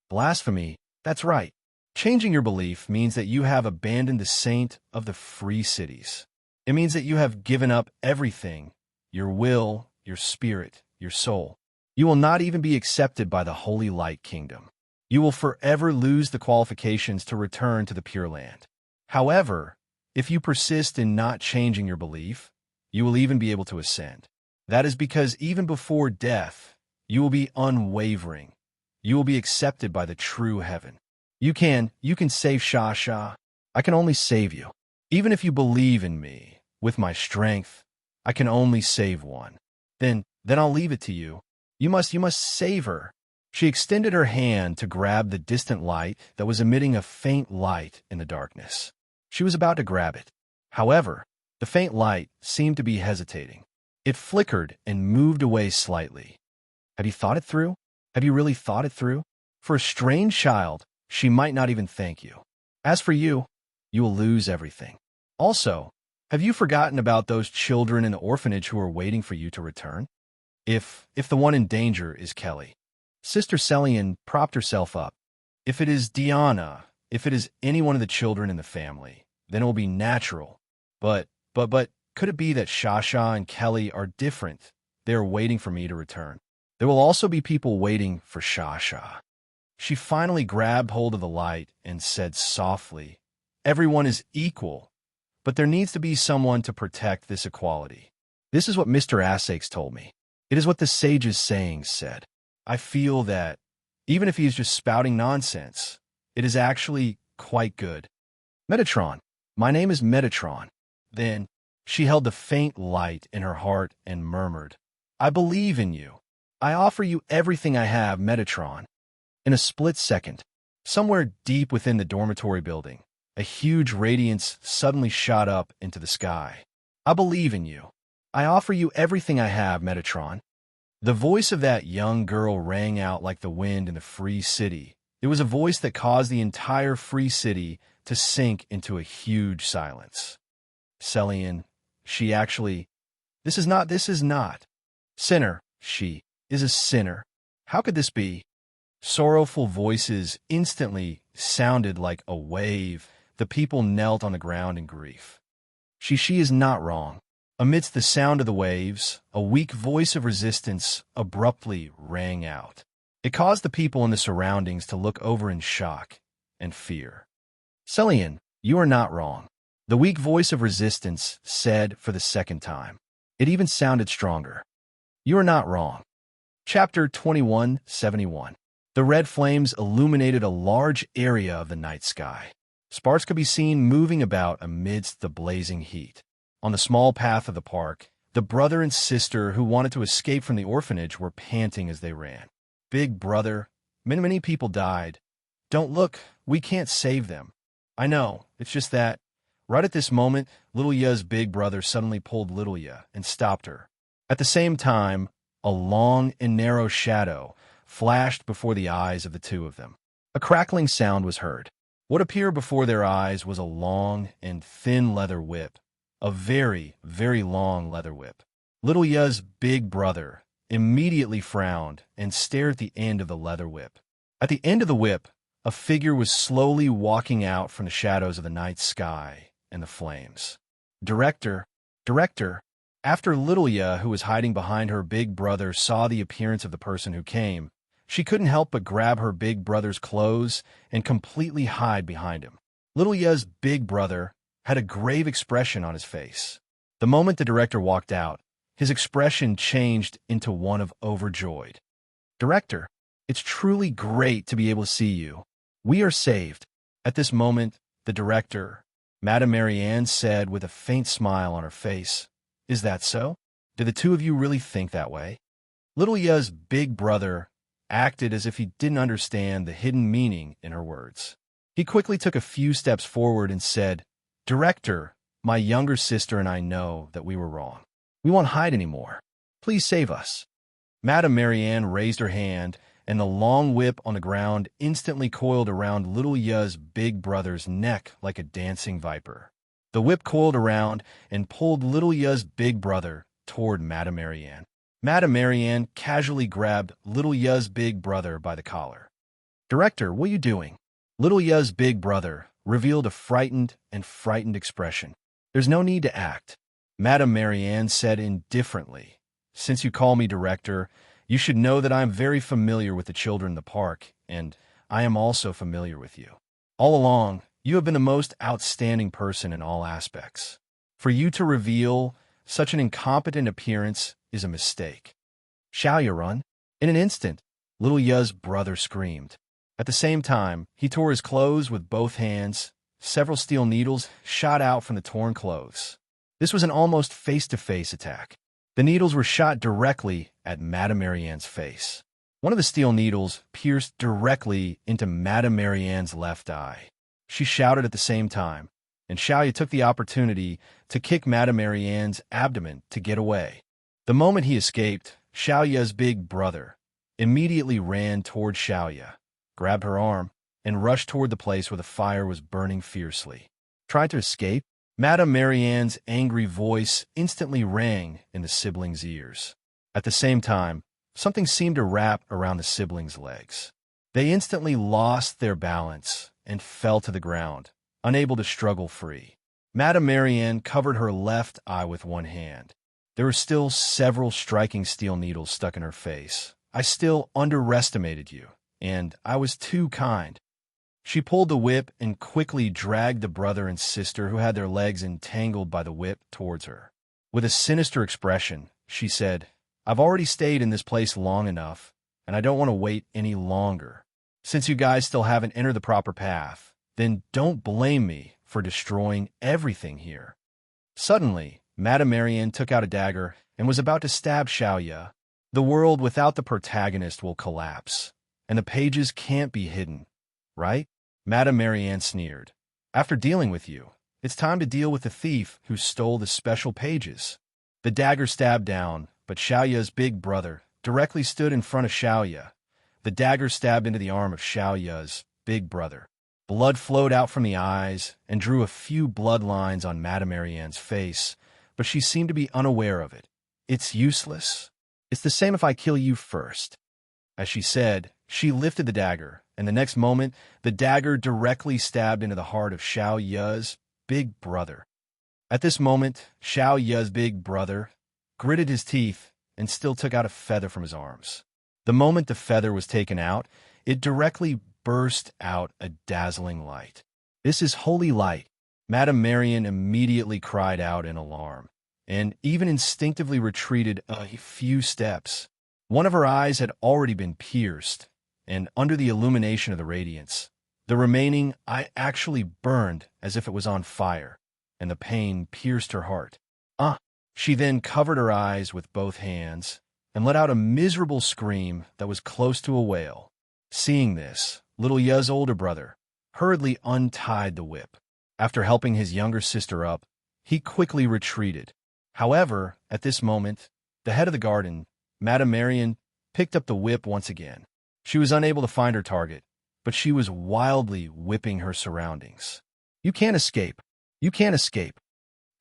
Blasphemy, that's right. Changing your belief means that you have abandoned the saint of the free cities. It means that you have given up everything, your will, your spirit, your soul. You will not even be accepted by the Holy Light Kingdom. You will forever lose the qualifications to return to the Pure Land. However, If you persist in not changing your belief, you will even be able to ascend. That is because even before death, you will be unwavering. You will be accepted by the true heaven. You can save Sha. I can only save you. Even if you believe in me, with my strength, I can only save one. Then I'll leave it to you. You must save her. She extended her hand to grab the distant light that was emitting a faint light in the darkness. She was about to grab it. However, the faint light seemed to be hesitating. It flickered and moved away slightly. Have you thought it through? Have you really thought it through? For a strange child, she might not even thank you. As for you, you will lose everything. Also, have you forgotten about those children in the orphanage who are waiting for you to return? If the one in danger is Kelly. Sister Celian propped herself up. If it is Diana, if it is any one of the children in the family, then it will be natural. But could it be that Shasha and Kelly are different? They are waiting for me to return. There will also be people waiting for Shasha. She finally grabbed hold of the light and said softly, "Everyone is equal, but there needs to be someone to protect this equality. This is what Mr. Asakes told me. It is what the sage's sayings said. I feel that, even if he is just spouting nonsense, it is actually quite good. Metatron, my name is Metatron." Then she held the faint light in her heart and murmured, "I believe in you. I offer you everything I have, Metatron." In a split second, somewhere deep within the dormitory building, a huge radiance suddenly shot up into the sky. "I believe in you. I offer you everything I have, Metatron." The voice of that young girl rang out like the wind in the free city. It was a voice that caused the entire free city to sink into a huge silence. Celian, this is not. Sinner, she is a sinner. How could this be? Sorrowful voices instantly sounded like a wave. The people knelt on the ground in grief. She is not wrong. Amidst the sound of the waves, a weak voice of resistance abruptly rang out. It caused the people in the surroundings to look over in shock and fear. "Celian, you are not wrong," the weak voice of resistance said for the second time. It even sounded stronger. "You are not wrong." Chapter 2171. The red flames illuminated a large area of the night sky. Sparks could be seen moving about amidst the blazing heat. On the small path of the park, the brother and sister who wanted to escape from the orphanage were panting as they ran. "Big brother, many people died. Don't look, we can't save them." "I know, it's just that." Right at this moment, Little Ya's big brother suddenly pulled Little Ya and stopped her. At the same time, a long and narrow shadow flashed before the eyes of the two of them. A crackling sound was heard. What appeared before their eyes was a long and thin leather whip. A very, very long leather whip. Little Ya's big brother immediately frowned and stared at the end of the leather whip. At the end of the whip, a figure was slowly walking out from the shadows of the night sky and the flames. Director. After Little Ya, who was hiding behind her big brother, saw the appearance of the person who came, she couldn't help but grab her big brother's clothes and completely hide behind him. Little Ya's big brother had a grave expression on his face. The moment the director walked out, his expression changed into one of overjoyed. "Director, it's truly great to be able to see you. We are saved." At this moment, the director, Madame Marianne, said with a faint smile on her face, "Is that so? Did the two of you really think that way?" Little Ya's big brother acted as if he didn't understand the hidden meaning in her words. He quickly took a few steps forward and said, "Director, my younger sister and I know that we were wrong. We won't hide anymore. Please save us." Madame Marianne raised her hand, and the long whip on the ground instantly coiled around Little Ya's big brother's neck like a dancing viper. The whip coiled around and pulled Little Ya's big brother toward Madame Marianne. Madame Marianne casually grabbed Little Ya's big brother by the collar. "Director, what are you doing?" Little Ya's big brother revealed a frightened expression. "There's no need to act," Madame Marianne said indifferently. "Since you call me director, you should know that I am very familiar with the children in the park, and I am also familiar with you. All along, You have been the most outstanding person in all aspects. For you to reveal such an incompetent appearance is a mistake. Shall you run? In an instant, little Yu's brother screamed. At the same time, he tore his clothes with both hands. Several steel needles shot out from the torn clothes. This was an almost face-to-face attack. The needles were shot directly at Madame Marianne's face. One of the steel needles pierced directly into Madame Marianne's left eye. She shouted at the same time, and Xiaoyu took the opportunity to kick Madame Marianne's abdomen to get away. The moment he escaped, Xiaoya's big brother immediately ran toward Xiaoya, grabbed her arm, and rushed toward the place where the fire was burning fiercely. Tried to escape? Madame Marianne's angry voice instantly rang in the siblings' ears. At the same time, something seemed to wrap around the siblings' legs. They instantly lost their balance and fell to the ground, unable to struggle free. Madame Marianne covered her left eye with one hand. There were still several striking steel needles stuck in her face. I still underestimated you, and I was too kind. She pulled the whip and quickly dragged the brother and sister who had their legs entangled by the whip towards her. With a sinister expression, she said, "I've already stayed in this place long enough, and I don't want to wait any longer. Since you guys still haven't entered the proper path, then don't blame me for destroying everything here." Suddenly, Madame Marianne took out a dagger and was about to stab Xiaoya. The world without the protagonist will collapse, and the pages can't be hidden, right? Madame Marianne sneered. After dealing with you, it's time to deal with the thief who stole the special pages. The dagger stabbed down, but Xiaoya's big brother directly stood in front of Xiaoya. The dagger stabbed into the arm of Xiaoya's big brother. Blood flowed out from the eyes and drew a few blood lines on Madame Marianne's face, but she seemed to be unaware of it. "It's useless. It's the same if I kill you first." As she said, she lifted the dagger, and the next moment, the dagger directly stabbed into the heart of Xiaoya's big brother. At this moment, Xiaoya's big brother gritted his teeth and still took out a feather from his arms. The moment the feather was taken out, it directly burst out a dazzling light. "This is holy light." Madame Marianne immediately cried out in alarm, and even instinctively retreated a few steps. One of her eyes had already been pierced, and under the illumination of the radiance, the remaining eye actually burned as if it was on fire, and the pain pierced her heart. She then covered her eyes with both hands and let out a miserable scream that was close to a wail. Seeing this, little Yu's older brother hurriedly untied the whip. After helping his younger sister up, he quickly retreated. However, at this moment, the head of the garden, Madame Marianne, picked up the whip once again. She was unable to find her target, but she was wildly whipping her surroundings. "You can't escape. You can't escape."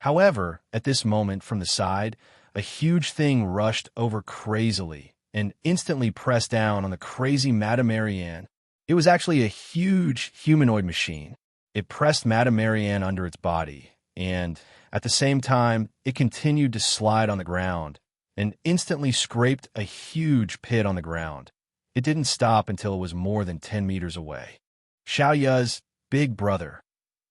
However, at this moment from the side, a huge thing rushed over crazily and instantly pressed down on the crazy Madame Marianne. It was actually a huge humanoid machine. It pressed Madame Marianne under its body, and at the same time, it continued to slide on the ground and instantly scraped a huge pit on the ground. It didn't stop until it was more than 10 meters away. Xiaoya's big brother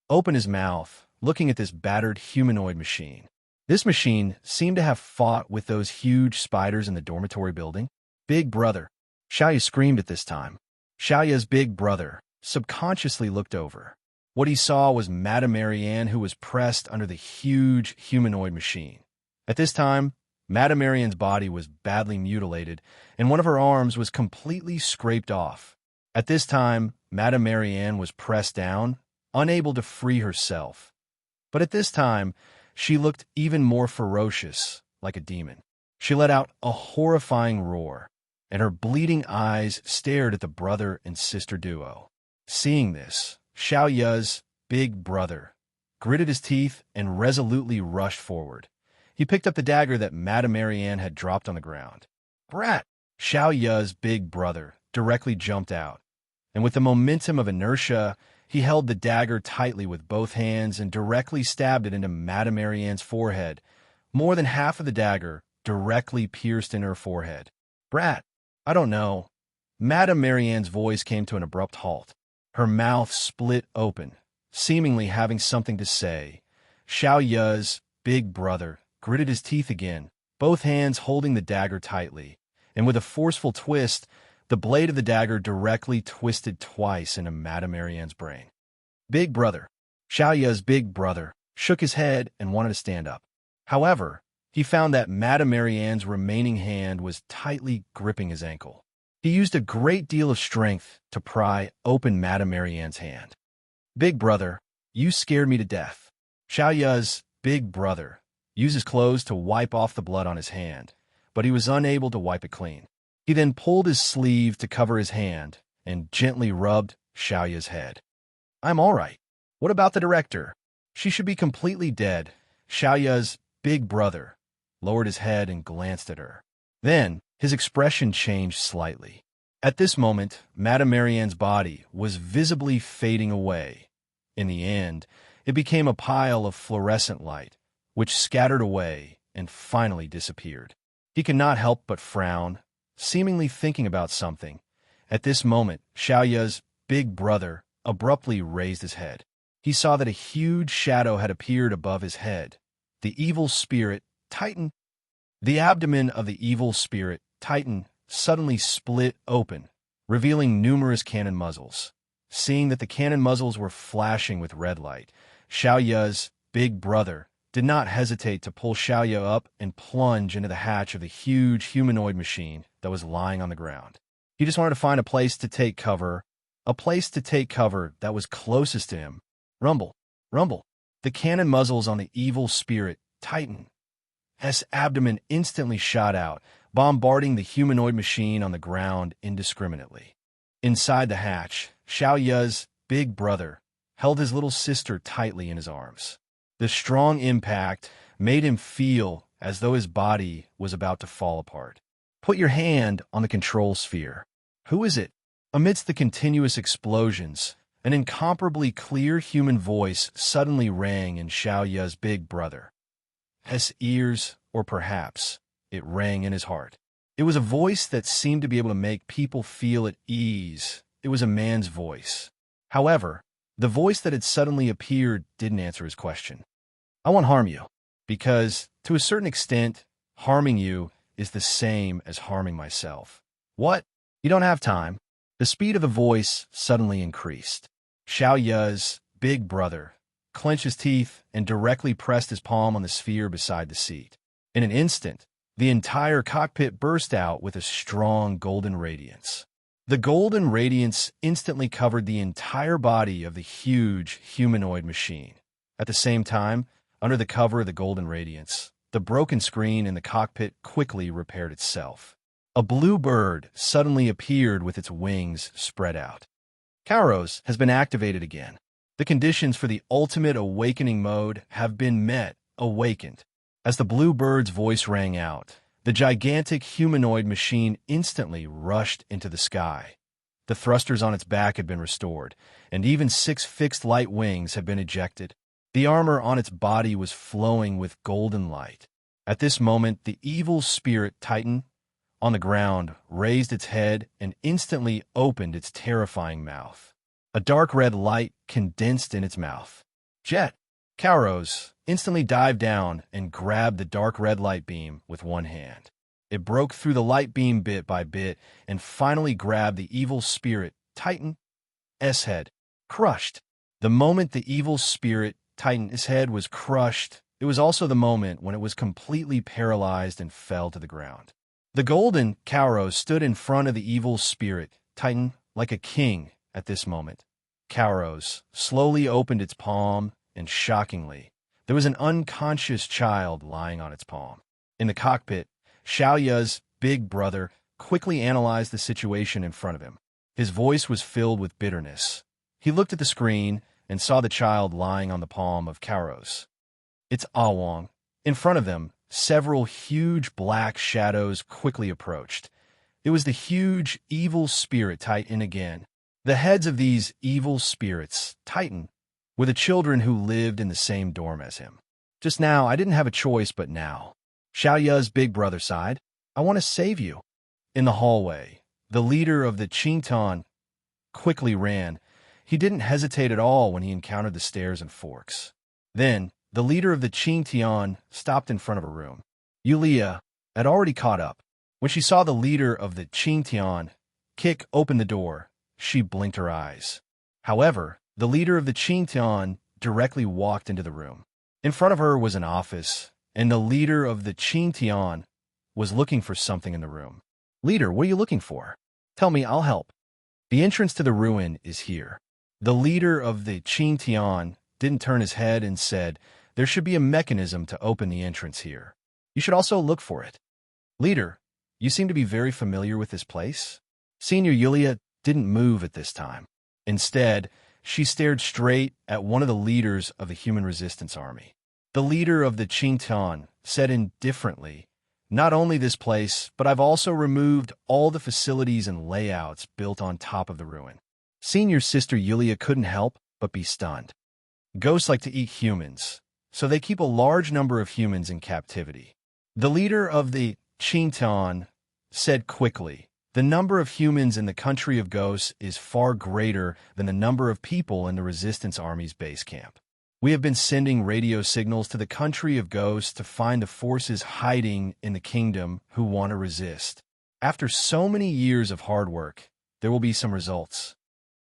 opened his mouth, looking at this battered humanoid machine. This machine seemed to have fought with those huge spiders in the dormitory building. "Big brother!" Xiaoya screamed at this time. Xiaoya's big brother subconsciously looked over. What he saw was Madame Marianne, who was pressed under the huge humanoid machine. At this time, Madame Marianne's body was badly mutilated, and one of her arms was completely scraped off. At this time, Madame Marianne was pressed down, unable to free herself. But at this time, she looked even more ferocious, like a demon. She let out a horrifying roar, and her bleeding eyes stared at the brother and sister duo. Seeing this, Xiaoya's big brother gritted his teeth and resolutely rushed forward. He picked up the dagger that Madame Marianne had dropped on the ground. "Brat!" Xiaoya's big brother directly jumped out, and with the momentum of inertia, he held the dagger tightly with both hands and directly stabbed it into Madame Marianne's forehead. More than half of the dagger directly pierced in her forehead. "Brat, I don't know." Madame Marianne's voice came to an abrupt halt. Her mouth split open, seemingly having something to say. Xiao Yu's big brother gritted his teeth again, both hands holding the dagger tightly, and with a forceful twist, the blade of the dagger directly twisted twice into Madame Marianne's brain. Big brother. Xiao Yu's big brother shook his head and wanted to stand up. However, he found that Madame Marianne's remaining hand was tightly gripping his ankle. He used a great deal of strength to pry open Madame Marianne's hand. Big brother, you scared me to death. Xiao Yu's big brother used his clothes to wipe off the blood on his hand, but he was unable to wipe it clean. He then pulled his sleeve to cover his hand and gently rubbed Xiao Yu's head. I'm all right. What about the director? She should be completely dead. Xiao Yu's big brother lowered his head and glanced at her. Then, his expression changed slightly. At this moment, Madame Marianne's body was visibly fading away. In the end, it became a pile of fluorescent light, which scattered away and finally disappeared. He could not help but frown, seemingly thinking about something. At this moment, Xiao Yu's big brother abruptly raised his head. He saw that a huge shadow had appeared above his head. The evil spirit tightened. The abdomen of the evil spirit tightened suddenly split open, revealing numerous cannon muzzles. Seeing that the cannon muzzles were flashing with red light, Xiao Yu's big brother did not hesitate to pull Xiao Yu up and plunge into the hatch of the huge humanoid machine that was lying on the ground. He just wanted to find a place to take cover that was closest to him. Rumble, rumble. The cannon muzzles on the evil spirit tightened. His abdomen instantly shot out, bombarding the humanoid machine on the ground indiscriminately. Inside the hatch, Xiao Yu's big brother held his little sister tightly in his arms. The strong impact made him feel as though his body was about to fall apart. Put your hand on the control sphere. Who is it? Amidst the continuous explosions, an incomparably clear human voice suddenly rang in Xiao Yu's big brother. His ears, or perhaps it rang in his heart. It was a voice that seemed to be able to make people feel at ease. It was a man's voice. However, the voice that had suddenly appeared didn't answer his question. I won't harm you, because, to a certain extent, harming you is the same as harming myself. What? You don't have time. The speed of the voice suddenly increased. Xiao Yu's big brother clenched his teeth and directly pressed his palm on the sphere beside the seat. In an instant, the entire cockpit burst out with a strong golden radiance. The golden radiance instantly covered the entire body of the huge humanoid machine. At the same time, under the cover of the golden radiance, the broken screen in the cockpit quickly repaired itself. A blue bird suddenly appeared with its wings spread out. Kairos has been activated again. The conditions for the ultimate awakening mode have been met. Awakened. As the blue bird's voice rang out, the gigantic humanoid machine instantly rushed into the sky. The thrusters on its back had been restored, and even 6 fixed light wings had been ejected. The armor on its body was flowing with golden light. At this moment, the evil spirit Titan on the ground raised its head and instantly opened its terrifying mouth. A dark red light condensed in its mouth. Jet! Kairos instantly dived down and grabbed the dark red light beam with one hand. It broke through the light beam bit by bit and finally grabbed the evil spirit Titan's head. Crushed. The moment the evil spirit Titan's head was crushed, it was also the moment when it was completely paralyzed and fell to the ground. The golden Kairos stood in front of the evil spirit Titan like a king at this moment. Kairos slowly opened its palm, and shockingly, there was an unconscious child lying on its palm. In the cockpit, Xiao Yu's big brother quickly analyzed the situation in front of him. His voice was filled with bitterness. He looked at the screen and saw the child lying on the palm of Kairos. It's Awang. In front of them, several huge black shadows quickly approached. It was the huge evil spirit Titan again. The heads of these evil spirits, Titan, were the children who lived in the same dorm as him. Just now, I didn't have a choice but now. Xiao Yu's big brother sighed. I want to save you. In the hallway, the leader of the Qingtan quickly ran. He didn't hesitate at all when he encountered the stairs and forks. Then, the leader of the Qingtian stopped in front of a room. Yulia had already caught up. When she saw the leader of the Qingtian kick open the door, she blinked her eyes. However, the leader of the Qingtian directly walked into the room. In front of her was an office, and the leader of the Qingtian was looking for something in the room. "Leader, what are you looking for? Tell me, I'll help." "The entrance to the ruin is here." The leader of the Qingtian didn't turn his head and said, "There should be a mechanism to open the entrance here. You should also look for it." "Leader, you seem to be very familiar with this place." Senior Yulia didn't move at this time. Instead, she stared straight at one of the leaders of the human resistance army. The leader of the Qingtian said indifferently, "Not only this place, but I've also removed all the facilities and layouts built on top of the ruin." Senior Sister Yulia couldn't help but be stunned. Ghosts like to eat humans, so they keep a large number of humans in captivity. The leader of the Qingtian said quickly, "The number of humans in the country of ghosts is far greater than the number of people in the resistance army's base camp. We have been sending radio signals to the country of ghosts to find the forces hiding in the kingdom who want to resist. After so many years of hard work, there will be some results."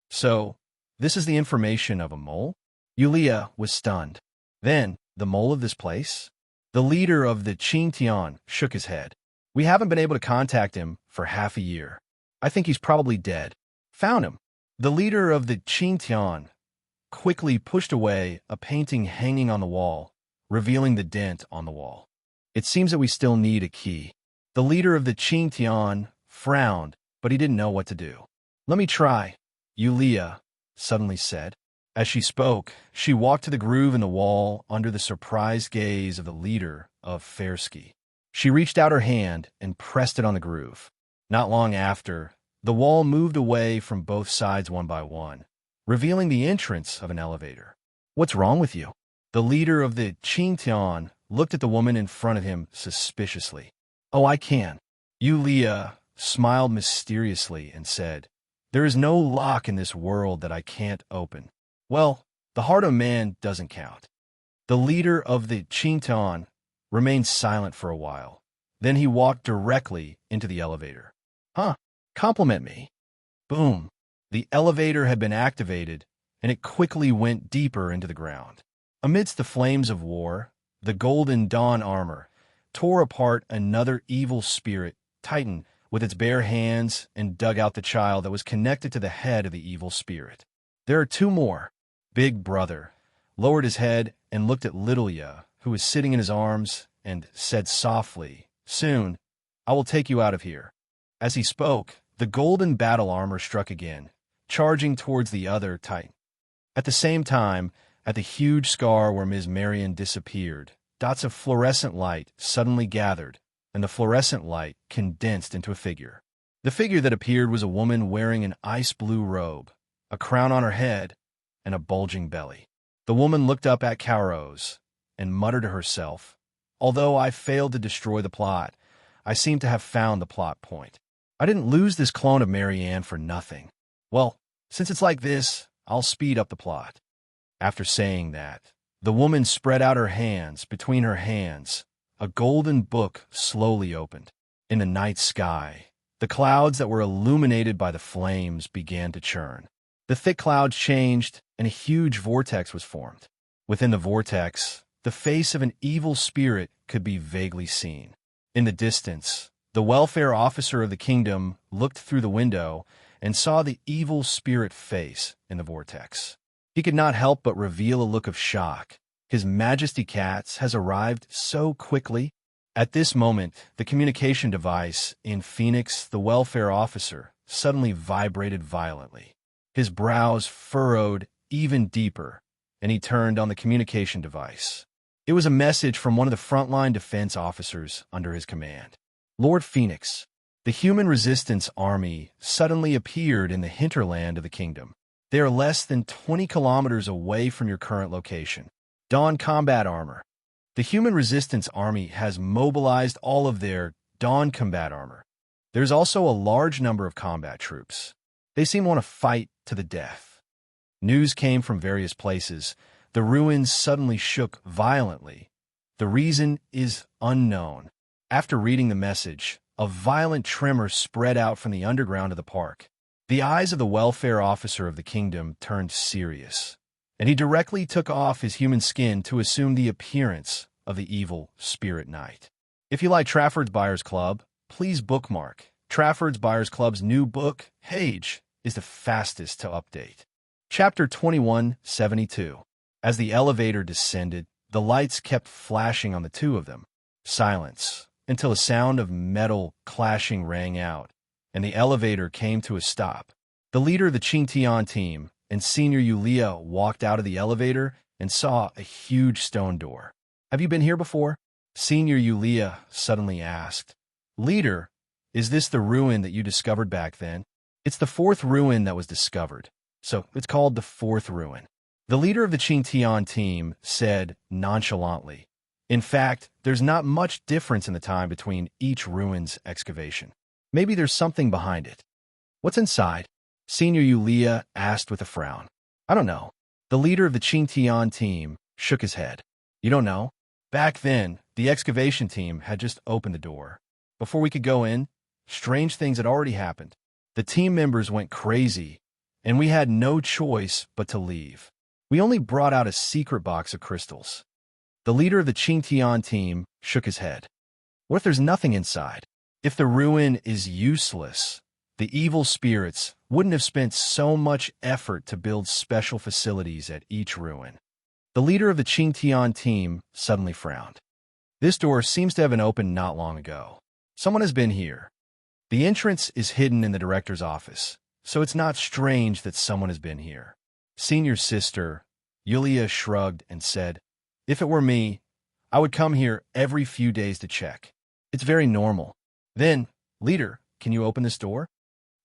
"So, this is the information of a mole?" Yulia was stunned. "Then, the mole of this place?" The leader of the Qingtian shook his head. "We haven't been able to contact him for half a year. I think he's probably dead." "Found him." The leader of the Qingtian quickly pushed away a painting hanging on the wall, revealing the dent on the wall. "It seems that we still need a key." The leader of the Qingtian frowned, but he didn't know what to do. "Let me try," Yulia suddenly said. As she spoke, she walked to the groove in the wall under the surprised gaze of the leader of Fersky. She reached out her hand and pressed it on the groove. Not long after, the wall moved away from both sides one by one, revealing the entrance of an elevator. "What's wrong with you?" The leader of the Qingtian looked at the woman in front of him suspiciously. "Oh, I can." Yulia smiled mysteriously and said, "There is no lock in this world that I can't open." "Well, the heart of man doesn't count." The leader of the Qingtian remained silent for a while. Then he walked directly into the elevator. "Huh, compliment me." Boom. The elevator had been activated, and it quickly went deeper into the ground. Amidst the flames of war, the Golden Dawn armor tore apart another evil spirit, Titan, with its bare hands, and dug out the child that was connected to the head of the evil spirit. "There are two more." Big Brother lowered his head and looked at Littleya, who was sitting in his arms, and said softly, "Soon, I will take you out of here." As he spoke, the golden battle armor struck again, charging towards the other Titan. At the same time, at the huge scar where Ms. Marion disappeared, dots of fluorescent light suddenly gathered, and the fluorescent light condensed into a figure. The figure that appeared was a woman wearing an ice-blue robe, a crown on her head, and a bulging belly. The woman looked up at Kauros and muttered to herself, "Although I failed to destroy the plot, I seem to have found the plot point. I didn't lose this clone of Marianne for nothing. Well, since it's like this, I'll speed up the plot." After saying that, the woman spread out her hands. Between her hands, a golden book slowly opened. In the night sky, the clouds that were illuminated by the flames began to churn. The thick clouds changed, and a huge vortex was formed. Within the vortex, the face of an evil spirit could be vaguely seen. In the distance, the welfare officer of the kingdom looked through the window and saw the evil spirit face in the vortex. He could not help but reveal a look of shock. His Majesty Katz has arrived so quickly. At this moment, the communication device in Phoenix, the welfare officer, suddenly vibrated violently. His brows furrowed even deeper, and he turned on the communication device. It was a message from one of the frontline defense officers under his command. "Lord Phoenix, the human resistance army suddenly appeared in the hinterland of the kingdom. They are less than 20 kilometers away from your current location. Dawn combat armor. The human resistance army has mobilized all of their Dawn combat armor. There's also a large number of combat troops. They seem to want to fight to the death." News came from various places. The ruins suddenly shook violently. The reason is unknown. After reading the message, a violent tremor spread out from the underground of the park. The eyes of the welfare officer of the kingdom turned serious, and he directly took off his human skin to assume the appearance of the evil spirit knight. If you like Trafford's Buyers Club, please bookmark. Trafford's Buyers Club's new book, Page, is the fastest to update. Chapter 2172. As the elevator descended, the lights kept flashing on the two of them. Silence, until a sound of metal clashing rang out, and the elevator came to a stop. The leader of the Qingtian team and Senior Yulia walked out of the elevator and saw a huge stone door. "Have you been here before?" Senior Yulia suddenly asked. "Leader, is this the ruin that you discovered back then?" "It's the fourth ruin that was discovered, so it's called the fourth ruin," the leader of the Qingtian team said nonchalantly. "In fact, there's not much difference in the time between each ruin's excavation. Maybe there's something behind it." "What's inside?" Senior Yulia asked with a frown. "I don't know." The leader of the Qingtian team shook his head. "You don't know?" Back then, the excavation team had just opened the door. Before we could go in, strange things had already happened. The team members went crazy, and we had no choice but to leave. We only brought out a secret box of crystals. The leader of the Qingtian team shook his head. "What if there's nothing inside? If the ruin is useless, the evil spirits wouldn't have spent so much effort to build special facilities at each ruin." The leader of the Qingtian team suddenly frowned. "This door seems to have been opened not long ago. Someone has been here. The entrance is hidden in the director's office, so it's not strange that someone has been here." Senior sister Yulia shrugged and said, "If it were me, I would come here every few days to check. It's very normal." "Then, leader, can you open this door?"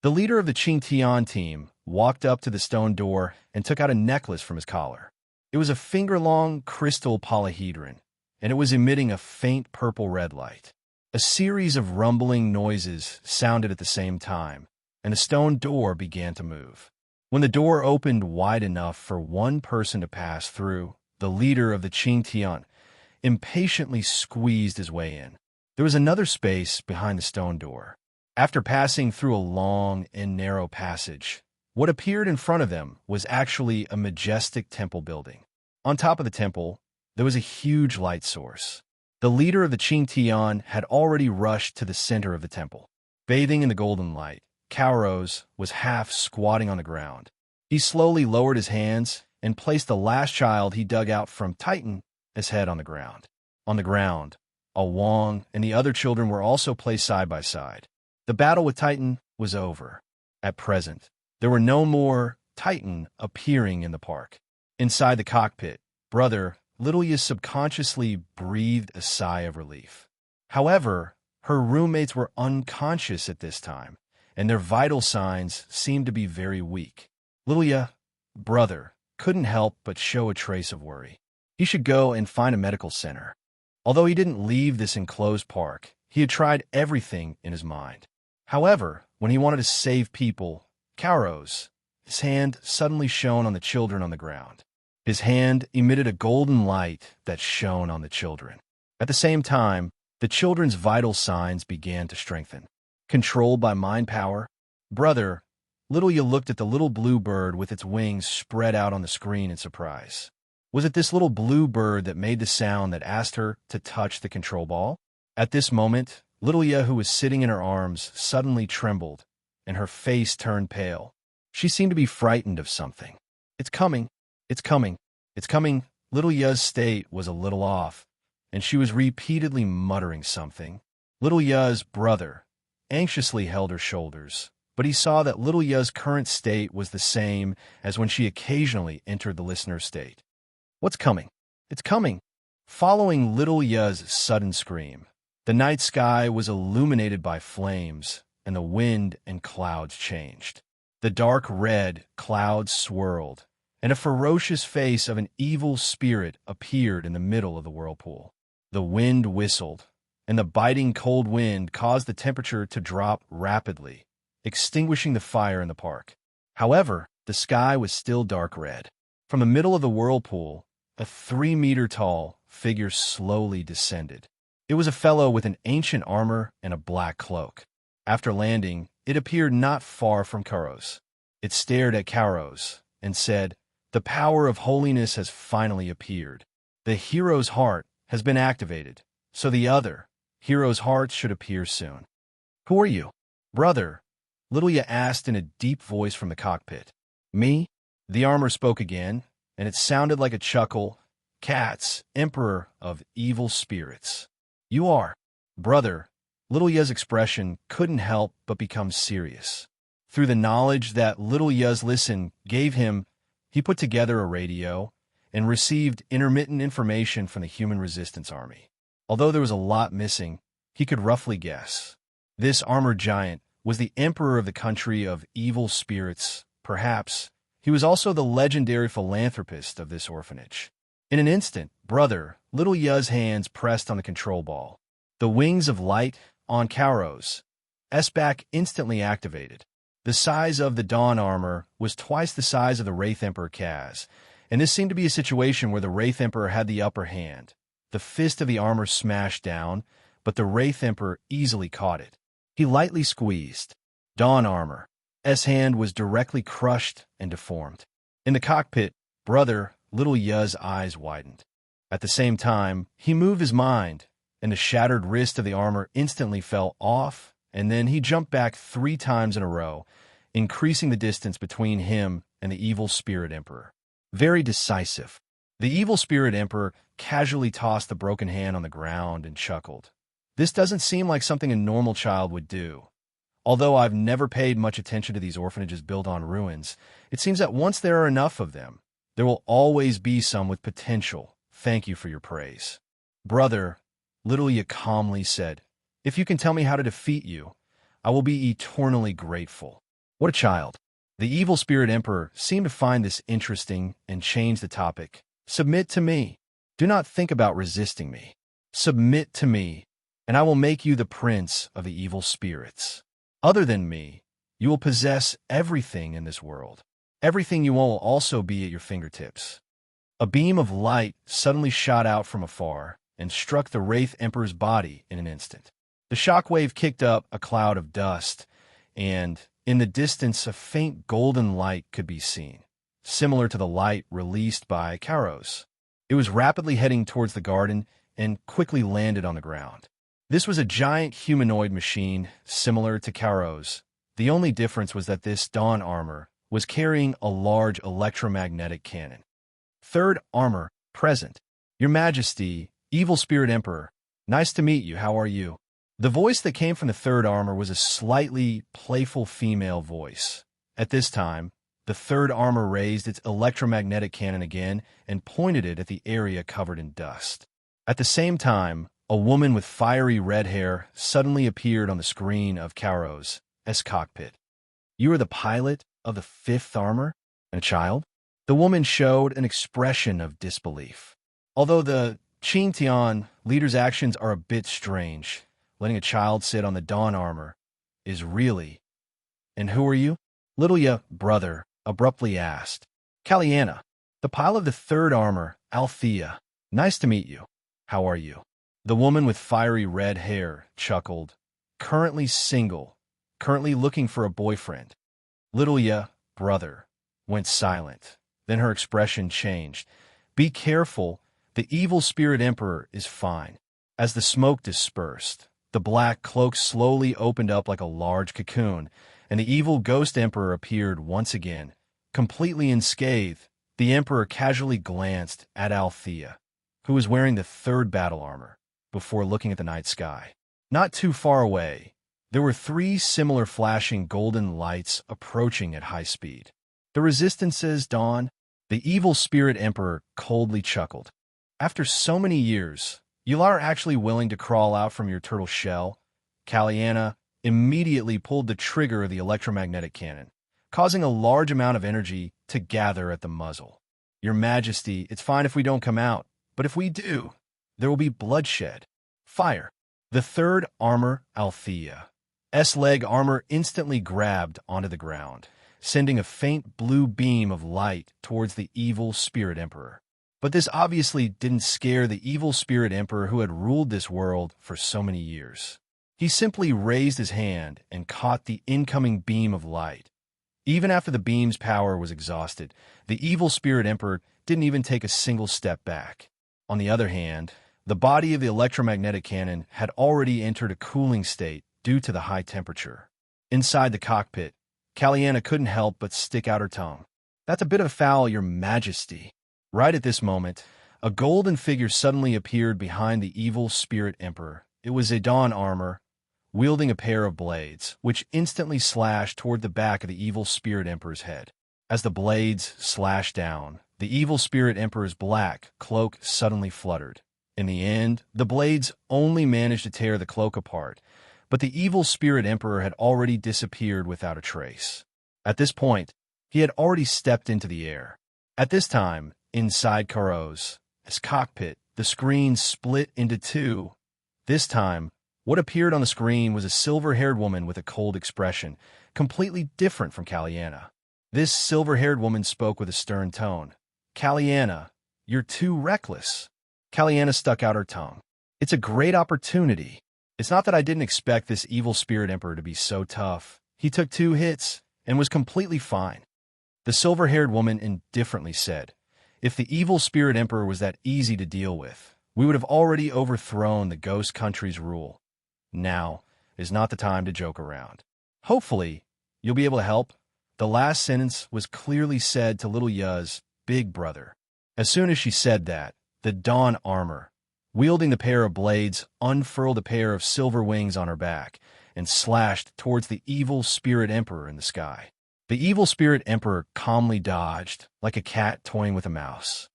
The leader of the Qingtian team walked up to the stone door and took out a necklace from his collar. It was a finger-long crystal polyhedron, and it was emitting a faint purple-red light. A series of rumbling noises sounded at the same time, and the stone door began to move. When the door opened wide enough for one person to pass through, the leader of the Qingtian impatiently squeezed his way in. There was another space behind the stone door. After passing through a long and narrow passage, what appeared in front of them was actually a majestic temple building. On top of the temple, there was a huge light source. The leader of the Qingtian had already rushed to the center of the temple. Bathing in the golden light, Kauros was half squatting on the ground. He slowly lowered his hands and placed the last child he dug out from Titan as head on the ground. On the ground, a Wong and the other children were also placed side by side. The battle with Titan was over. At present, there were no more Titan appearing in the park. Inside the cockpit, brother Lilia subconsciously breathed a sigh of relief. However, her roommates were unconscious at this time, and their vital signs seemed to be very weak. Lilia, brother, couldn't help but show a trace of worry. He should go and find a medical center. Although he didn't leave this enclosed park, he had tried everything in his mind. However, when he wanted to save people, Kauros, his hand suddenly shone on the children on the ground. His hand emitted a golden light that shone on the children. At the same time, the children's vital signs began to strengthen. Controlled by mind power, brother, Lilia looked at the little blue bird with its wings spread out on the screen in surprise. Was it this little blue bird that made the sound that asked her to touch the control ball? At this moment, Lilia, who was sitting in her arms, suddenly trembled, and her face turned pale. She seemed to be frightened of something. "It's coming. It's coming. It's coming." Lilia's state was a little off, and she was repeatedly muttering something. Lilia's brother anxiously held her shoulders, but he saw that Lilia's current state was the same as when she occasionally entered the listener state. "What's coming? It's coming." Following Lilia's sudden scream, the night sky was illuminated by flames, and the wind and clouds changed. The dark red clouds swirled, and a ferocious face of an evil spirit appeared in the middle of the whirlpool. The wind whistled, and the biting cold wind caused the temperature to drop rapidly, extinguishing the fire in the park. However, the sky was still dark red. From the middle of the whirlpool, a 3-meter-tall figure slowly descended. It was a fellow with an ancient armor and a black cloak. After landing, it appeared not far from Kairos. It stared at Kairos and said, "The power of holiness has finally appeared. The hero's heart has been activated, so the other hero's heart should appear soon." "Who are you, brother?" Littleya asked in a deep voice from the cockpit. "Me?" The armor spoke again, and it sounded like a chuckle. "Cats, emperor of evil spirits." "You are, brother." Littleya's expression couldn't help but become serious. Through the knowledge that Littleya's listen gave him, he put together a radio and received intermittent information from the human resistance army. Although there was a lot missing, he could roughly guess. This armored giant was the emperor of the country of evil spirits. Perhaps he was also the legendary philanthropist of this orphanage. In an instant, brother, Littleya's hands pressed on the control ball. The wings of light on Kairos' back instantly activated. The size of the Dawn armor was twice the size of the Wraith Emperor Kaz, and this seemed to be a situation where the Wraith Emperor had the upper hand. The fist of the armor smashed down, but the Wraith Emperor easily caught it. He lightly squeezed. Dawn armor's hand was directly crushed and deformed. In the cockpit, brother Littleya's eyes widened. At the same time, he moved his mind, and the shattered wrist of the armor instantly fell off, and then he jumped back 3 times in a row, increasing the distance between him and the evil spirit emperor. Very decisive. The evil spirit emperor casually tossed the broken hand on the ground and chuckled. "This doesn't seem like something a normal child would do. Although I've never paid much attention to these orphanages built on ruins, it seems that once there are enough of them, there will always be some with potential. Thank you for your praise." "Brother," Littleya calmly said, "if you can tell me how to defeat you, I will be eternally grateful." What a child. The evil spirit emperor seemed to find this interesting and changed the topic. "Submit to me. Do not think about resisting me. Submit to me, and I will make you the prince of the evil spirits. Other than me, you will possess everything in this world. Everything you will also be at your fingertips." A beam of light suddenly shot out from afar and struck the Wraith Emperor's body in an instant. The shockwave kicked up a cloud of dust, and in the distance a faint golden light could be seen, similar to the light released by Kairos. It was rapidly heading towards the garden and quickly landed on the ground. This was a giant humanoid machine similar to Kairos. The only difference was that this Dawn armor was carrying a large electromagnetic cannon. "Third armor, present. Your Majesty, Evil Spirit Emperor. Nice to meet you. How are you?" The voice that came from the third armor was a slightly playful female voice. At this time, the third armor raised its electromagnetic cannon again and pointed it at the area covered in dust. At the same time, a woman with fiery red hair suddenly appeared on the screen of Kairos' cockpit. "You are the pilot of the fifth armor? And a child?" The woman showed an expression of disbelief. Although the Qingtian leader's actions are a bit strange, letting a child sit on the Dawn armor is really... "And who are you?" Littleya, brother, abruptly asked. "Kaliana, the pilot of the third armor, Althea. Nice to meet you. How are you?" The woman with fiery red hair chuckled. "Currently single. Currently looking for a boyfriend." Littleya, brother, went silent. Then her expression changed. "Be careful. The evil spirit emperor is fine." As the smoke dispersed, the black cloak slowly opened up like a large cocoon, and the evil ghost emperor appeared once again. Completely unscathed, the emperor casually glanced at Althea, who was wearing the third battle armor, before looking at the night sky. Not too far away, there were 3 similar flashing golden lights approaching at high speed. "The Resistance's Dawn." The evil spirit emperor coldly chuckled. "After so many years, you are actually willing to crawl out from your turtle shell?" Kaliana immediately pulled the trigger of the electromagnetic cannon, causing a large amount of energy to gather at the muzzle. "Your Majesty, it's fine if we don't come out, but if we do, there will be bloodshed. Fire." The third armor, Althea's leg armor instantly grabbed onto the ground, sending a faint blue beam of light towards the evil spirit emperor. But this obviously didn't scare the evil spirit emperor who had ruled this world for so many years. He simply raised his hand and caught the incoming beam of light. Even after the beam's power was exhausted, the evil spirit emperor didn't even take a single step back. On the other hand, the body of the electromagnetic cannon had already entered a cooling state due to the high temperature. Inside the cockpit, Caliana couldn't help but stick out her tongue. "That's a bit of a foul, Your Majesty." Right at this moment, a golden figure suddenly appeared behind the evil spirit emperor. It was a dawn armor, wielding a pair of blades, which instantly slashed toward the back of the evil spirit emperor's head. As the blades slashed down, the evil spirit emperor's black cloak suddenly fluttered. In the end, the blades only managed to tear the cloak apart, but the evil spirit emperor had already disappeared without a trace. At this point, he had already stepped into the air. At this time, inside Karo's cockpit, the screen split into two. This time, what appeared on the screen was a silver-haired woman with a cold expression, completely different from Caliana. This silver-haired woman spoke with a stern tone. "Caliana, you're too reckless." Caliana stuck out her tongue. "It's a great opportunity. It's not that I didn't expect this evil spirit emperor to be so tough. He took 2 hits and was completely fine." The silver-haired woman indifferently said, "If the evil spirit emperor was that easy to deal with, we would have already overthrown the ghost country's rule. Now is not the time to joke around. Hopefully, you'll be able to help." The last sentence was clearly said to little Yuz's big brother. As soon as she said that, the dawn armor, wielding the pair of blades, unfurled a pair of silver wings on her back and slashed towards the evil spirit emperor in the sky. The evil spirit emperor calmly dodged, like a cat toying with a mouse.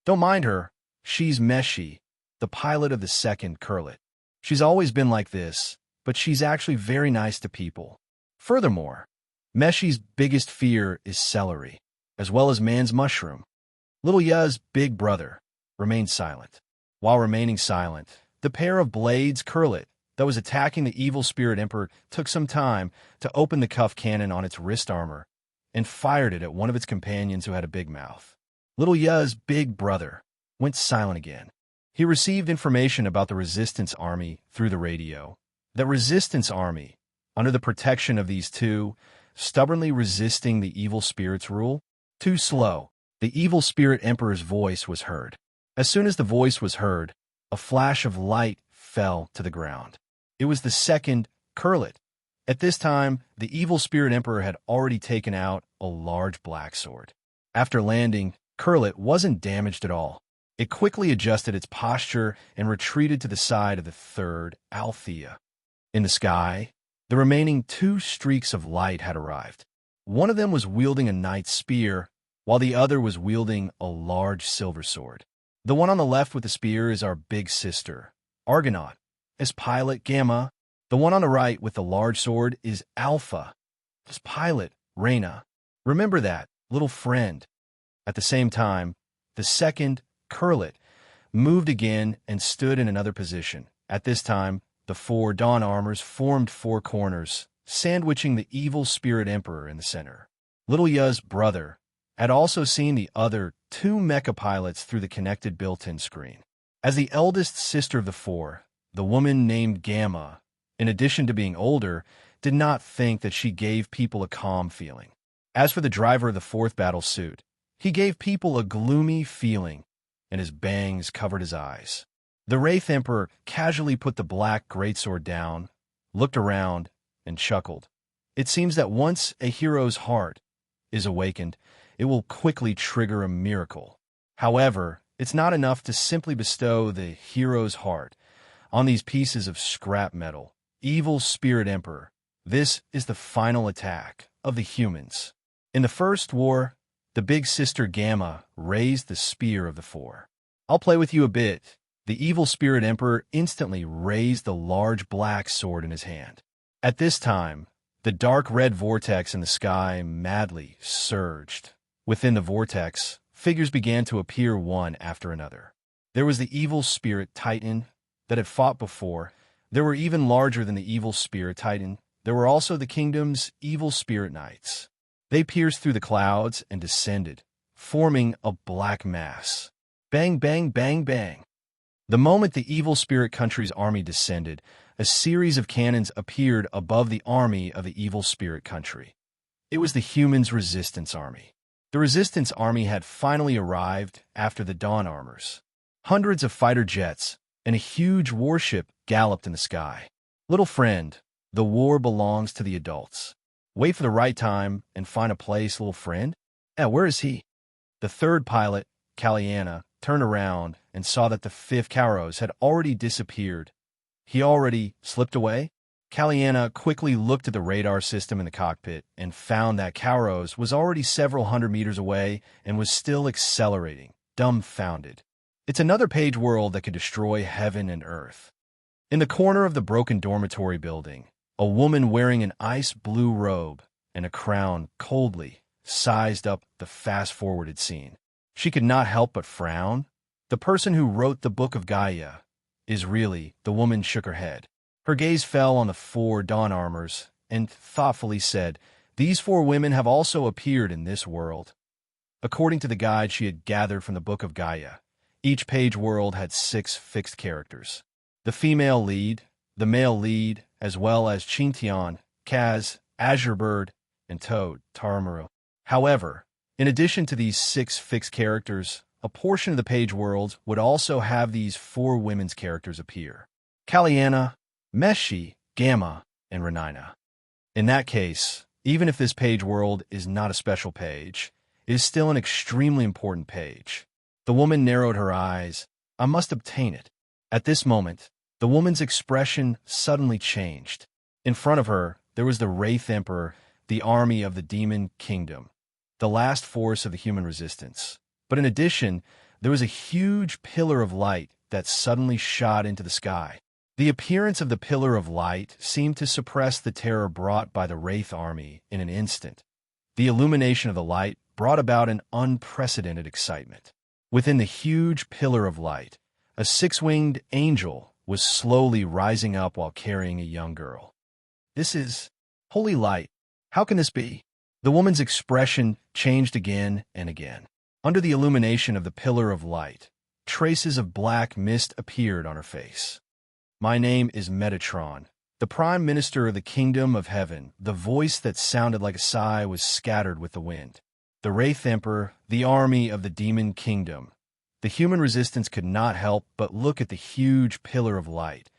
"Don't mind her. She's Misty, the pilot of the second Curlet. She's always been like this, but she's actually very nice to people. Furthermore, Misty's biggest fear is celery, as well as man's mushroom." Little Yuz's big brother remained silent. While remaining silent, the pair of blades Curlet that was attacking the evil spirit emperor took some time to open the cuff cannon on its wrist armor and fired it at one of its companions who had a big mouth. Little Yuz's big brother went silent again. He received information about the resistance army through the radio. The resistance army, under the protection of these two, stubbornly resisting the evil spirit's rule. Too slow, the evil spirit emperor's voice was heard. As soon as the voice was heard, a flash of light fell to the ground. It was the second Curlet. At this time, the evil spirit emperor had already taken out a large black sword. After landing, Curlet wasn't damaged at all. It quickly adjusted its posture and retreated to the side of the third Althea. In the sky, the remaining 2 streaks of light had arrived. One of them was wielding a knight's spear, while the other was wielding a large silver sword. The one on the left with the spear is our big sister, Argonaut, as pilot Gamma. The one on the right with the large sword is Alpha, as pilot Reyna. Remember that, little friend. At the same time, the second Curlet moved again and stood in another position. At this time, the 4 dawn armors formed 4 corners, sandwiching the evil spirit emperor in the center. Little Yuz's brother had also seen the other 2 mecha pilots through the connected built-in screen. As the eldest sister of the 4, the woman named Gamma, in addition to being older, did not think that she gave people a calm feeling. As for the driver of the 4th battle suit, he gave people a gloomy feeling, and his bangs covered his eyes. The Wraith Emperor casually put the black greatsword down, looked around, and chuckled. It seems that once a hero's heart is awakened, it will quickly trigger a miracle. However, it's not enough to simply bestow the hero's heart on these pieces of scrap metal. Evil Spirit Emperor, this is the final attack of the humans. In the first war, the big sister Gamma raised the spear of the 4. "I'll play with you a bit." The evil spirit emperor instantly raised the large black sword in his hand. At this time, the dark red vortex in the sky madly surged. Within the vortex, figures began to appear one after another. There was the evil spirit Titan that had fought before. There were even larger than the evil spirit Titan. There were also the kingdom's evil spirit knights. They pierced through the clouds and descended, forming a black mass. Bang, bang, bang, bang. The moment the evil spirit country's army descended, a series of cannons appeared above the army of the evil spirit country. It was the humans' resistance army. The resistance army had finally arrived after the dawn armors. Hundreds of fighter jets and a huge warship galloped in the sky. Little friend, the war belongs to the adults. Wait for the right time and find a place, little friend. Where is he? The third pilot, Caliana, turned around and saw that the fifth Kairos had already disappeared. He already slipped away? Caliana quickly looked at the radar system in the cockpit and found that Kairos was already several hundred meters away and was still accelerating, dumbfounded. It's another page world that could destroy heaven and earth. In the corner of the broken dormitory building, a woman wearing an ice blue robe and a crown coldly sized up the fast-forwarded scene. She could not help but frown. The person who wrote the Book of Gaia is really, the woman shook her head. Her gaze fell on the 4 dawn armors and thoughtfully said, "These 4 women have also appeared in this world." According to the guide she had gathered from the Book of Gaia, each page world had 6 fixed characters. The female lead, the male lead, as well as Chintian, Kaz, Azure Bird, and Toad, Taramuru. However, in addition to these 6 fixed characters, a portion of the page world would also have these 4 women's characters appear. Caliana, Meshi, Gamma, and Renina. In that case, even if this page world is not a special page, it is still an extremely important page. The woman narrowed her eyes. I must obtain it. At this moment, the woman's expression suddenly changed. In front of her, there was the Wraith Emperor, the army of the Demon Kingdom, the last force of the human resistance. But in addition, there was a huge pillar of light that suddenly shot into the sky. The appearance of the pillar of light seemed to suppress the terror brought by the Wraith army in an instant. The illumination of the light brought about an unprecedented excitement. Within the huge pillar of light, a 6-winged angel was slowly rising up while carrying a young girl. This is holy light. How can this be? The woman's expression changed again and again. Under the illumination of the pillar of light, traces of black mist appeared on her face. My name is Metatron, the Prime Minister of the Kingdom of Heaven. The voice that sounded like a sigh was scattered with the wind. The Wraith Emperor, the army of the Demon Kingdom. The human resistance could not help but look at the huge pillar of light,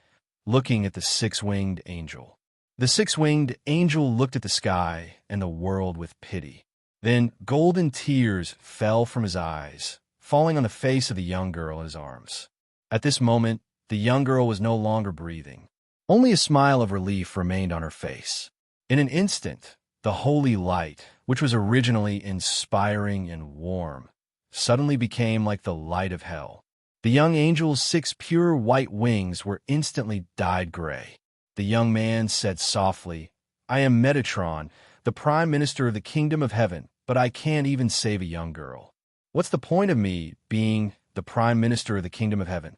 looking at the 6-winged angel. The 6-winged angel looked at the sky and the world with pity. Then golden tears fell from his eyes, falling on the face of the young girl in his arms. At this moment, the young girl was no longer breathing. Only a smile of relief remained on her face. In an instant, the holy light, which was originally inspiring and warm, suddenly became like the light of hell. The young angel's 6 pure white wings were instantly dyed gray. The young man said softly, I am Metatron, the Prime Minister of the Kingdom of Heaven, but I can't even save a young girl. What's the point of me being the Prime Minister of the Kingdom of Heaven?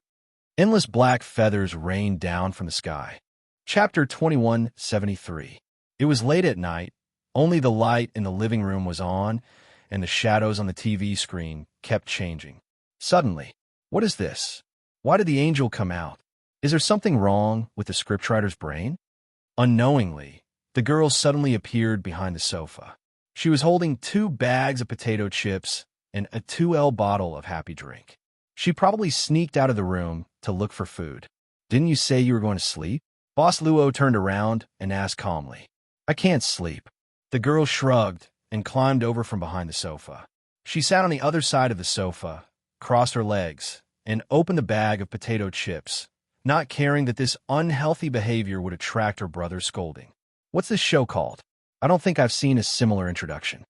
Endless black feathers rained down from the sky. Chapter 2173. It was late at night. Only the light in the living room was on, and the shadows on the TV screen kept changing. Suddenly, what is this? Why did the angel come out? Is there something wrong with the scriptwriter's brain? Unknowingly, the girl suddenly appeared behind the sofa. She was holding 2 bags of potato chips and a 2L bottle of happy drink. She probably sneaked out of the room to look for food. Didn't you say you were going to sleep? Boss Luo turned around and asked calmly. I can't sleep. The girl shrugged and climbed over from behind the sofa. She sat on the other side of the sofa, crossed her legs, and opened the bag of potato chips, not caring that this unhealthy behavior would attract her brother's scolding. What's this show called? I don't think I've seen a similar introduction.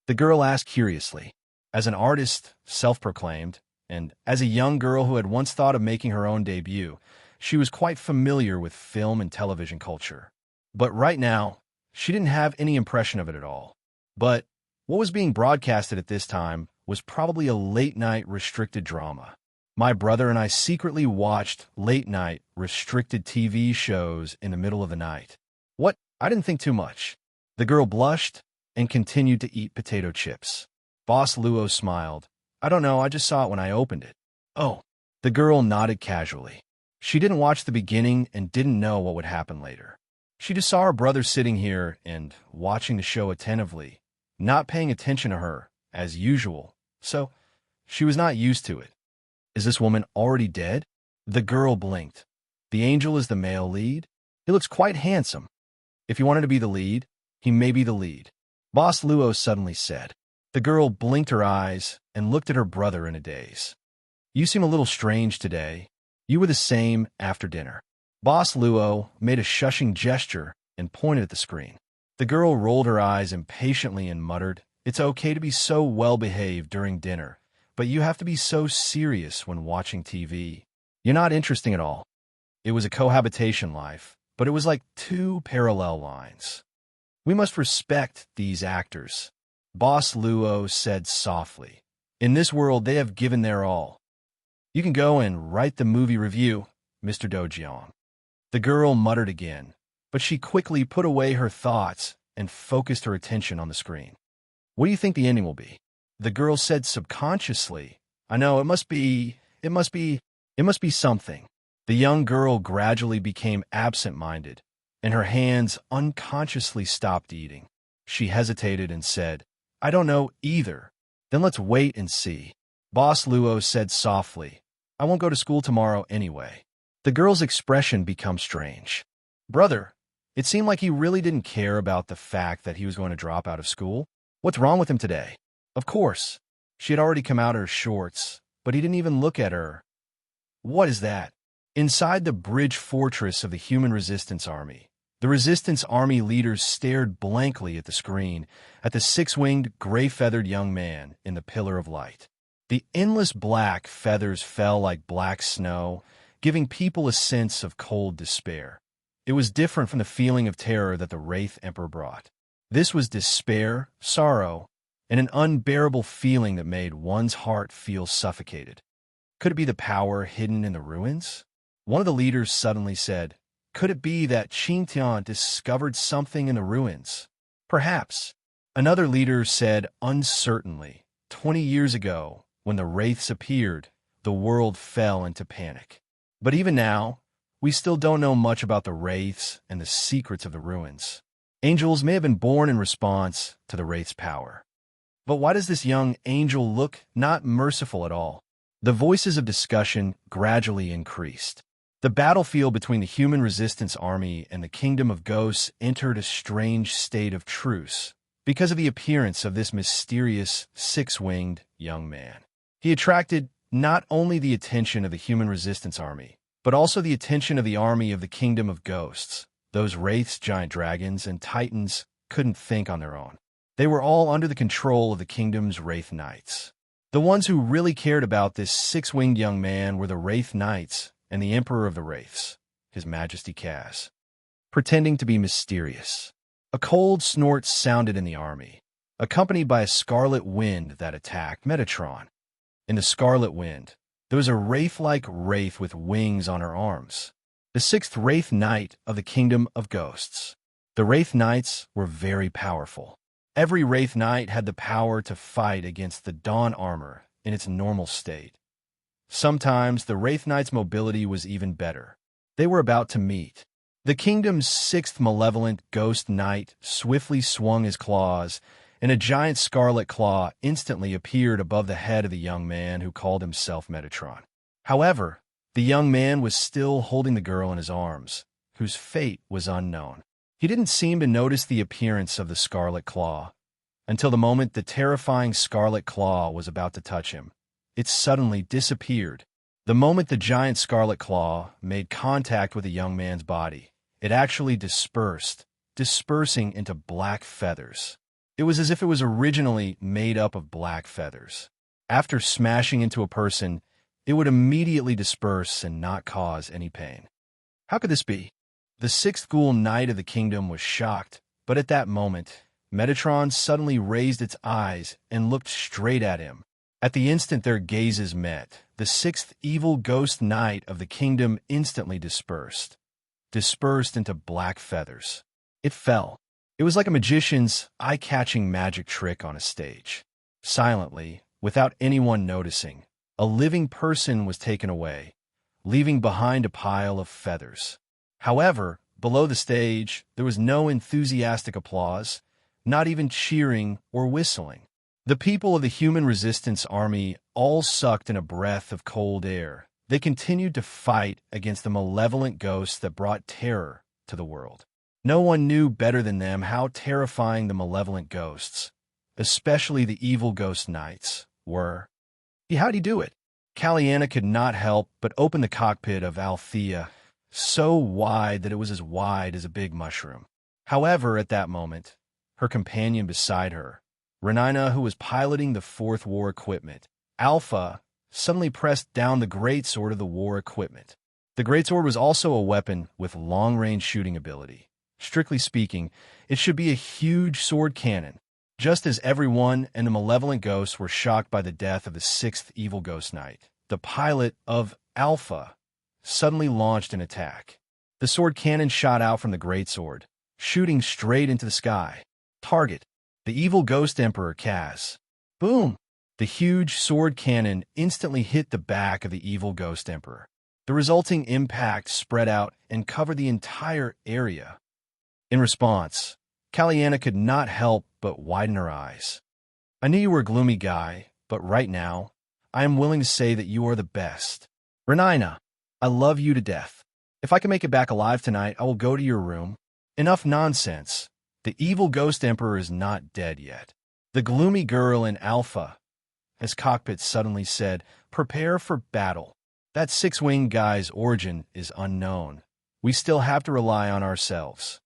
The girl asked curiously. As an artist, self-proclaimed, and as a young girl who had once thought of making her own debut, she was quite familiar with film and television culture. But right now, she didn't have any impression of it at all. But what was being broadcasted at this time was probably a late-night restricted drama. My brother and I secretly watched late-night restricted TV shows in the middle of the night. What? I didn't think too much. The girl blushed and continued to eat potato chips. Boss Luo smiled. I don't know, I just saw it when I opened it. Oh. The girl nodded casually. She didn't watch the beginning and didn't know what would happen later. She just saw her brother sitting here and watching the show attentively, not paying attention to her, as usual, so she was not used to it. Is this woman already dead? The girl blinked. The angel is the male lead? He looks quite handsome. If he wanted to be the lead, he may be the lead. Boss Luo suddenly said. The girl blinked her eyes and looked at her brother in a daze. You seem a little strange today. You were the same after dinner. Boss Luo made a shushing gesture and pointed at the screen. The girl rolled her eyes impatiently and muttered, It's okay to be so well-behaved during dinner, but you have to be so serious when watching TV. You're not interesting at all. It was a cohabitation life, but it was like two parallel lines. We must respect these actors. Boss Luo said softly. In this world, they have given their all. You can go and write the movie review, Mr. Dojiang. The girl muttered again, but she quickly put away her thoughts and focused her attention on the screen. What do you think the ending will be? The girl said subconsciously. I know, it must be something. The young girl gradually became absent-minded, and her hands unconsciously stopped eating. She hesitated and said, I don't know either. Then let's wait and see. Boss Luo said softly, I won't go to school tomorrow anyway. The girl's expression became strange. Brother, it seemed like he really didn't care about the fact that he was going to drop out of school. What's wrong with him today? Of course. She had already come out of her shorts, but he didn't even look at her. What is that? Inside the bridge fortress of the Human Resistance Army, the Resistance Army leaders stared blankly at the screen, at the six-winged, gray-feathered young man in the pillar of light. The endless black feathers fell like black snow, giving people a sense of cold despair. It was different from the feeling of terror that the Wraith Emperor brought. This was despair, sorrow, and an unbearable feeling that made one's heart feel suffocated. Could it be the power hidden in the ruins? One of the leaders suddenly said, Could it be that Qingtian discovered something in the ruins? Perhaps. Another leader said uncertainly, 20 years ago, when the wraiths appeared, the world fell into panic. But even now, we still don't know much about the wraiths and the secrets of the ruins. Angels may have been born in response to the wraith's power. But why does this young angel look not merciful at all? The voices of discussion gradually increased. The battlefield between the Human Resistance Army and the Kingdom of Ghosts entered a strange state of truce because of the appearance of this mysterious, six-winged young man. He attracted not only the attention of the Human Resistance Army, but also the attention of the army of the Kingdom of Ghosts. Those wraiths, giant dragons, and titans couldn't think on their own. They were all under the control of the kingdom's wraith knights. The ones who really cared about this six-winged young man were the wraith knights and the emperor of the wraiths, His Majesty Kaz. Pretending to be mysterious. A cold snort sounded in the army, accompanied by a scarlet wind that attacked Metatron. In the scarlet wind, there was a wraith-like wraith with wings on her arms, the sixth wraith knight of the Kingdom of Ghosts. The wraith knights were very powerful. Every wraith knight had the power to fight against the dawn armor in its normal state. Sometimes the wraith knight's mobility was even better. They were about to meet. The kingdom's sixth malevolent ghost knight swiftly swung his claws, and a giant scarlet claw instantly appeared above the head of the young man who called himself Metatron. However, the young man was still holding the girl in his arms, whose fate was unknown. He didn't seem to notice the appearance of the scarlet claw until the moment the terrifying scarlet claw was about to touch him. It suddenly disappeared. The moment the giant scarlet claw made contact with the young man's body, it actually dispersed, dispersing into black feathers. It was as if it was originally made up of black feathers. After smashing into a person, it would immediately disperse and not cause any pain. How could this be? The sixth ghoul knight of the kingdom was shocked, but at that moment, Metatron suddenly raised its eyes and looked straight at him. At the instant their gazes met, the sixth evil ghost knight of the kingdom instantly dispersed into black feathers. It fell. It was like a magician's eye-catching magic trick on a stage. Silently, without anyone noticing, a living person was taken away, leaving behind a pile of feathers. However, below the stage, there was no enthusiastic applause, not even cheering or whistling. The people of the human resistance army all sucked in a breath of cold air. They continued to fight against the malevolent ghosts that brought terror to the world. No one knew better than them how terrifying the malevolent ghosts, especially the evil ghost knights, were. How'd he do it? Caliana could not help but open the cockpit of Althea, so wide that it was as wide as a big mushroom. However, at that moment, her companion beside her, Renina, who was piloting the fourth war equipment, Alpha, suddenly pressed down the greatsword of the war equipment. The greatsword was also a weapon with long-range shooting ability. Strictly speaking, it should be a huge sword cannon. Just as everyone and the malevolent ghosts were shocked by the death of the sixth evil ghost knight, the pilot of Alpha suddenly launched an attack. The sword cannon shot out from the greatsword, shooting straight into the sky. Target: the evil ghost emperor Kaz. Boom! The huge sword cannon instantly hit the back of the evil ghost emperor. The resulting impact spread out and covered the entire area. In response, Caliana could not help but widen her eyes. I knew you were a gloomy guy, but right now, I am willing to say that you are the best. Renina, I love you to death. If I can make it back alive tonight, I will go to your room. Enough nonsense. The evil ghost emperor is not dead yet. The gloomy girl in Alpha, as cockpit suddenly said, prepare for battle. That six-winged guy's origin is unknown. We still have to rely on ourselves.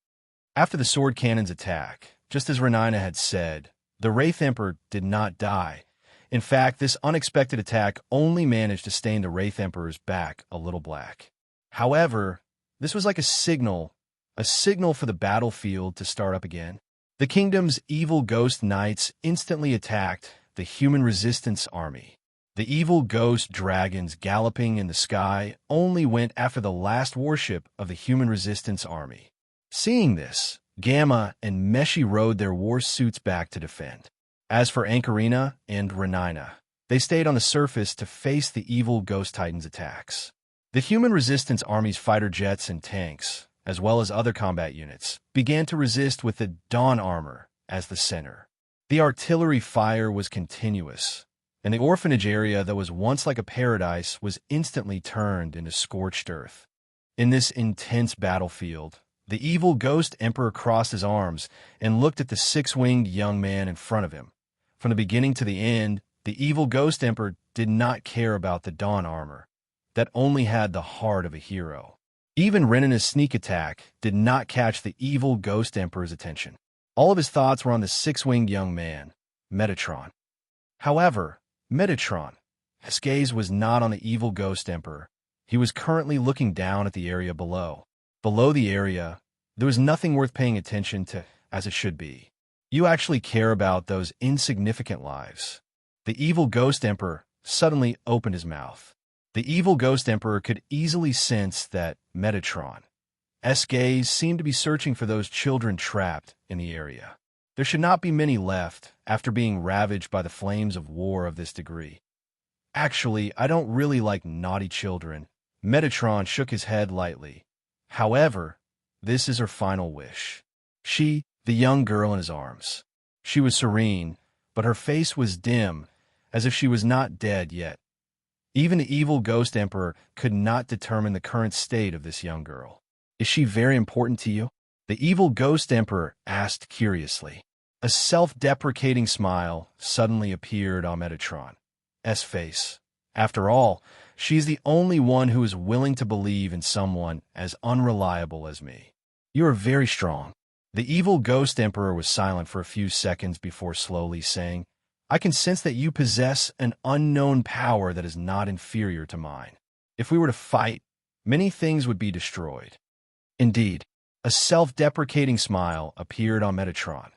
After the sword cannon's attack, just as Renina had said, the Wraith Emperor did not die. In fact, this unexpected attack only managed to stain the Wraith Emperor's back a little black. However, this was like a signal for the battlefield to start up again. The kingdom's evil ghost knights instantly attacked the human resistance army. The evil ghost dragons galloping in the sky only went after the last warship of the human resistance army. Seeing this, Gamma and Meshi rode their war suits back to defend. As for Ankarina and Renina, they stayed on the surface to face the evil ghost titans' attacks. The human resistance army's fighter jets and tanks, as well as other combat units, began to resist with the Dawn armor as the center. The artillery fire was continuous, and the orphanage area that was once like a paradise was instantly turned into scorched earth. In this intense battlefield, the evil ghost emperor crossed his arms and looked at the six-winged young man in front of him. From the beginning to the end, the evil ghost emperor did not care about the Dawn armor, that only had the heart of a hero. Even Renina's sneak attack did not catch the evil ghost emperor's attention. All of his thoughts were on the six-winged young man, Metatron. However, Metatron, his gaze was not on the evil ghost emperor. He was currently looking down at the area below. Below the area, there was nothing worth paying attention to as it should be. You actually care about those insignificant lives. The evil ghost emperor suddenly opened his mouth. The evil ghost emperor could easily sense that Metatron's gaze seemed to be searching for those children trapped in the area. There should not be many left after being ravaged by the flames of war of this degree. Actually, I don't really like naughty children. Metatron shook his head lightly. However, this is her final wish. She, the young girl in his arms. She was serene, but her face was dim, as if she was not dead yet. Even the evil ghost emperor could not determine the current state of this young girl. Is she very important to you? The evil ghost emperor asked curiously. A self-deprecating smile suddenly appeared on Metatron's face. After all, she's the only one who is willing to believe in someone as unreliable as me. You are very strong. The evil ghost emperor was silent for a few seconds before slowly saying, I can sense that you possess an unknown power that is not inferior to mine. If we were to fight, many things would be destroyed. Indeed, a self-deprecating smile appeared on Metatron.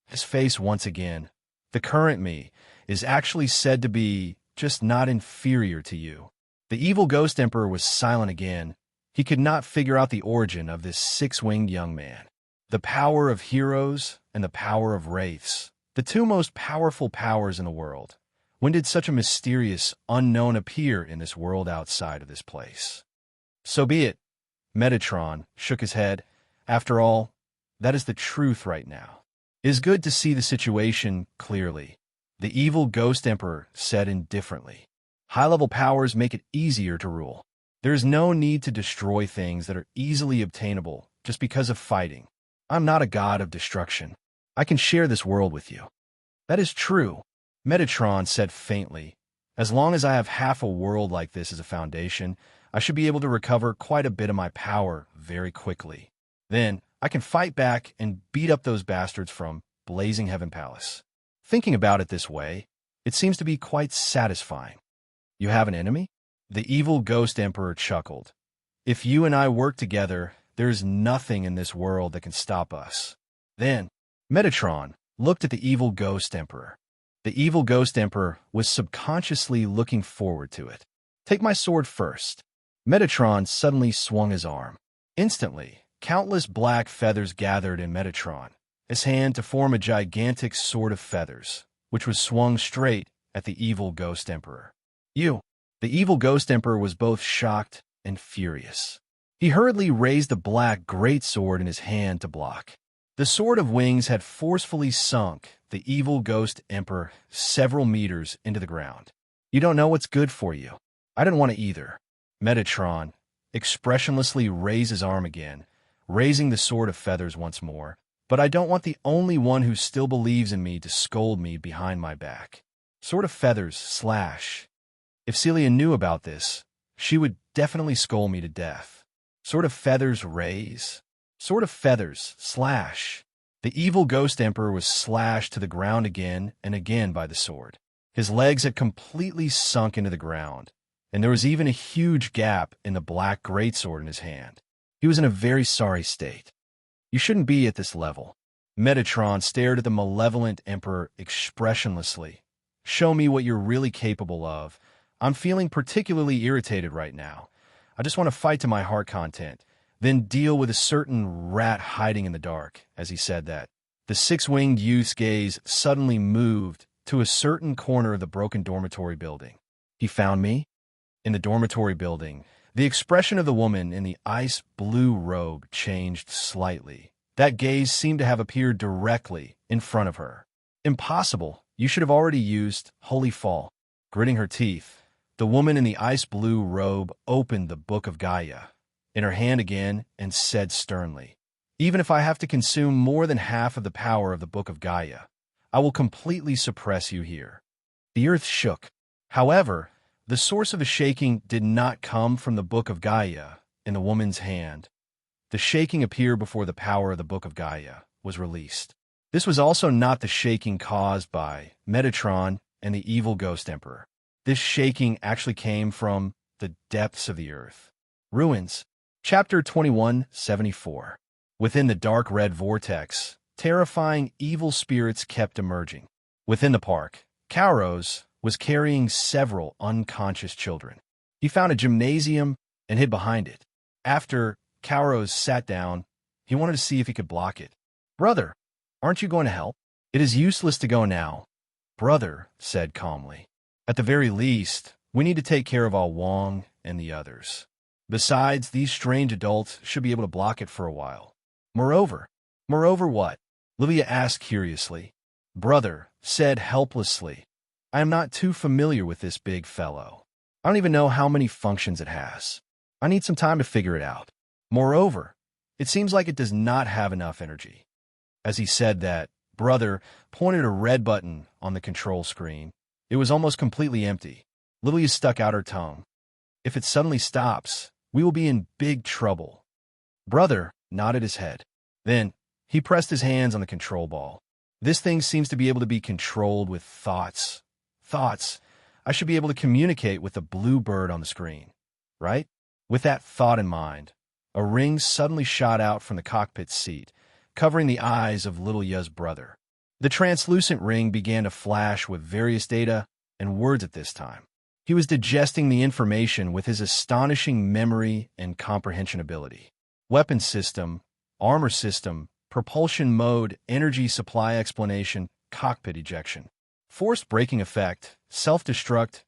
His face once again. The current me is actually said to be just not inferior to you. The evil ghost emperor was silent again. He could not figure out the origin of this six-winged young man. The power of heroes and the power of wraiths, the two most powerful powers in the world. When did such a mysterious unknown appear in this world outside of this place? So be it. Metatron shook his head. After all, that is the truth right now. It is good to see the situation clearly, the evil Ghost Emperor said indifferently. High-level powers make it easier to rule. There is no need to destroy things that are easily obtainable just because of fighting. I'm not a god of destruction. I can share this world with you. That is true, Metatron said faintly. As long as I have half a world like this as a foundation, I should be able to recover quite a bit of my power very quickly. Then, I can fight back and beat up those bastards from Blazing Heaven Palace. Thinking about it this way, it seems to be quite satisfying. You have an enemy? The evil Ghost Emperor chuckled. If you and I work together, there is nothing in this world that can stop us. Then, Metatron looked at the evil Ghost Emperor. The evil Ghost Emperor was subconsciously looking forward to it. Take my sword first. Metatron suddenly swung his arm. Instantly, countless black feathers gathered in Metatron, his hand to form a gigantic sword of feathers, which was swung straight at the evil Ghost Emperor. The evil Ghost Emperor was both shocked and furious. He hurriedly raised the black greatsword in his hand to block. The Sword of Wings had forcefully sunk the evil Ghost Emperor several meters into the ground. You don't know what's good for you. I didn't want to either. Metatron expressionlessly raised his arm again, raising the Sword of Feathers once more. But I don't want the only one who still believes in me to scold me behind my back. Sword of Feathers slash. If Celia knew about this, she would definitely scold me to death. Sword of Feathers raise. Sword of Feathers slash. The evil Ghost Emperor was slashed to the ground again and again by the sword. His legs had completely sunk into the ground, and there was even a huge gap in the black greatsword in his hand. He was in a very sorry state. You shouldn't be at this level. Metatron stared at the malevolent Emperor expressionlessly. Show me what you're really capable of. I'm feeling particularly irritated right now. I just want to fight to my heart content, then deal with a certain rat hiding in the dark. As he said that, the six-winged youth's gaze suddenly moved to a certain corner of the broken dormitory building. He found me? In the dormitory building, the expression of the woman in the ice-blue robe changed slightly. That gaze seemed to have appeared directly in front of her. Impossible. You should have already used Holy Fall. Gritting her teeth, the woman in the ice-blue robe opened the Book of Gaia in her hand again and said sternly, even if I have to consume more than half of the power of the Book of Gaia, I will completely suppress you here. The earth shook. However, the source of the shaking did not come from the Book of Gaia in the woman's hand. The shaking appeared before the power of the Book of Gaia was released. This was also not the shaking caused by Metatron and the evil Ghost Emperor. This shaking actually came from the depths of the earth. Ruins. Chapter 2174. Within the dark red vortex, terrifying evil spirits kept emerging. Within the park, Kauros was carrying several unconscious children. He found a gymnasium and hid behind it. After Kauros sat down, he wanted to see if he could block it. Brother, aren't you going to help? It is useless to go now. Brother said calmly. At the very least, we need to take care of Ah Wong and the others. Besides, these strange adults should be able to block it for a while. Moreover what? Livia asked curiously. Brother said helplessly. I am not too familiar with this big fellow. I don't even know how many functions it has. I need some time to figure it out. Moreover, it seems like it does not have enough energy. As he said that, Brother pointed a red button on the control screen. It was almost completely empty. Livia stuck out her tongue. If it suddenly stops, we will be in big trouble. Brother nodded his head. Then, he pressed his hands on the control ball. This thing seems to be able to be controlled with thoughts. Thoughts. I should be able to communicate with the blue bird on the screen, right? With that thought in mind, a ring suddenly shot out from the cockpit seat, covering the eyes of little Ya's brother. The translucent ring began to flash with various data and words at this time. He was digesting the information with his astonishing memory and comprehension ability. Weapon system, armor system, propulsion mode, energy supply explanation, cockpit ejection. Forced braking effect, self-destruct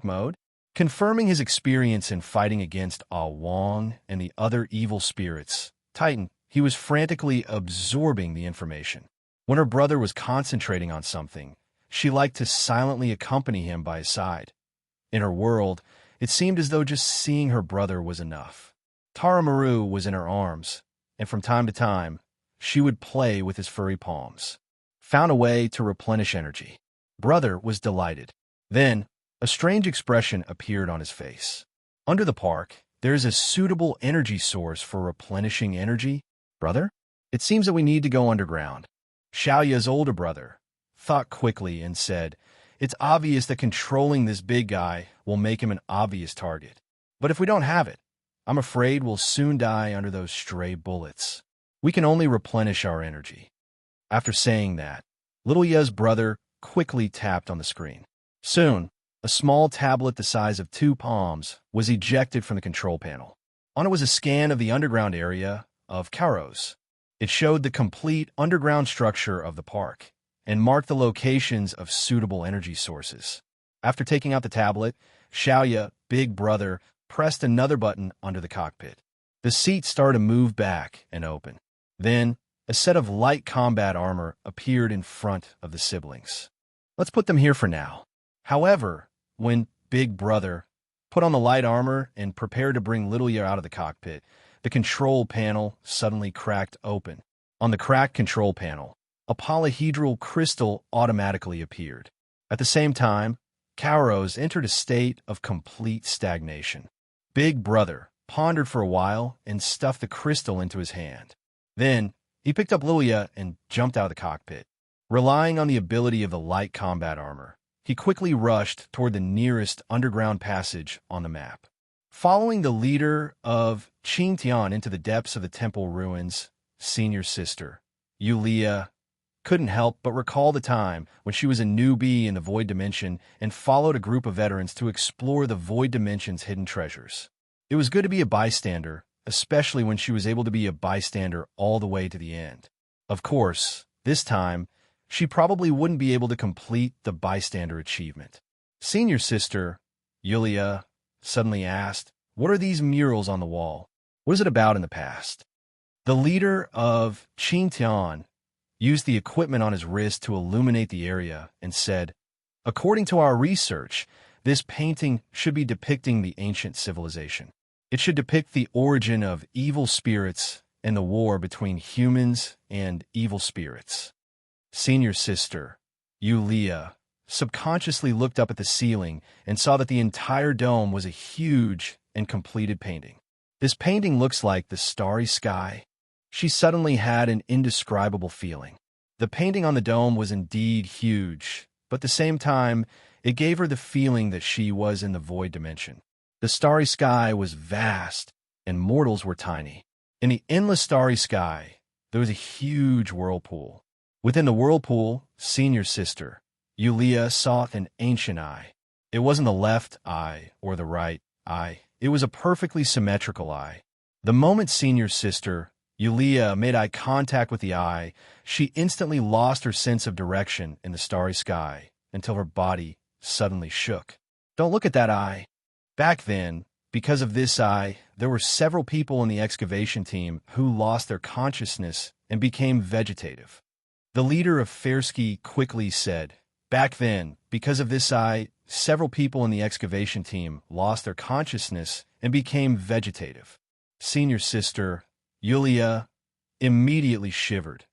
mode. Confirming his experience in fighting against Ah Wong and the other evil spirits, Titan, he was frantically absorbing the information. When her brother was concentrating on something, she liked to silently accompany him by his side. In her world, it seemed as though just seeing her brother was enough. Taramaru was in her arms, and from time to time, she would play with his furry palms. Found a way to replenish energy. Brother was delighted. Then, a strange expression appeared on his face. Under the park, there is a suitable energy source for replenishing energy. Brother? It seems that we need to go underground. Xiaoya's older brother thought quickly and said, it's obvious that controlling this big guy will make him an obvious target. But if we don't have it, I'm afraid we'll soon die under those stray bullets. We can only replenish our energy. After saying that, Little Ya's brother quickly tapped on the screen. Soon, a small tablet the size of 2 palms was ejected from the control panel. On it was a scan of the underground area of Kairos. It showed the complete underground structure of the park and marked the locations of suitable energy sources. After taking out the tablet, Xiaoya, big brother, pressed another button under the cockpit. The seat started to move back and open. Then, a set of light combat armor appeared in front of the siblings. Let's put them here for now. However, when Big Brother put on the light armor and prepared to bring Little Ya out of the cockpit, the control panel suddenly cracked open. On the cracked control panel, a polyhedral crystal automatically appeared. At the same time, Kairos entered a state of complete stagnation. Big Brother pondered for a while and stuffed the crystal into his hand. Then, he picked up Lilia and jumped out of the cockpit. Relying on the ability of the light combat armor, he quickly rushed toward the nearest underground passage on the map. Following the leader of Qingtian into the depths of the temple ruins, senior sister, Yulia, couldn't help but recall the time when she was a newbie in the Void Dimension and followed a group of veterans to explore the Void Dimension's hidden treasures. It was good to be a bystander, especially when she was able to be a bystander all the way to the end. Of course, this time, she probably wouldn't be able to complete the bystander achievement. Senior sister, Yulia, suddenly asked, "What are these murals on the wall? What is it about in the past?" The leader of Qingtian used the equipment on his wrist to illuminate the area and said, "According to our research, this painting should be depicting the ancient civilization. It should depict the origin of evil spirits and the war between humans and evil spirits." Senior sister, Yulia, subconsciously looked up at the ceiling and saw that the entire dome was a huge and completed painting. This painting looks like the starry sky. She suddenly had an indescribable feeling. The painting on the dome was indeed huge, but at the same time, it gave her the feeling that she was in the Void Dimension. The starry sky was vast, and mortals were tiny. In the endless starry sky, there was a huge whirlpool. Within the whirlpool, senior sister, Yulia saw an ancient eye. It wasn't the left eye or the right eye. It was a perfectly symmetrical eye. The moment senior sister, Yulia, made eye contact with the eye, she instantly lost her sense of direction in the starry sky until her body suddenly shook. Don't look at that eye. Back then, because of this eye, there were several people in the excavation team who lost their consciousness and became vegetative. The leader of Fairski quickly said, "Back then, because of this eye, several people in the excavation team lost their consciousness and became vegetative." Senior sister, Yulia, immediately shivered.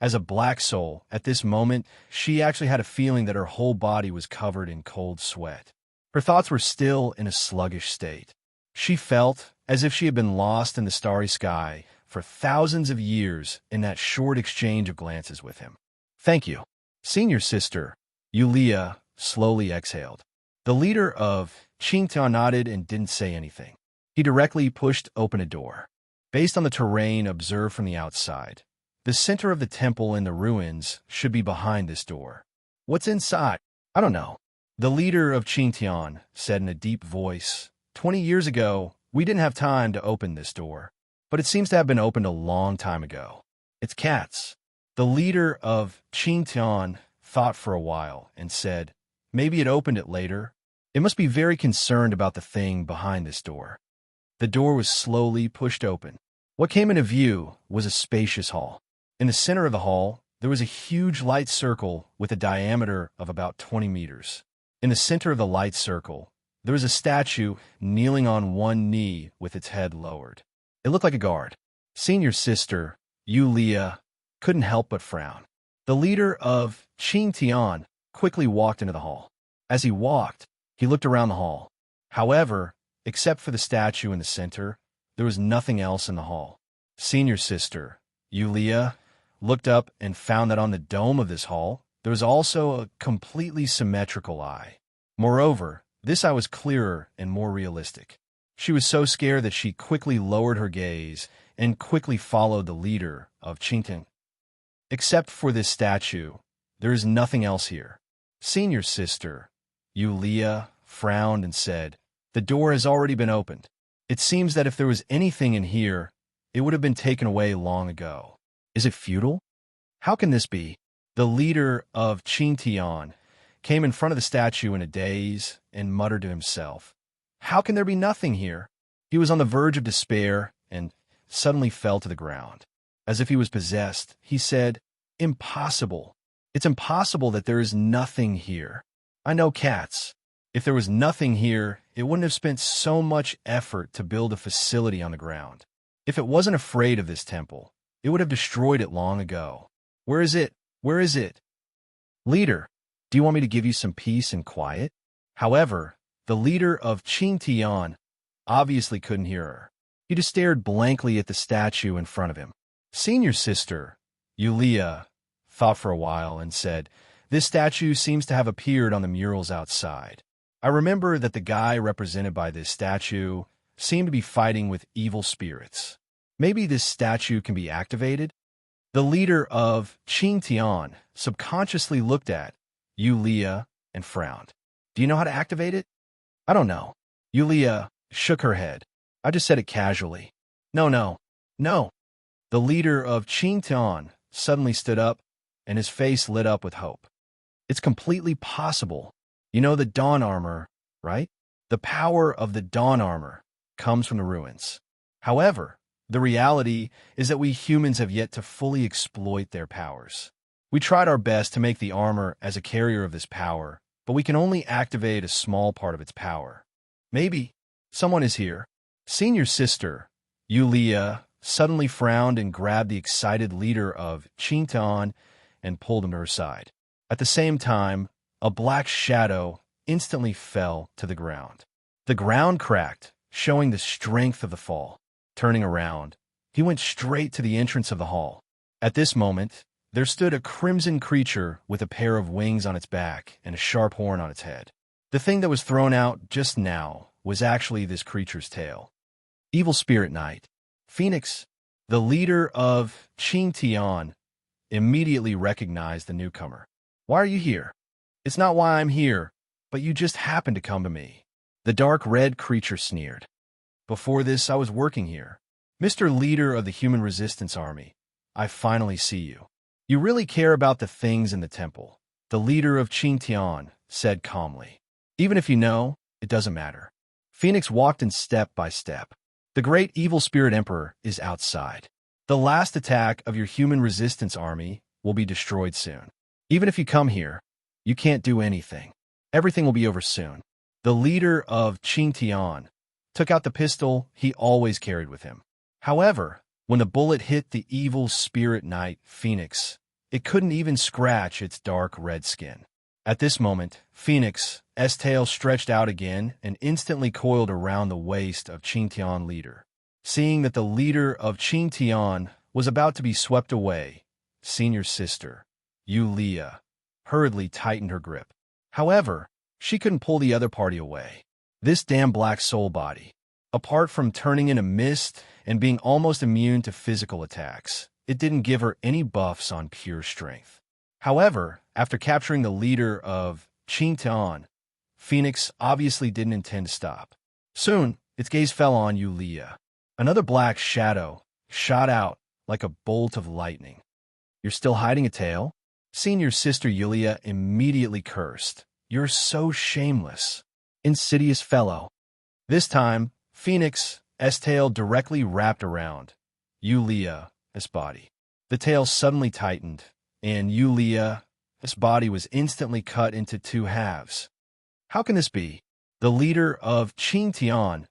As a black soul, at this moment, she actually had a feeling that her whole body was covered in cold sweat. Her thoughts were still in a sluggish state. She felt as if she had been lost in the starry sky for thousands of years in that short exchange of glances with him. "Thank you." Senior sister, Yulia, slowly exhaled. The leader of Qingtian nodded and didn't say anything. He directly pushed open a door. Based on the terrain observed from the outside, the center of the temple in the ruins should be behind this door. "What's inside?" "I don't know." The leader of Qingtian said in a deep voice, 20 years ago, we didn't have time to open this door, but it seems to have been opened a long time ago. It's cats. The leader of Qingtian thought for a while and said, maybe it opened it later. It must be very concerned about the thing behind this door. The door was slowly pushed open. What came into view was a spacious hall. In the center of the hall, there was a huge light circle with a diameter of about 20 meters. In the center of the light circle, there was a statue kneeling on one knee with its head lowered. It looked like a guard. Senior sister, Yulia, couldn't help but frown. The leader of Qingtian quickly walked into the hall. As he walked, he looked around the hall. However, except for the statue in the center, there was nothing else in the hall. Senior sister, Yulia, looked up and found that on the dome of this hall, there was also a completely symmetrical eye. Moreover, this eye was clearer and more realistic. She was so scared that she quickly lowered her gaze and quickly followed the leader of Qingtian. Except for this statue, there is nothing else here. Senior sister, Yulia, frowned and said, the door has already been opened. It seems that if there was anything in here, it would have been taken away long ago. Is it futile? How can this be? The leader of Qingtian came in front of the statue in a daze and muttered to himself, how can there be nothing here? He was on the verge of despair and suddenly fell to the ground. As if he was possessed, he said, impossible. It's impossible that there is nothing here. I know cats. If there was nothing here, it wouldn't have spent so much effort to build a facility on the ground. If it wasn't afraid of this temple, it would have destroyed it long ago. Where is it? Where is it? Leader, do you want me to give you some peace and quiet? However, the leader of Qingtian obviously couldn't hear her. He just stared blankly at the statue in front of him. Senior sister, Yulia, thought for a while and said, this statue seems to have appeared on the murals outside. I remember that the guy represented by this statue seemed to be fighting with evil spirits. Maybe this statue can be activated? The leader of Qingtian subconsciously looked at Yulia and frowned. Do you know how to activate it? I don't know. Yulia shook her head. I just said it casually. No. The leader of Qingtian suddenly stood up, and his face lit up with hope. It's completely possible. You know the dawn armor, right? The power of the dawn armor comes from the ruins. However, the reality is that we humans have yet to fully exploit their powers. We tried our best to make the armor as a carrier of this power, but we can only activate a small part of its power. Maybe someone is here. Senior sister, Yulia, suddenly frowned and grabbed the excited leader of Qingtian and pulled him to her side. At the same time, a black shadow instantly fell to the ground. The ground cracked, showing the strength of the fall. Turning around, he went straight to the entrance of the hall. At this moment, there stood a crimson creature with a pair of wings on its back and a sharp horn on its head. The thing that was thrown out just now was actually this creature's tail. Evil Spirit Knight. Phoenix, the leader of Qingtian, immediately recognized the newcomer. Why are you here? It's not why I'm here, but you just happened to come to me. The dark red creature sneered. Before this, I was working here. Mr. Leader of the Human Resistance Army, I finally see you. You really care about the things in the temple. The leader of Qingtian said calmly. Even if you know, it doesn't matter. Phoenix walked in step by step. The great evil spirit emperor is outside. The last attack of your human resistance army will be destroyed soon. Even if you come here, you can't do anything. Everything will be over soon. The leader of Qingtian took out the pistol he always carried with him. However, when the bullet hit the evil spirit knight Phoenix, it couldn't even scratch its dark red skin. At this moment, Phoenix's tail stretched out again and instantly coiled around the waist of Qingtian leader. Seeing that the leader of Qingtian was about to be swept away, senior sister, Yulia, hurriedly tightened her grip. However, she couldn't pull the other party away. This damn black soul body, apart from turning into mist and being almost immune to physical attacks, it didn't give her any buffs on pure strength. However, after capturing the leader of Qingtian, Phoenix obviously didn't intend to stop. Soon, its gaze fell on Yulia. Another black shadow shot out like a bolt of lightning. "You're still hiding a tail?" Senior sister Yulia immediately cursed. "You're so shameless. Insidious fellow." This time, Phoenix's tail directly wrapped around Yulia's body. The tail suddenly tightened, and Yulia's body was instantly cut into two halves. "How can this be?" The leader of Qingtian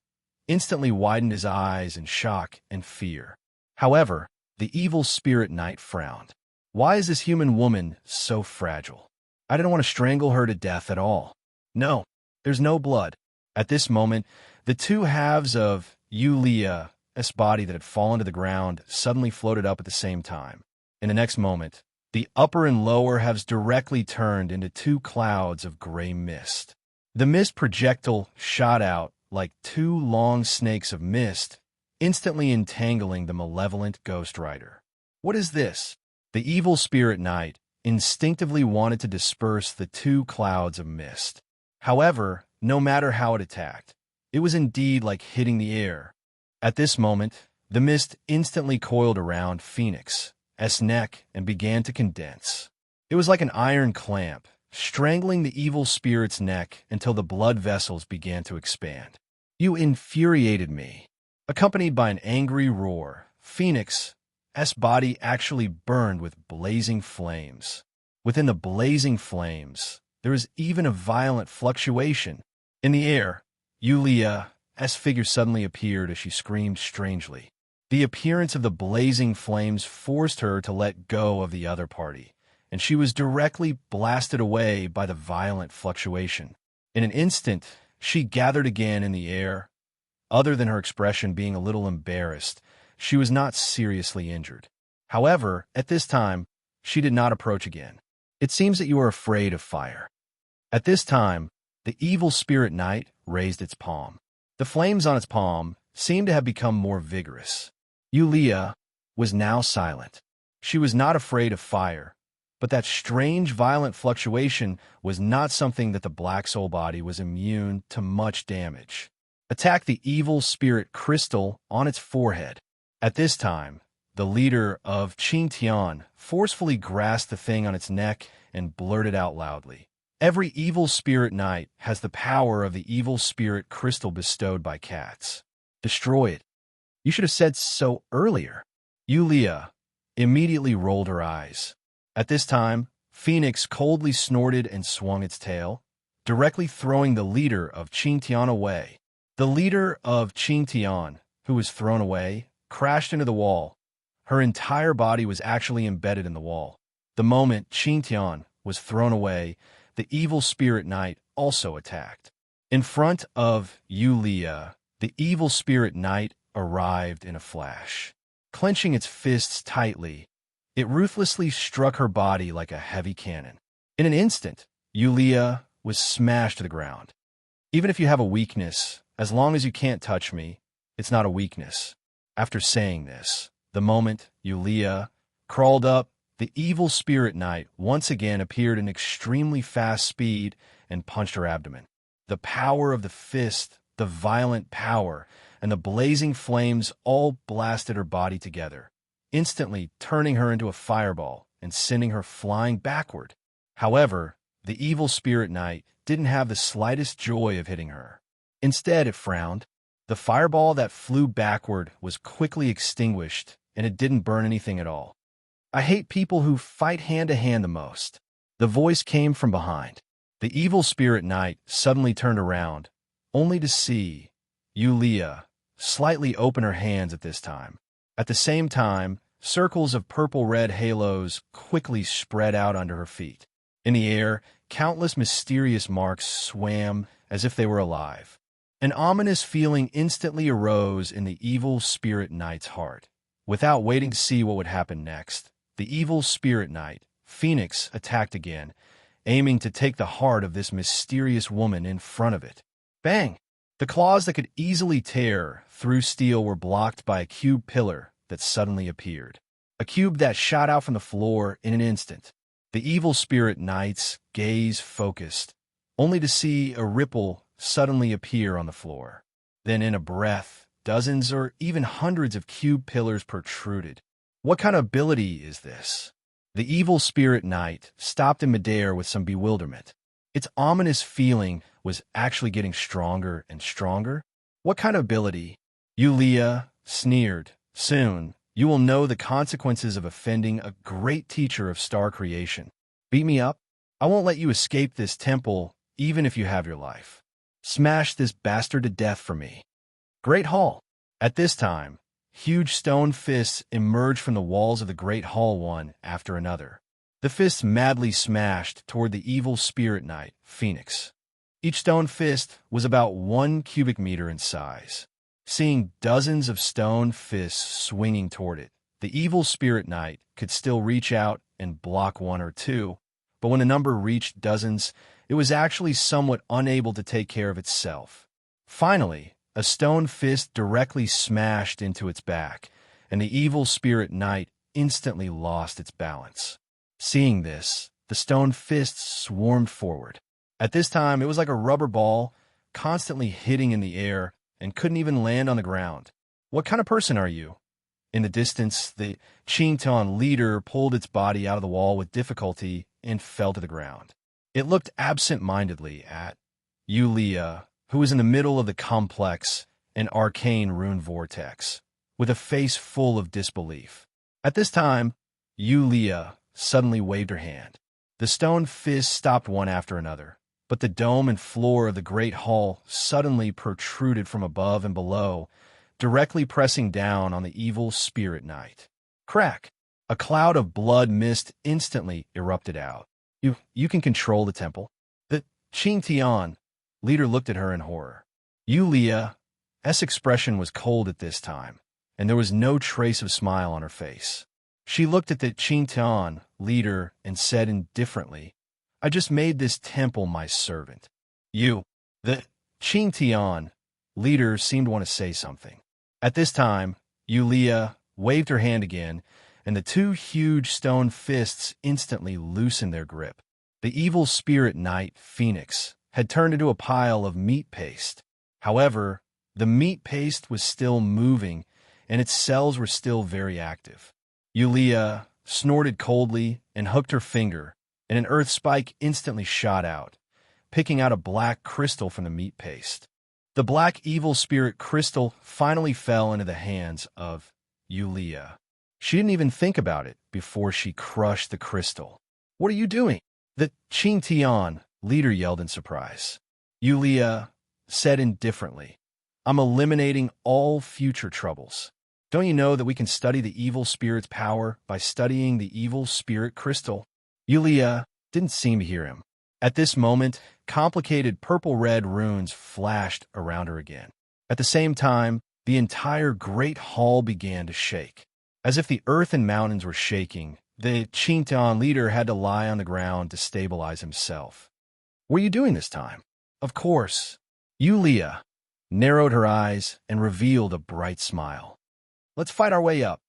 instantly widened his eyes in shock and fear. However, the evil spirit knight frowned. "Why is this human woman so fragile? I didn't want to strangle her to death at all. No, there's no blood." At this moment, the two halves of Yulia's body that had fallen to the ground suddenly floated up at the same time. In the next moment, the upper and lower halves directly turned into two clouds of gray mist. The mist projectile shot out like two long snakes of mist, instantly entangling the malevolent Ghost Rider. "What is this?" The evil spirit knight instinctively wanted to disperse the two clouds of mist. However, no matter how it attacked, it was indeed like hitting the air. At this moment, the mist instantly coiled around Phoenix's neck and began to condense. It was like an iron clamp, strangling the evil spirit's neck until the blood vessels began to expand. "You infuriated me." Accompanied by an angry roar, Phoenix's body actually burned with blazing flames. Within the blazing flames, there was even a violent fluctuation. In the air, Yulia's figure suddenly appeared as she screamed strangely. The appearance of the blazing flames forced her to let go of the other party, and she was directly blasted away by the violent fluctuation. In an instant, she gathered again in the air. Other than her expression being a little embarrassed, she was not seriously injured. However, at this time, she did not approach again. "It seems that you are afraid of fire." At this time, the evil spirit knight raised its palm. The flames on its palm seemed to have become more vigorous. Yulia was now silent. She was not afraid of fire, but that strange violent fluctuation was not something that the Black Soul body was immune to much damage. Attack the evil spirit crystal on its forehead. At this time, the leader of Qingtian forcefully grasped the thing on its neck and blurted out loudly, "Every evil spirit knight has the power of the evil spirit crystal bestowed by cats. Destroy it." "You should have said so earlier." Yulia immediately rolled her eyes. At this time, Phoenix coldly snorted and swung its tail, directly throwing the leader of Qingtian away. The leader of Qingtian, who was thrown away, crashed into the wall. Her entire body was actually embedded in the wall. The moment Qingtian was thrown away, the evil spirit knight also attacked. In front of Yulia, the evil spirit knight arrived in a flash. Clenching its fists tightly, it ruthlessly struck her body like a heavy cannon. In an instant, Yulia was smashed to the ground. "Even if you have a weakness, as long as you can't touch me, it's not a weakness." After saying this, the moment Yulia crawled up, the evil spirit knight once again appeared in extremely fast speed and punched her abdomen. The power of the fist, the violent power, and the blazing flames all blasted her body together, instantly turning her into a fireball and sending her flying backward. However, the evil spirit knight didn't have the slightest joy of hitting her. Instead, it frowned. The fireball that flew backward was quickly extinguished, and it didn't burn anything at all. "I hate people who fight hand-to-hand the most." The voice came from behind. The evil spirit knight suddenly turned around, only to see Yulia slightly open her hands at this time. At the same time, circles of purple-red halos quickly spread out under her feet. In the air, countless mysterious marks swam as if they were alive. An ominous feeling instantly arose in the evil spirit knight's heart. Without waiting to see what would happen next, the evil spirit knight, Phoenix, attacked again, aiming to take the heart of this mysterious woman in front of it. Bang! The claws that could easily tear through steel were blocked by a cube pillar that suddenly appeared. A cube that shot out from the floor in an instant. The evil spirit knight's gaze focused, only to see a ripple suddenly appear on the floor. Then in a breath, dozens or even hundreds of cube pillars protruded. What kind of ability is this? The evil spirit knight stopped in midair with some bewilderment. Its ominous feeling was actually getting stronger and stronger. What kind of ability? Yulia sneered. Soon, you will know the consequences of offending a great teacher of star creation. Beat me up? I won't let you escape this temple, even if you have your life. Smash this bastard to death for me. Great Hall. At this time, huge stone fists emerged from the walls of the Great Hall one after another. The fists madly smashed toward the evil spirit knight, Phoenix. Each stone fist was about 1 cubic meter in size. Seeing dozens of stone fists swinging toward it, the evil spirit knight could still reach out and block one or two, but when the number reached dozens, it was actually somewhat unable to take care of itself. Finally, a stone fist directly smashed into its back, and the evil spirit knight instantly lost its balance. Seeing this, the stone fists swarmed forward. At this time, it was like a rubber ball, constantly hitting in the air, and couldn't even land on the ground. What kind of person are you? In the distance, the Qingtan leader pulled its body out of the wall with difficulty and fell to the ground. It looked absent-mindedly at Yulia, who was in the middle of the complex and arcane rune vortex, with a face full of disbelief. At this time, Yulia suddenly waved her hand. The stone fists stopped one after another, but the dome and floor of the Great Hall suddenly protruded from above and below, directly pressing down on the evil spirit knight. Crack! A cloud of blood mist instantly erupted out. You can control the temple. The Qingtian leader looked at her in horror. Yulia's expression was cold at this time, and there was no trace of smile on her face. She looked at the Qingtian leader and said indifferently, I just made this temple my servant. The Qingtian leader seemed to want to say something. At this time, Yulia waved her hand again, and the two huge stone fists instantly loosened their grip. The evil spirit knight, Phoenix, had turned into a pile of meat paste. However, the meat paste was still moving, and its cells were still very active. Yulia snorted coldly and hooked her finger, and an earth spike instantly shot out, picking out a black crystal from the meat paste. The black evil spirit crystal finally fell into the hands of Yulia. She didn't even think about it before she crushed the crystal. What are you doing? The Qingtian leader yelled in surprise. Yulia said indifferently, I'm eliminating all future troubles. Don't you know that we can study the evil spirit's power by studying the evil spirit crystal? Yulia didn't seem to hear him. At this moment, complicated purple-red runes flashed around her again. At the same time, the entire Great Hall began to shake. As if the earth and mountains were shaking, the Qingtan leader had to lie on the ground to stabilize himself. What are you doing this time? Of course. Yulia narrowed her eyes and revealed a bright smile. Let's fight our way up.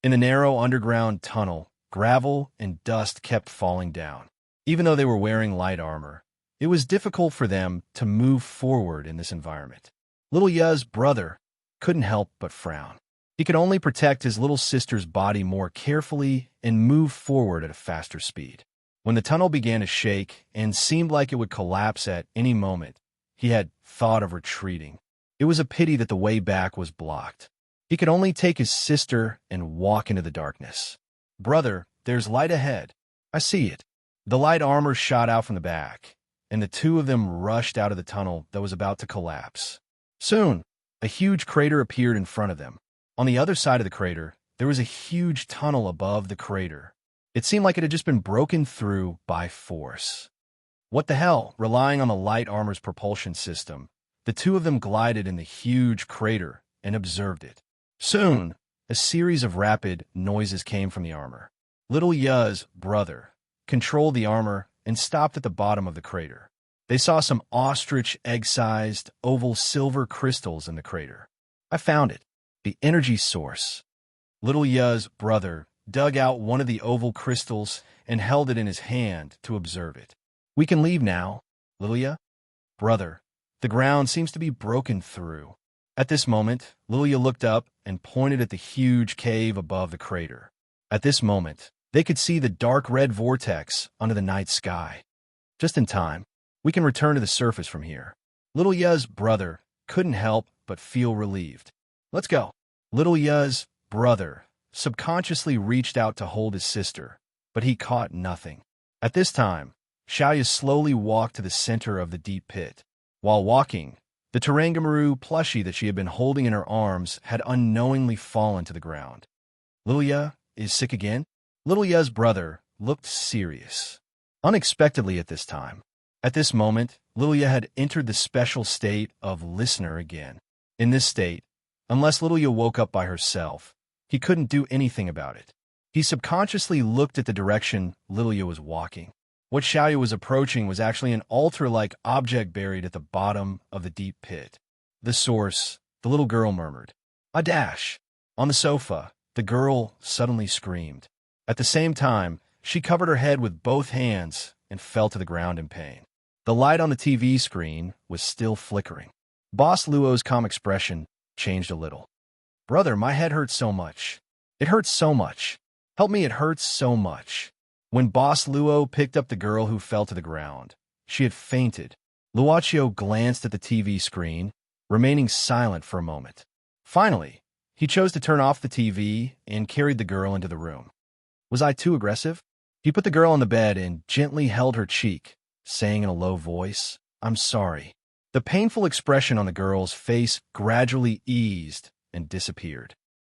In the narrow underground tunnel, gravel and dust kept falling down. Even though they were wearing light armor, it was difficult for them to move forward in this environment. Little Ya's brother couldn't help but frown. He could only protect his little sister's body more carefully and move forward at a faster speed. When the tunnel began to shake and seemed like it would collapse at any moment, he had thought of retreating. It was a pity that the way back was blocked. He could only take his sister and walk into the darkness. Brother, there's light ahead. I see it. The light armor shot out from the back, and the two of them rushed out of the tunnel that was about to collapse. Soon, a huge crater appeared in front of them. On the other side of the crater, there was a huge tunnel above the crater. It seemed like it had just been broken through by force. What the hell? Relying on the light armor's propulsion system, the two of them glided in the huge crater and observed it. Soon, a series of rapid noises came from the armor. Little Ya's brother controlled the armor and stopped at the bottom of the crater. They saw some ostrich egg-sized oval silver crystals in the crater. I found it. The energy source. Little Ya's brother dug out one of the oval crystals and held it in his hand to observe it. We can leave now, Little Ya. Brother, the ground seems to be broken through. At this moment, Lilia looked up and pointed at the huge cave above the crater. At this moment, they could see the dark red vortex under the night sky. Just in time, we can return to the surface from here. Lilia's brother couldn't help but feel relieved. Let's go. Lilia's brother subconsciously reached out to hold his sister, but he caught nothing. At this time, Xiaoya slowly walked to the center of the deep pit. While walking, the Tarangamaru plushie that she had been holding in her arms had unknowingly fallen to the ground. Lilia is sick again? Lilia's brother looked serious. Unexpectedly at this time. At this moment, Lilia had entered the special state of listener again. In this state, unless Lilia woke up by herself, he couldn't do anything about it. He subconsciously looked at the direction Lilia was walking. What Xiaoya was approaching was actually an altar-like object buried at the bottom of the deep pit. The source, the little girl murmured. A dash. On the sofa, the girl suddenly screamed. At the same time, she covered her head with both hands and fell to the ground in pain. The light on the TV screen was still flickering. Boss Luo's calm expression changed a little. Brother, my head hurts so much. It hurts so much. Help me, it hurts so much. When Boss Luo picked up the girl who fell to the ground, she had fainted. Luochio glanced at the TV screen, remaining silent for a moment. Finally, he chose to turn off the TV and carried the girl into the room. Was I too aggressive? He put the girl on the bed and gently held her cheek, saying in a low voice, I'm sorry. The painful expression on the girl's face gradually eased and disappeared.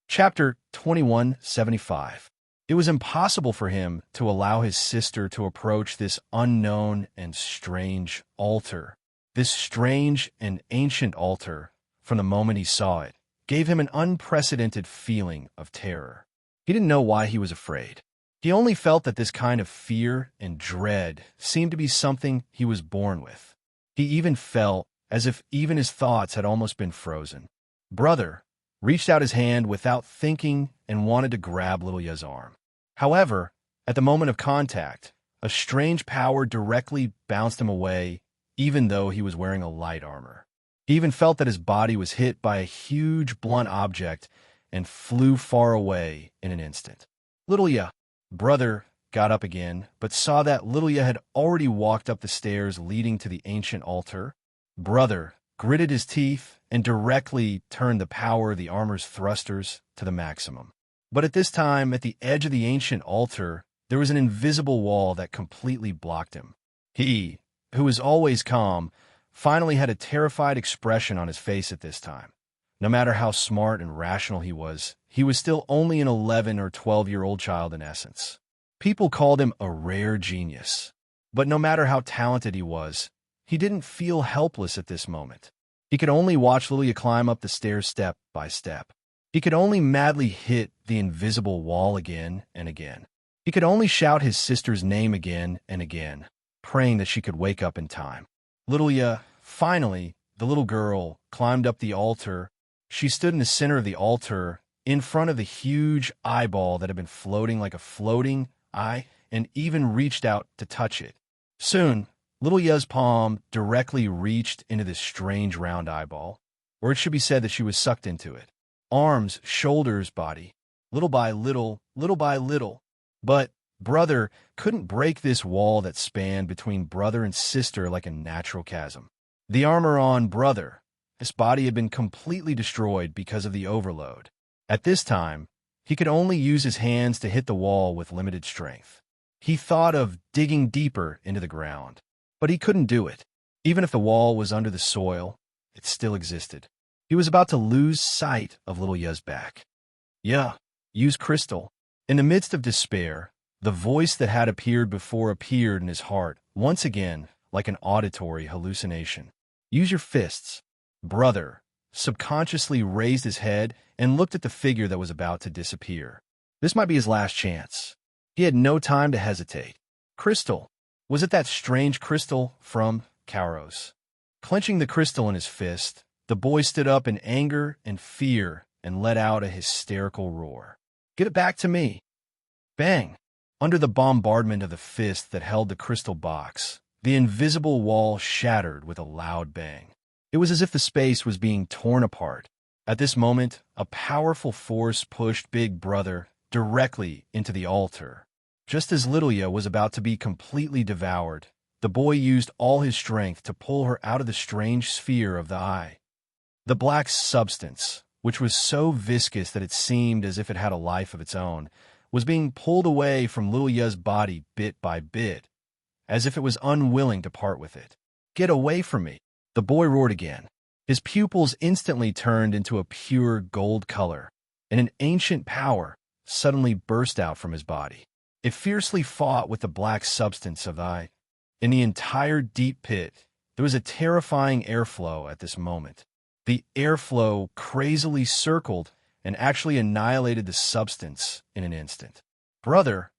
Chapter 2175. It was impossible for him to allow his sister to approach this unknown and strange altar. This strange and ancient altar, from the moment he saw it, gave him an unprecedented feeling of terror. He didn't know why he was afraid. He only felt that this kind of fear and dread seemed to be something he was born with. He even felt as if even his thoughts had almost been frozen. Brother reached out his hand without thinking and wanted to grab Lilia's arm. However, at the moment of contact, a strange power directly bounced him away, even though he was wearing a light armor. He even felt that his body was hit by a huge blunt object and flew far away in an instant. Lilia, brother, got up again, but saw that Lilia had already walked up the stairs leading to the ancient altar. Brother gritted his teeth and directly turned the power of the armor's thrusters to the maximum. But at this time, at the edge of the ancient altar, there was an invisible wall that completely blocked him. He, who was always calm, finally had a terrified expression on his face at this time. No matter how smart and rational he was still only an 11 or 12-year-old child in essence. People called him a rare genius. But no matter how talented he was, he didn't feel helpless at this moment. He could only watch Lilia climb up the stairs step by step. He could only madly hit the invisible wall again and again. He could only shout his sister's name again and again, praying that she could wake up in time. Lilia, finally, the little girl, climbed up the altar. She stood in the center of the altar, in front of the huge eyeball that had been floating like a floating eye, and even reached out to touch it. Soon, Lilia's palm directly reached into this strange round eyeball, or it should be said that she was sucked into it. Arms, shoulders, body, little by little, little by little. But brother couldn't break this wall that spanned between brother and sister like a natural chasm. The armor on brother, his body had been completely destroyed because of the overload. At this time, he could only use his hands to hit the wall with limited strength. He thought of digging deeper into the ground, but he couldn't do it. Even if the wall was under the soil, it still existed. He was about to lose sight of Lilia's back. Yeah, use crystal. In the midst of despair, the voice that had appeared before appeared in his heart, once again, like an auditory hallucination. Use your fists. Brother subconsciously raised his head and looked at the figure that was about to disappear. This might be his last chance. He had no time to hesitate. Crystal. Was it that strange crystal from Kauros? Clenching the crystal in his fist, the boy stood up in anger and fear and let out a hysterical roar. Get it back to me. Bang! Under the bombardment of the fist that held the crystal box, the invisible wall shattered with a loud bang. It was as if the space was being torn apart. At this moment, a powerful force pushed Big Brother directly into the altar. Just as Lilia was about to be completely devoured, the boy used all his strength to pull her out of the strange sphere of the eye. The black substance, which was so viscous that it seemed as if it had a life of its own, was being pulled away from Lilia's body bit by bit, as if it was unwilling to part with it. "Get away from me!" The boy roared again. His pupils instantly turned into a pure gold color, and an ancient power suddenly burst out from his body. It fiercely fought with the black substance of the eye. In the entire deep pit, there was a terrifying airflow at this moment. The airflow crazily circled and actually annihilated the substance in an instant. "Brother!"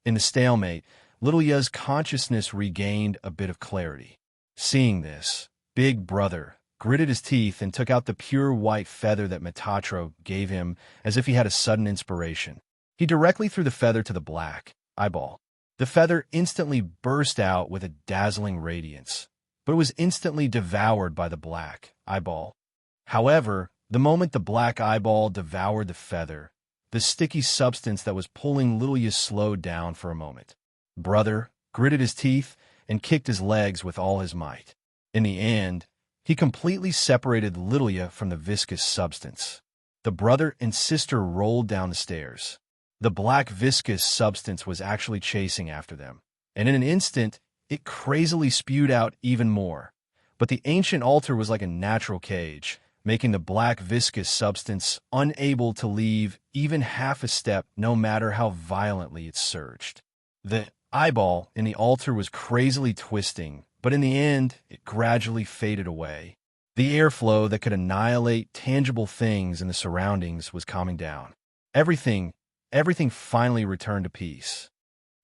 In the stalemate, Lilia's consciousness regained a bit of clarity. Seeing this, Big Brother gritted his teeth and took out the pure white feather that Metatro gave him as if he had a sudden inspiration. He directly threw the feather to the black eyeball. The feather instantly burst out with a dazzling radiance, but it was instantly devoured by the black eyeball. However, the moment the black eyeball devoured the feather, the sticky substance that was pulling Lilia slowed down for a moment. Brother gritted his teeth and kicked his legs with all his might. In the end, he completely separated Lilia from the viscous substance. The brother and sister rolled down the stairs. The black viscous substance was actually chasing after them, and in an instant, it crazily spewed out even more. But the ancient altar was like a natural cage, making the black viscous substance unable to leave even half a step no matter how violently it surged. The eyeball in the altar was crazily twisting, but in the end, it gradually faded away. The airflow that could annihilate tangible things in the surroundings was calming down. Everything finally returned to peace.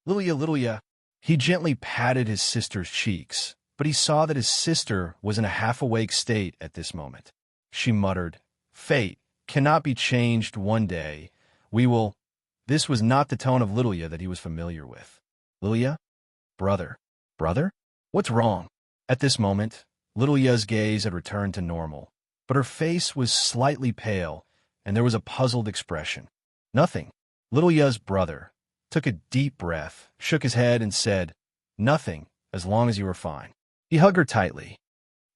Lilia. He gently patted his sister's cheeks, but he saw that his sister was in a half-awake state at this moment. She muttered, "Fate cannot be changed one day. We will—" This was not the tone of Lilia that he was familiar with. "Lilia? Brother? What's wrong?" At this moment, Lilia's gaze had returned to normal, but her face was slightly pale, and there was a puzzled expression. "Nothing." Lilia's brother took a deep breath, shook his head, and said, "Nothing, as long as you are fine." He hugged her tightly.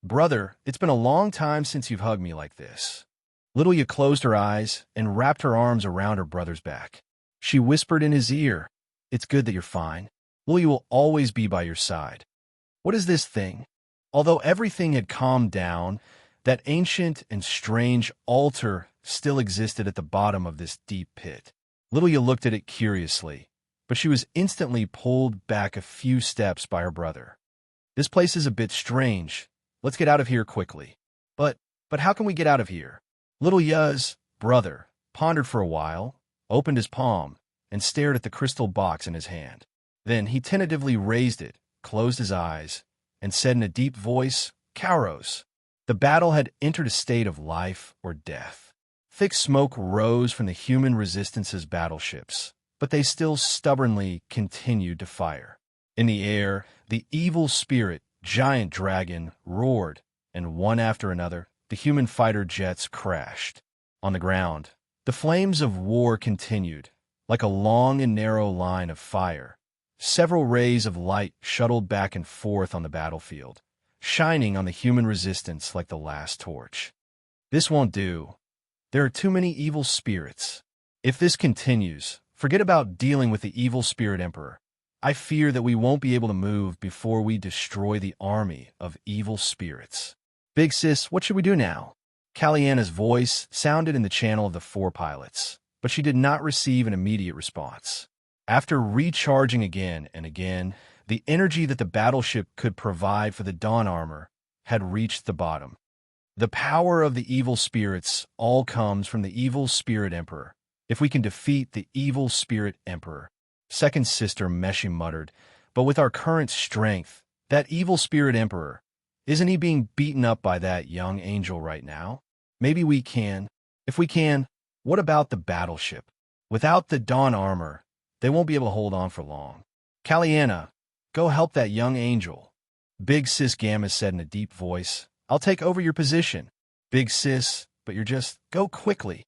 "Brother, it's been a long time since you've hugged me like this." Lilia closed her eyes and wrapped her arms around her brother's back. She whispered in his ear, "It's good that you're fine. Lilia will always be by your side." What is this thing? Although everything had calmed down, that ancient and strange altar still existed at the bottom of this deep pit. Lilia looked at it curiously, but she was instantly pulled back a few steps by her brother. "This place is a bit strange. Let's get out of here quickly." But how can we get out of here?" Lilia's brother pondered for a while, opened his palm, and stared at the crystal box in his hand. Then he tentatively raised it, closed his eyes, and said in a deep voice, "Kairos." The battle had entered a state of life or death. Thick smoke rose from the human resistance's battleships, but they still stubbornly continued to fire. In the air, the evil spirit, giant dragon, roared, and one after another, the human fighter jets crashed. On the ground, the flames of war continued, like a long and narrow line of fire. Several rays of light shuttled back and forth on the battlefield, shining on the human resistance like the last torch. "This won't do. There are too many evil spirits. If this continues, forget about dealing with the evil spirit emperor. I fear that we won't be able to move before we destroy the army of evil spirits." "Big sis, what should we do now?" Caliana's voice sounded in the channel of the four pilots, but she did not receive an immediate response. After recharging again and again, the energy that the battleship could provide for the Dawn armor had reached the bottom. The power of the evil spirits all comes from the evil spirit emperor. If we can defeat the evil spirit emperor, second sister Meshi muttered, but with our current strength, that evil spirit emperor, isn't he being beaten up by that young angel right now? Maybe we can. If we can, what about the battleship? Without the Dawn armor, they won't be able to hold on for long. Caliana, go help that young angel. Big Sis Gamma said in a deep voice, I'll take over your position. Big sis, but you're just go quickly.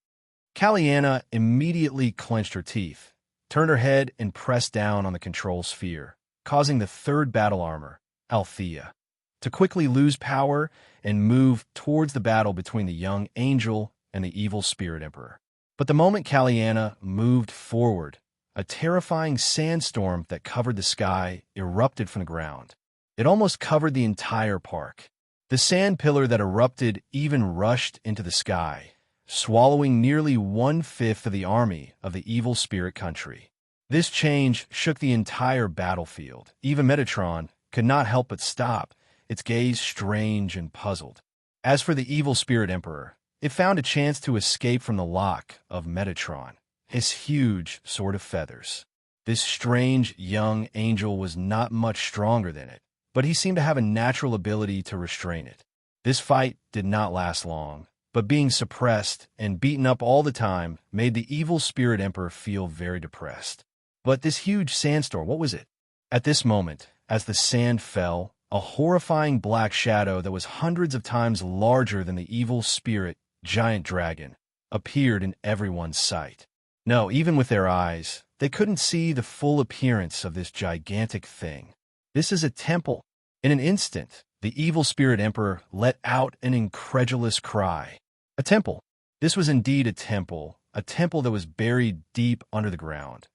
Caliana immediately clenched her teeth, turned her head, and pressed down on the control sphere, causing the third battle armor, Althea, to quickly lose power and move towards the battle between the young angel and the evil spirit emperor. But the moment Caliana moved forward, a terrifying sandstorm that covered the sky erupted from the ground. It almost covered the entire park. The sand pillar that erupted even rushed into the sky, swallowing nearly 1/5 of the army of the evil spirit country. This change shook the entire battlefield. Even Metatron could not help but stop, its gaze strange and puzzled. As for the evil spirit emperor, it found a chance to escape from the lock of Metatron, his huge sword of feathers. This strange young angel was not much stronger than it, but he seemed to have a natural ability to restrain it. This fight did not last long, but being suppressed and beaten up all the time made the evil spirit emperor feel very depressed. But this huge sandstorm, what was it? At this moment, as the sand fell, a horrifying black shadow that was hundreds of times larger than the evil spirit giant dragon appeared in everyone's sight. No, even with their eyes, they couldn't see the full appearance of this gigantic thing. This is a temple. In an instant, the evil spirit emperor let out an incredulous cry. A temple. This was indeed a temple that was buried deep under the ground.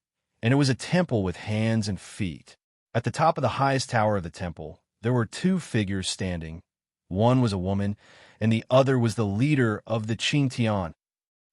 And it was a temple with hands and feet. At the top of the highest tower of the temple, there were two figures standing. One was a woman, and the other was the leader of the Qingtian.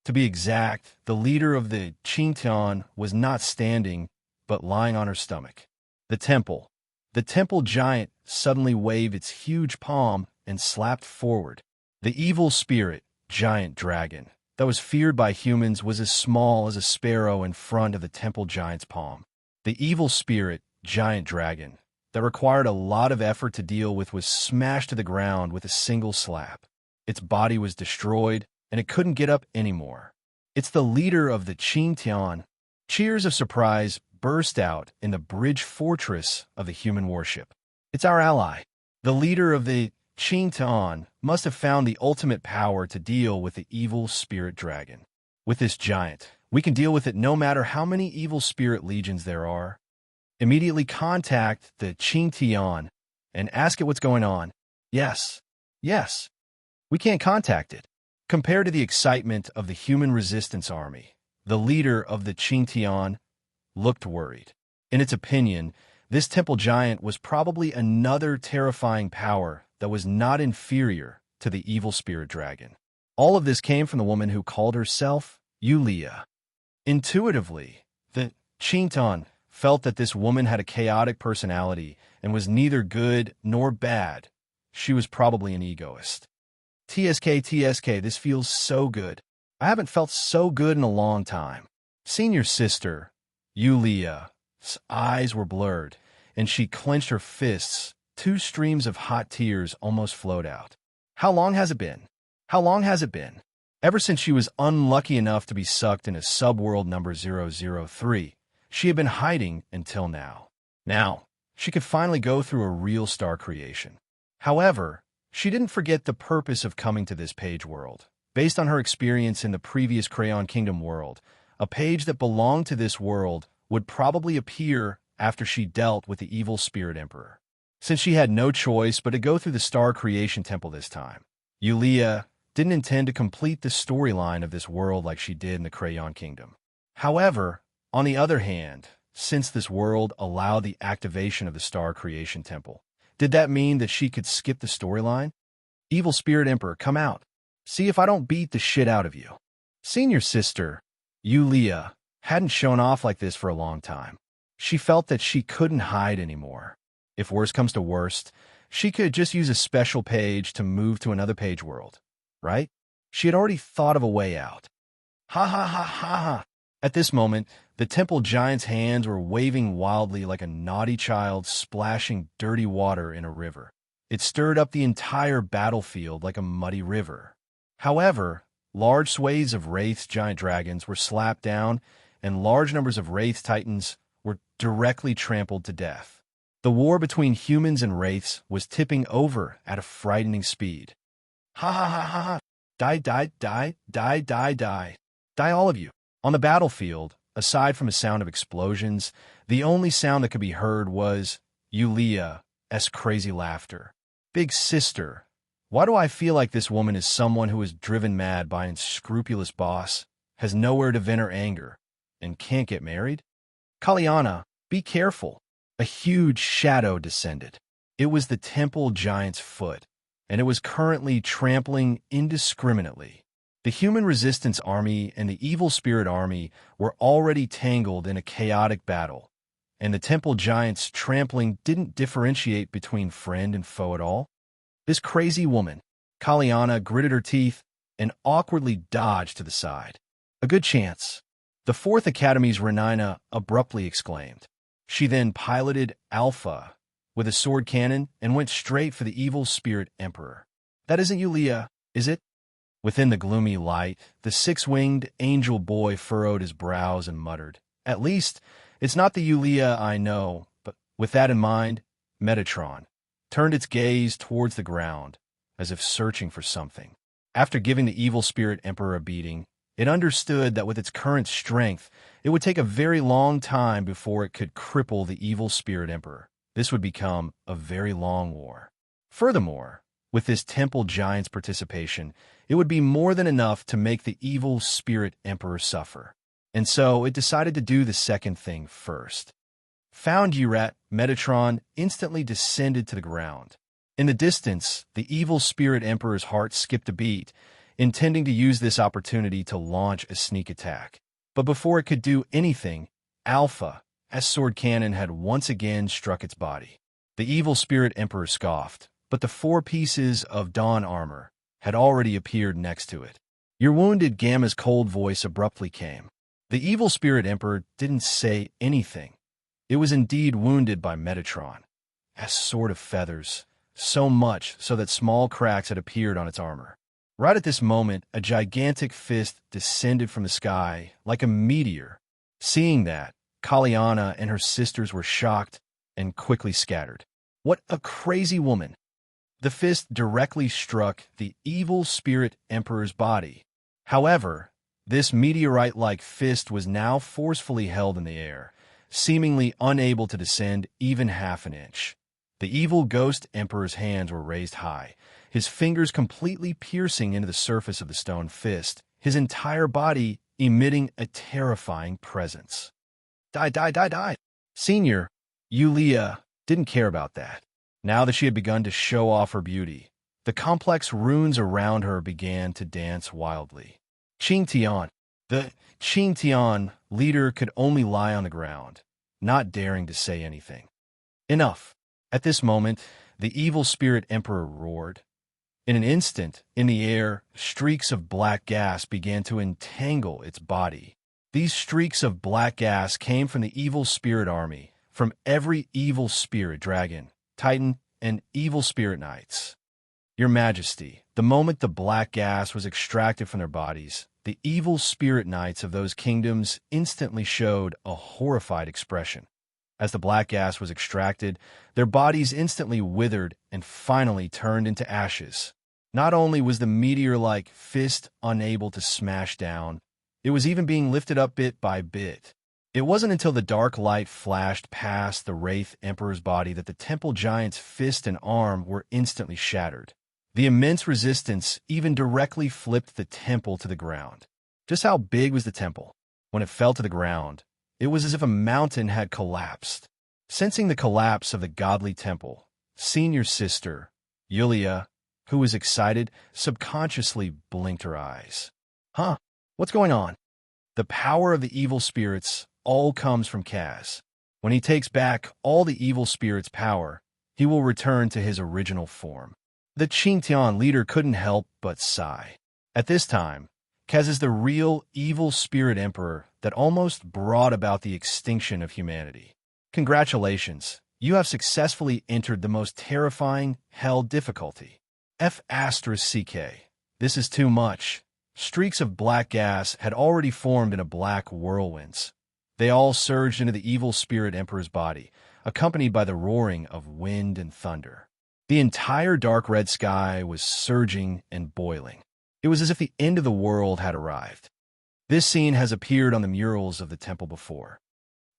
To be exact, the leader of the Qingtian was not standing, but lying on her stomach. The temple giant suddenly waved its huge palm and slapped forward. The evil spirit giant dragon that was feared by humans was as small as a sparrow in front of the temple giant's palm. The evil spirit giant dragon that required a lot of effort to deal with was smashed to the ground with a single slap. Its body was destroyed, and it couldn't get up anymore. It's the leader of the Qingtian. Cheers of surprise burst out in the bridge fortress of the human warship. It's our ally. The leader of the Qingtian must have found the ultimate power to deal with the evil spirit dragon. With this giant, we can deal with it no matter how many evil spirit legions there are. Immediately contact the Qingtian and ask it what's going on. Yes. We can't contact it. Compared to the excitement of the human resistance army, the leader of the Qingtian looked worried. In its opinion, this temple giant was probably another terrifying power that was not inferior to the evil spirit dragon. All of this came from the woman who called herself Yulia. Intuitively, the Qingtian felt that this woman had a chaotic personality and was neither good nor bad. She was probably an egoist. TSK, this feels so good. I haven't felt so good in a long time. Senior sister, Yulia's eyes were blurred, and she clenched her fists. 2 streams of hot tears almost flowed out. How long has it been? Ever since she was unlucky enough to be sucked into subworld number 003, she had been hiding until now. Now, she could finally go through a real star creation. However, she didn't forget the purpose of coming to this page world. Based on her experience in the previous Crayon Kingdom world, a page that belonged to this world would probably appear after she dealt with the evil spirit emperor. Since she had no choice but to go through the Star Creation Temple this time, Yulia didn't intend to complete the storyline of this world like she did in the Crayon Kingdom. However, on the other hand, since this world allowed the activation of the Star Creation Temple, did that mean that she could skip the storyline? Evil Spirit Emperor, come out. See if I don't beat the shit out of you. Senior sister, Yulia, hadn't shown off like this for a long time. She felt that she couldn't hide anymore. If worst comes to worst, she could just use a special page to move to another page world, right? She had already thought of a way out. Ha ha ha ha ha. At this moment, the temple giant's hands were waving wildly like a naughty child splashing dirty water in a river. It stirred up the entire battlefield like a muddy river. However, large swathes of Wraith's giant dragons were slapped down, and large numbers of Wraith titans were directly trampled to death. The war between humans and Wraiths was tipping over at a frightening speed. Ha ha ha ha ha. Die, die, die, die, die, die. Die, all of you. On the battlefield, aside from a sound of explosions, the only sound that could be heard was Yulia's crazy laughter. Big sister, why do I feel like this woman is someone who is driven mad by an unscrupulous boss, has nowhere to vent her anger, and can't get married? Kalyana, be careful. A huge shadow descended. It was the temple giant's foot, and it was currently trampling indiscriminately. The human resistance army and the evil spirit army were already tangled in a chaotic battle, and the temple giant's trampling didn't differentiate between friend and foe at all. This crazy woman, Kalyana, gritted her teeth and awkwardly dodged to the side. A good chance. The Fourth Academy's Renina abruptly exclaimed. She then piloted Alpha with a sword cannon and went straight for the evil spirit emperor. That isn't Yulia, is it? Within the gloomy light, the six-winged angel boy furrowed his brows and muttered, "At least, it's not the Yulia I know." But with that in mind, Metatron turned its gaze towards the ground, as if searching for something. After giving the evil spirit emperor a beating, it understood that with its current strength, it would take a very long time before it could cripple the evil spirit emperor. This would become a very long war. Furthermore, with this temple giant's participation, it would be more than enough to make the evil spirit emperor suffer. And so it decided to do the second thing first. Found you, rat! Metatron instantly descended to the ground. In the distance, the evil spirit emperor's heart skipped a beat, intending to use this opportunity to launch a sneak attack. But before it could do anything, Alpha's sword cannon had once again struck its body. The evil spirit emperor scoffed, but the 4 pieces of dawn armor had already appeared next to it. "You're wounded," Gamma's cold voice abruptly came. The evil spirit emperor didn't say anything. It was indeed wounded by Metatron, a sword of feathers, so much so that small cracks had appeared on its armor. Right at this moment, a gigantic fist descended from the sky like a meteor. Seeing that, Kalyana and her sisters were shocked and quickly scattered. What a crazy woman! The fist directly struck the evil spirit emperor's body. However, this meteorite-like fist was now forcefully held in the air, seemingly unable to descend even half an inch. The evil ghost emperor's hands were raised high, his fingers completely piercing into the surface of the stone fist, his entire body emitting a terrifying presence. Die, die, die, die! Senior, Yulia, didn't care about that. Now that she had begun to show off her beauty, the complex runes around her began to dance wildly. Qingtian. The Qingtian leader could only lie on the ground, not daring to say anything. Enough. At this moment, the evil spirit emperor roared. In an instant, in the air, streaks of black gas began to entangle its body. These streaks of black gas came from the evil spirit army, from every evil spirit dragon, titan, and evil spirit knights. Your Majesty, the moment the black gas was extracted from their bodies, the evil spirit knights of those kingdoms instantly showed a horrified expression. As the black gas was extracted, their bodies instantly withered and finally turned into ashes. Not only was the meteor-like fist unable to smash down, it was even being lifted up bit by bit. It wasn't until the dark light flashed past the Wraith Emperor's body that the temple giant's fist and arm were instantly shattered. The immense resistance even directly flipped the temple to the ground. Just how big was the temple? When it fell to the ground, it was as if a mountain had collapsed. Sensing the collapse of the godly temple, senior sister, Yulia, who was excited, subconsciously blinked her eyes. Huh? What's going on? The power of the evil spirits all comes from Kaz. When he takes back all the evil spirits' power, he will return to his original form. The Qingtian leader couldn't help but sigh. At this time, Kaz is the real evil spirit emperor that almost brought about the extinction of humanity. Congratulations, you have successfully entered the most terrifying hell difficulty. F***CK. This is too much. Streaks of black gas had already formed in a black whirlwinds. They all surged into the evil spirit emperor's body, accompanied by the roaring of wind and thunder. The entire dark red sky was surging and boiling. It was as if the end of the world had arrived. This scene has appeared on the murals of the temple before.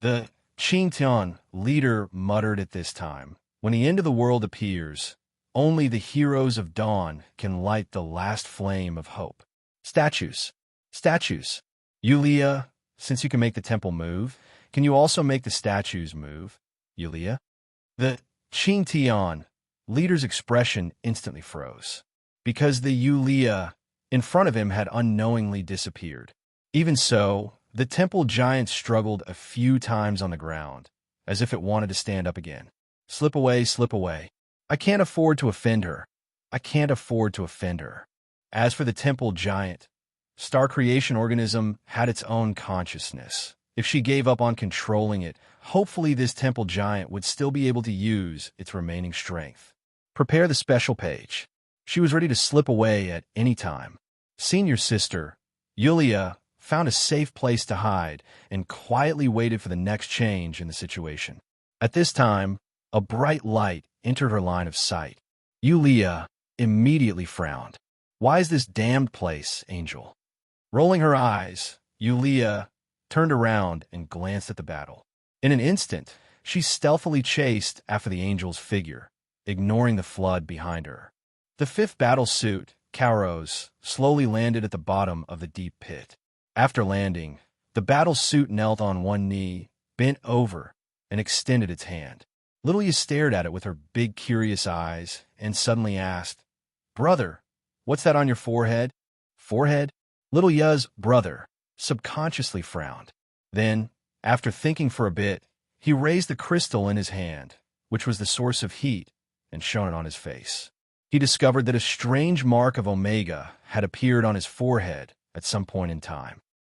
The Qingtian leader muttered at this time, "When the end of the world appears, only the heroes of dawn can light the last flame of hope." Statues. Statues. Yulia, since you can make the temple move, can you also make the statues move? Yulia? The Qingtian leader's expression instantly froze, because the Yulia in front of him had unknowingly disappeared. Even so, the temple giant struggled a few times on the ground, as if it wanted to stand up again. Slip away, slip away. I can't afford to offend her. I can't afford to offend her. As for the temple giant, Star Creation Organism had its own consciousness. If she gave up on controlling it, hopefully this temple giant would still be able to use its remaining strength. Prepare the special page. She was ready to slip away at any time. Senior sister, Yulia, found a safe place to hide and quietly waited for the next change in the situation. At this time, a bright light entered her line of sight. Yulia immediately frowned. "Why is this damned place, Angel?" Rolling her eyes, Yulia turned around and glanced at the battle. In an instant, she stealthily chased after the angel's figure, ignoring the flood behind her. The fifth battle suit, Kairos, slowly landed at the bottom of the deep pit. After landing, the battle suit knelt on one knee, bent over, and extended its hand. Lilia stared at it with her big, curious eyes and suddenly asked, "Brother, what's that on your forehead?" "Forehead?" Lilia's brother subconsciously frowned. Then, after thinking for a bit, he raised the crystal in his hand, which was the source of heat, and shone it on his face. He discovered that a strange mark of Omega had appeared on his forehead at some point in time.